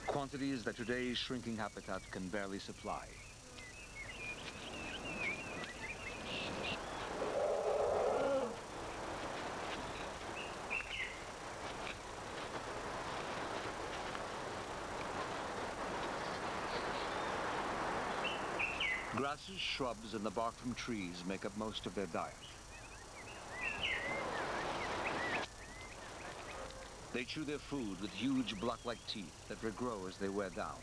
Speaker 14: quantities that today's shrinking habitat can barely supply. Grasses, shrubs, and the bark from trees make up most of their diet. They chew their food with huge block-like teeth that regrow as they wear down.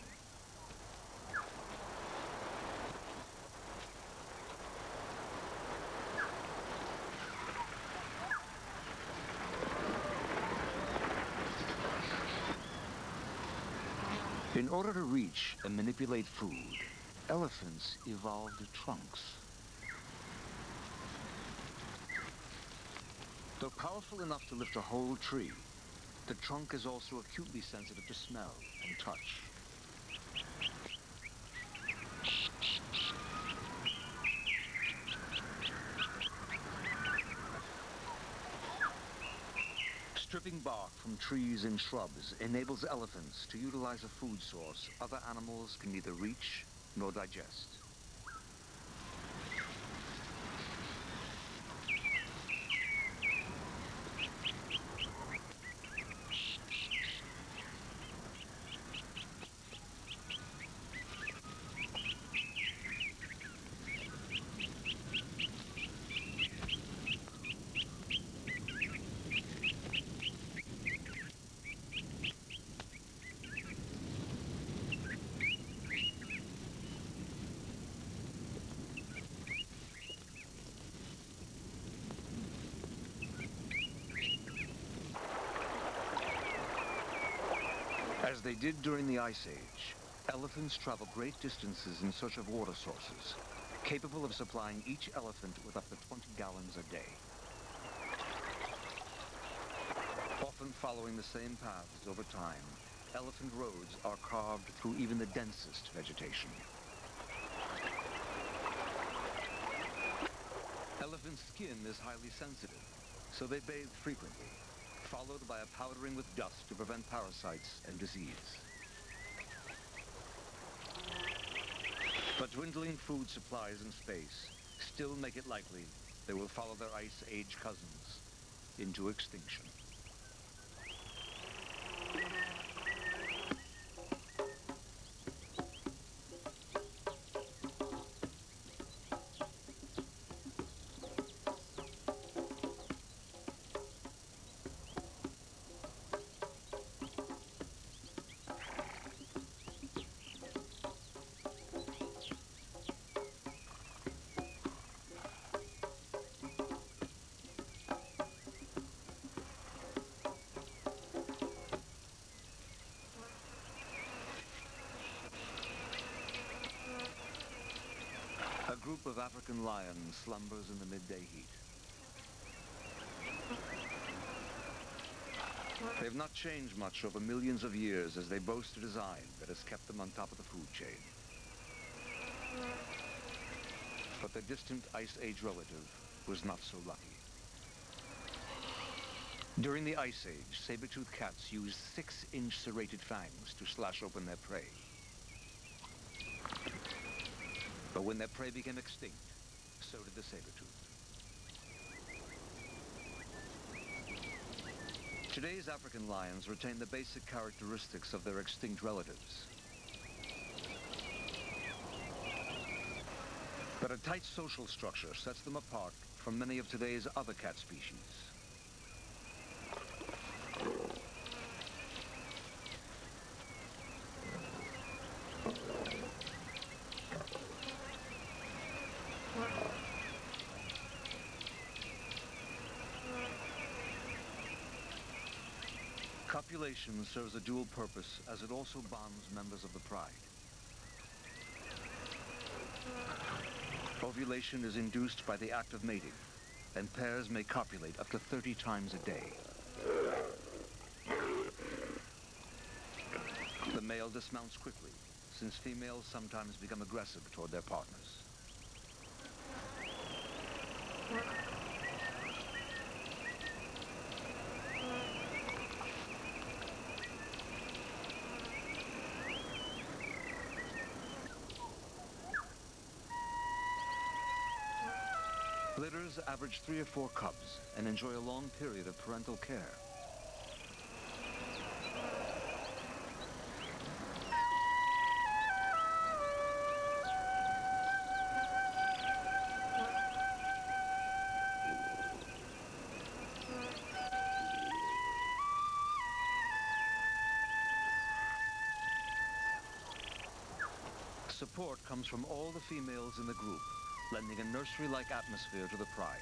Speaker 14: In order to reach and manipulate food, elephants evolved trunks. Though powerful enough to lift a whole tree, the trunk is also acutely sensitive to smell and touch. Stripping bark from trees and shrubs enables elephants to utilize a food source other animals can neither reach nor digest. As they did during the Ice Age, elephants travel great distances in search of water sources, capable of supplying each elephant with up to 20 gallons a day. Often following the same paths over time, elephant roads are carved through even the densest vegetation. Elephant skin is highly sensitive, so they bathe frequently, followed by a powdering with dust to prevent parasites and disease. But dwindling food supplies and space still make it likely they will follow their Ice Age cousins into extinction. A group of African lions slumbers in the midday heat. They have not changed much over millions of years as they boast a design that has kept them on top of the food chain. But their distant Ice Age relative was not so lucky. During the Ice Age, saber-toothed cats used 6-inch serrated fangs to slash open their prey. But when their prey became extinct, so did the saber-tooth. Today's African lions retain the basic characteristics of their extinct relatives. But a tight social structure sets them apart from many of today's other cat species. Ovulation serves a dual purpose as it also bonds members of the pride. Ovulation is induced by the act of mating, and pairs may copulate up to 30 times a day. The male dismounts quickly, since females sometimes become aggressive toward their partners. Litters average 3 or 4 cubs and enjoy a long period of parental care. Support comes from all the females in the group, lending a nursery-like atmosphere to the pride.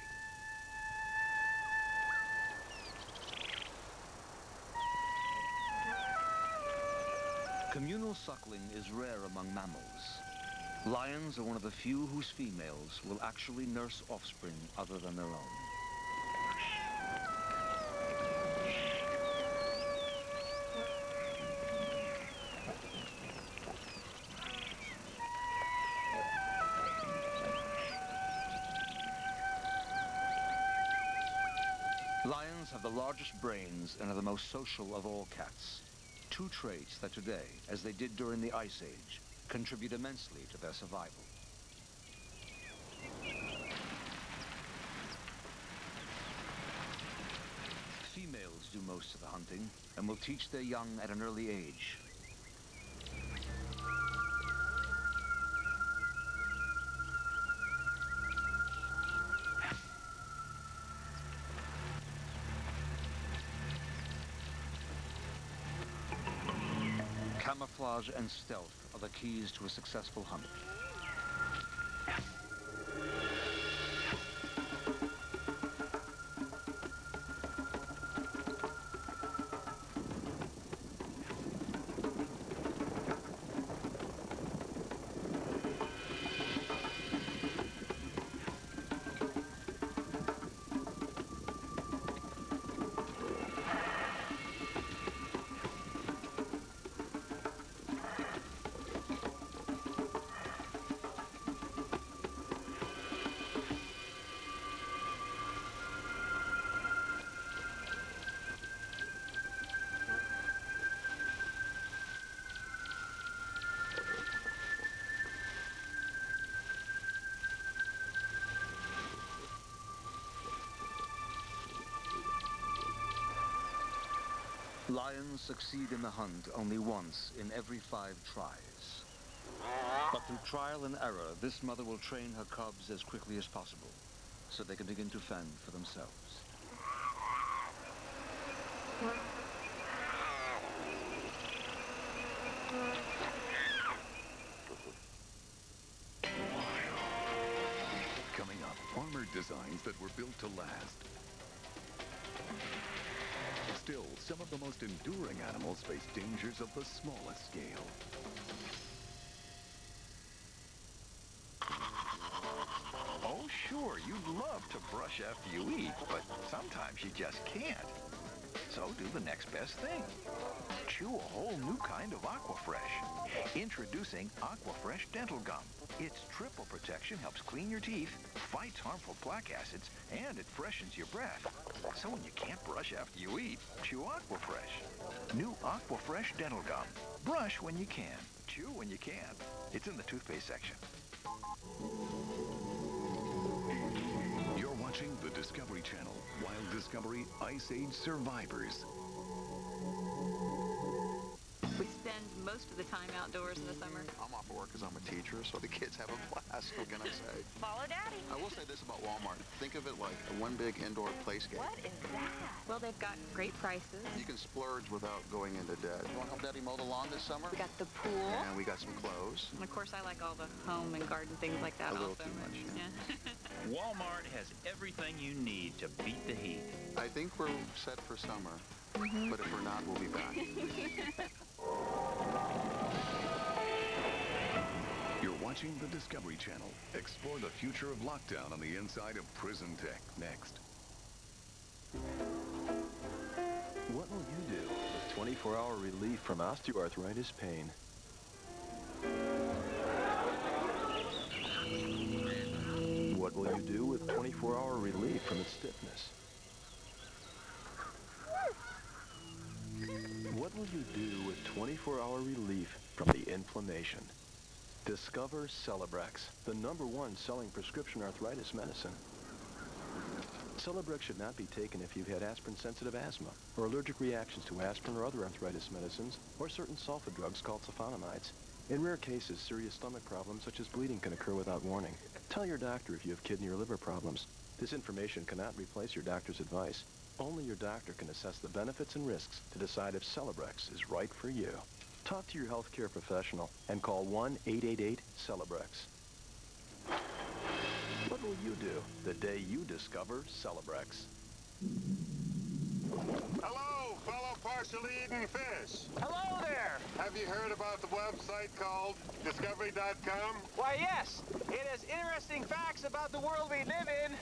Speaker 14: Communal suckling is rare among mammals. Lions are one of the few whose females will actually nurse offspring other than their own. Lions have the largest brains and are the most social of all cats. 2 traits that today, as they did during the Ice Age, contribute immensely to their survival. Females do most of the hunting and will teach their young at an early age. Camouflage and stealth are the keys to a successful hunt. Lions succeed in the hunt only once in every 5 tries. But through trial and error, this mother will train her cubs as quickly as possible, so they can begin to fend for themselves.
Speaker 19: Coming up, armored designs that were built to last. Still, some of the most enduring animals face dangers of the smallest scale.
Speaker 11: Oh, sure, you'd love to brush after you eat, but sometimes you just can't. So do the next best thing. Chew a whole new kind of Aquafresh. Introducing Aquafresh Dental Gum. Its triple protection helps clean your teeth, fights harmful plaque acids, and it freshens your breath. So when you can't brush after you eat, chew Aquafresh. New Aquafresh Dental Gum. Brush when you can. Chew when you can't. It's in the toothpaste section.
Speaker 19: You're watching the Discovery Channel. Wild Discovery Ice Age Survivors.
Speaker 4: We spend most of the time outdoors in the summer.
Speaker 6: I'm off of work because I'm a teacher, so the kids have a blast. What can I say?
Speaker 4: Follow Daddy.
Speaker 6: I will say this about Walmart. Think of it like one big indoor playscape.
Speaker 4: What is that? Well, they've got great prices.
Speaker 6: You can splurge without going into debt. You want to help Daddy mow the lawn this summer?
Speaker 4: We got the pool.
Speaker 6: And we got some clothes.
Speaker 4: And of course, I like all the home and garden things like that
Speaker 6: A little
Speaker 4: also.
Speaker 6: too much.
Speaker 4: Yeah.
Speaker 10: Walmart has everything you need to beat the heat.
Speaker 6: I think we're set for summer. But if we're not, we'll be back.
Speaker 19: You're watching the Discovery Channel. Explore the future of lockdown on the inside of prison tech next.
Speaker 12: What will you do with 24-hour relief from osteoarthritis pain? What will you do with 24-hour relief from its stiffness? What will you do with 24-hour relief from the inflammation? Discover Celebrex, the #1 selling prescription arthritis medicine. Celebrex should not be taken if you've had aspirin-sensitive asthma or allergic reactions to aspirin or other arthritis medicines or certain sulfa drugs called sulfonamides. In rare cases, serious stomach problems such as bleeding can occur without warning. Tell your doctor if you have kidney or liver problems. This information cannot replace your doctor's advice. Only your doctor can assess the benefits and risks to decide if Celebrex is right for you. Talk to your healthcare professional and call 1-888-CELEBREX. What will you do the day you discover Celebrex?
Speaker 3: Hello, fellow partially eaten fish.
Speaker 9: Hello there.
Speaker 3: Have you heard about the website called discovery.com?
Speaker 9: Why, yes. It has interesting facts about the world we live in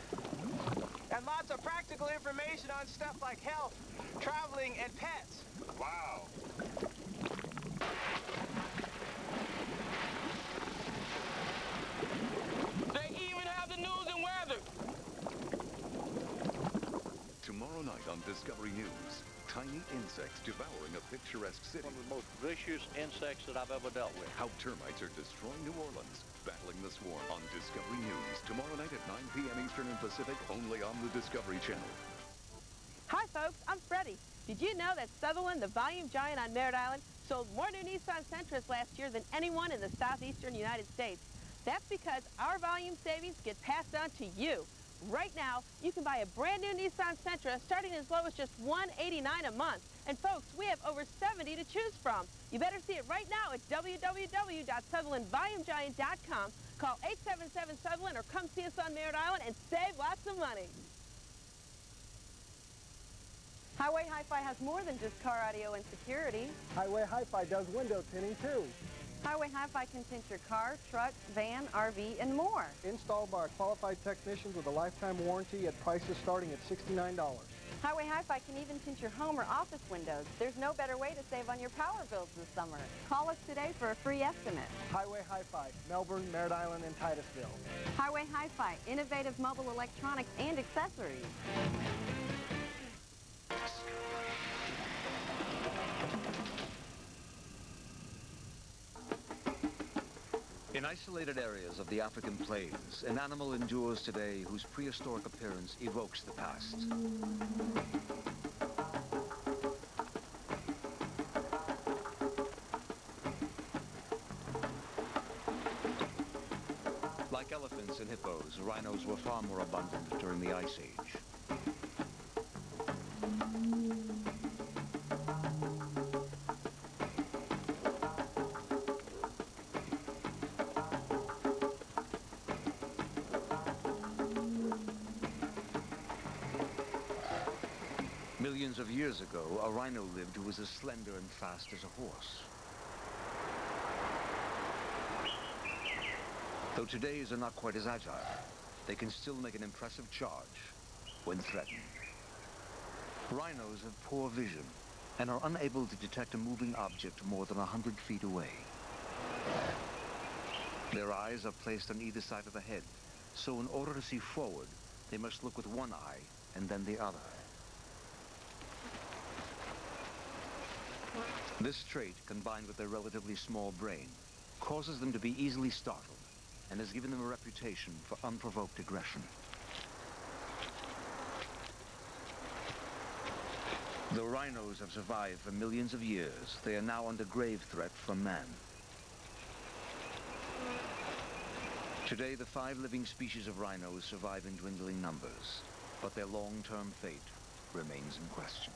Speaker 9: and lots of practical information on stuff like health, traveling, and pets.
Speaker 3: Wow.
Speaker 9: They even have the news and weather.
Speaker 19: Tomorrow night on Discovery News, tiny insects devouring a picturesque city.
Speaker 5: One of the most vicious insects that I've ever dealt with.
Speaker 19: How termites are destroying New Orleans, battling the swarm on Discovery News. Tomorrow night at 9 p.m. Eastern and Pacific, only on the Discovery Channel.
Speaker 26: Hi, folks. I'm Freddie. Did you know that Sutherland, the volume giant on Merritt Island, sold more new Nissan Sentras last year than anyone in the southeastern United States? That's because our volume savings get passed on to you. Right now, you can buy a brand new Nissan Sentra starting as low as just $189 a month. And folks, we have over 70 to choose from. You better see it right now at www.SutherlandVolumeGiant.com. Call 877-SUTHERLAND or come see us on Merritt Island and save lots of money. Highway Hi-Fi has more than just car audio and security.
Speaker 23: Highway Hi-Fi does window tinting too.
Speaker 26: Highway Hi-Fi can tint your car, truck, van, RV, and more.
Speaker 23: Installed by our qualified technicians with a lifetime warranty at prices starting at $69.
Speaker 26: Highway Hi-Fi can even tint your home or office windows. There's no better way to save on your power bills this summer. Call us today for a free estimate.
Speaker 23: Highway Hi-Fi, Melbourne, Merritt Island, and Titusville.
Speaker 26: Highway Hi-Fi, innovative mobile electronics and accessories.
Speaker 14: In isolated areas of the African plains, an animal endures today whose prehistoric appearance evokes the past. Like elephants and hippos, rhinos were far more abundant during the Ice Age. Millions of years ago, a rhino lived who was as slender and fast as a horse. Though today's are not quite as agile, they can still make an impressive charge when threatened. Rhinos have poor vision and are unable to detect a moving object more than 100 feet away. Their eyes are placed on either side of the head, so in order to see forward, they must look with one eye and then the other. This trait, combined with their relatively small brain, causes them to be easily startled and has given them a reputation for unprovoked aggression. Though rhinos have survived for millions of years, they are now under grave threat from man. Today, the 5 living species of rhinos survive in dwindling numbers, but their long-term fate remains in question.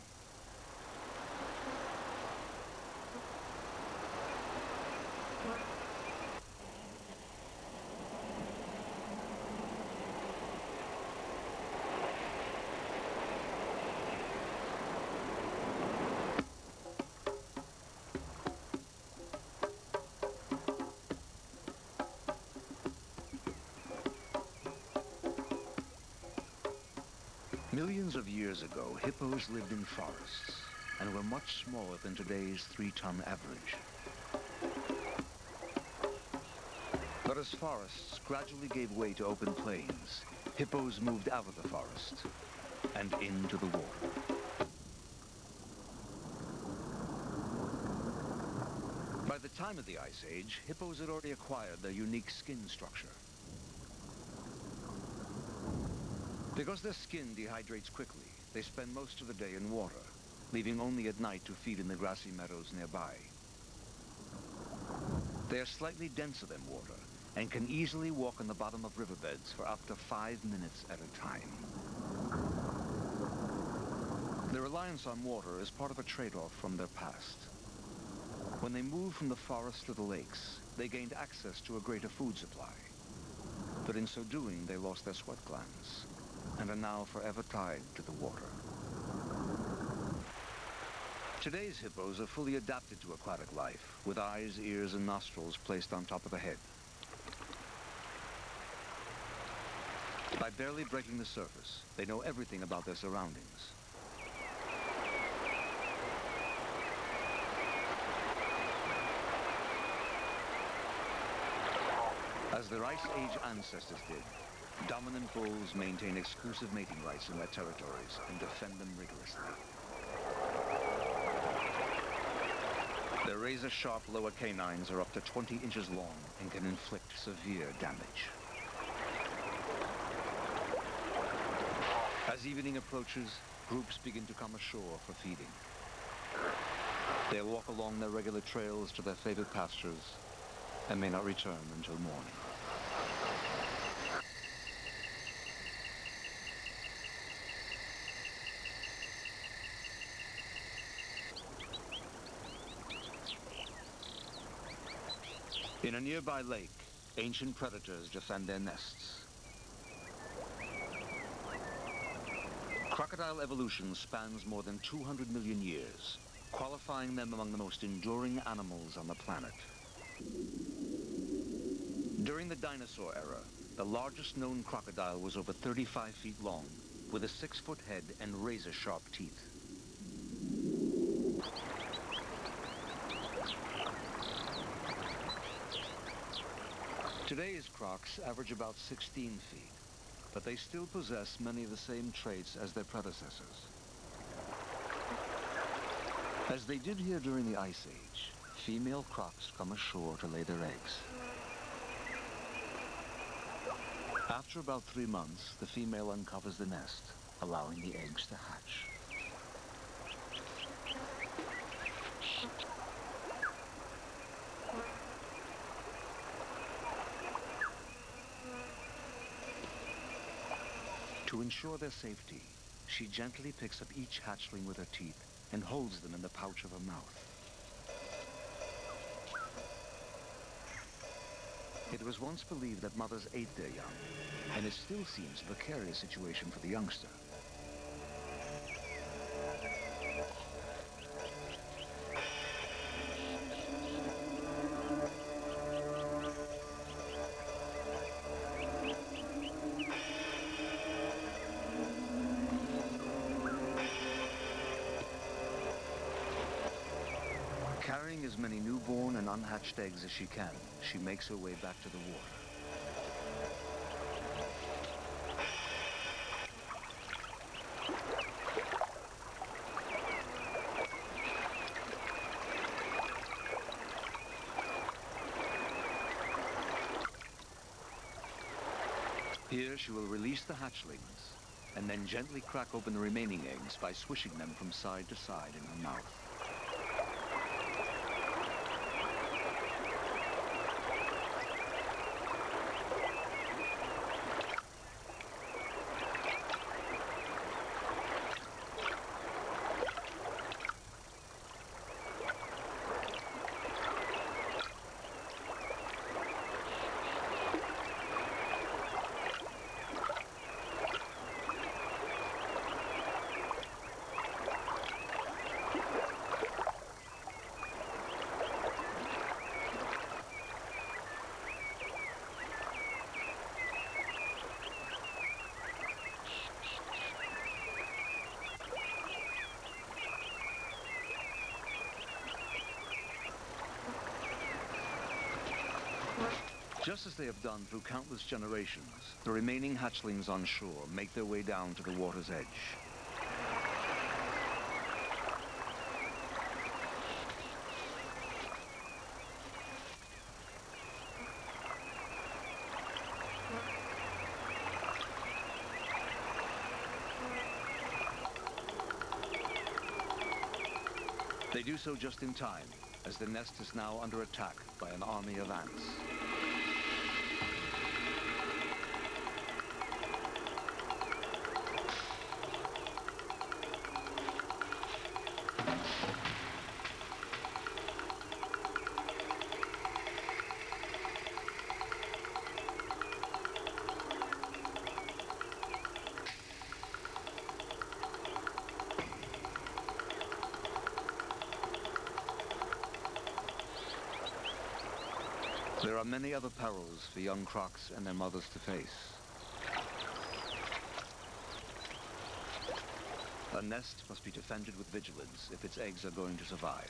Speaker 14: Millions of years ago, hippos lived in forests and were much smaller than today's 3-ton average. But as forests gradually gave way to open plains, hippos moved out of the forest and into the water. By the time of the Ice Age, hippos had already acquired their unique skin structure. Because their skin dehydrates quickly, they spend most of the day in water, leaving only at night to feed in the grassy meadows nearby. They are slightly denser than water and can easily walk on the bottom of riverbeds for up to 5 minutes at a time. Their reliance on water is part of a trade-off from their past. When they moved from the forest to the lakes, they gained access to a greater food supply. But in so doing, they lost their sweat glands and are now forever tied to the water. Today's hippos are fully adapted to aquatic life, with eyes, ears, and nostrils placed on top of the head. By barely breaking the surface, they know everything about their surroundings. As their Ice Age ancestors did, dominant bulls maintain exclusive mating rights in their territories and defend them rigorously. Their razor-sharp lower canines are up to 20 inches long and can inflict severe damage. As evening approaches, groups begin to come ashore for feeding. They'll walk along their regular trails to their favorite pastures and may not return until morning. In a nearby lake, ancient predators defend their nests. Crocodile evolution spans more than 200 million years, qualifying them among the most enduring animals on the planet. During the dinosaur era, the largest known crocodile was over 35 feet long, with a 6-foot head and razor-sharp teeth. Today's crocs average about 16 feet, but they still possess many of the same traits as their predecessors. As they did here during the Ice Age, female crocs come ashore to lay their eggs. After about 3 months, the female uncovers the nest, allowing the eggs to hatch. To ensure their safety, she gently picks up each hatchling with her teeth and holds them in the pouch of her mouth. It was once believed that mothers ate their young, and it still seems a precarious situation for the youngster. Carrying as many newborn and unhatched eggs as she can, she makes her way back to the water. Here she will release the hatchlings and then gently crack open the remaining eggs by swishing them from side to side in her mouth. Just as they have done through countless generations, the remaining hatchlings on shore make their way down to the water's edge. They do so just in time, as the nest is now under attack by an army of ants. There are many other perils for young crocs and their mothers to face. A nest must be defended with vigilance if its eggs are going to survive.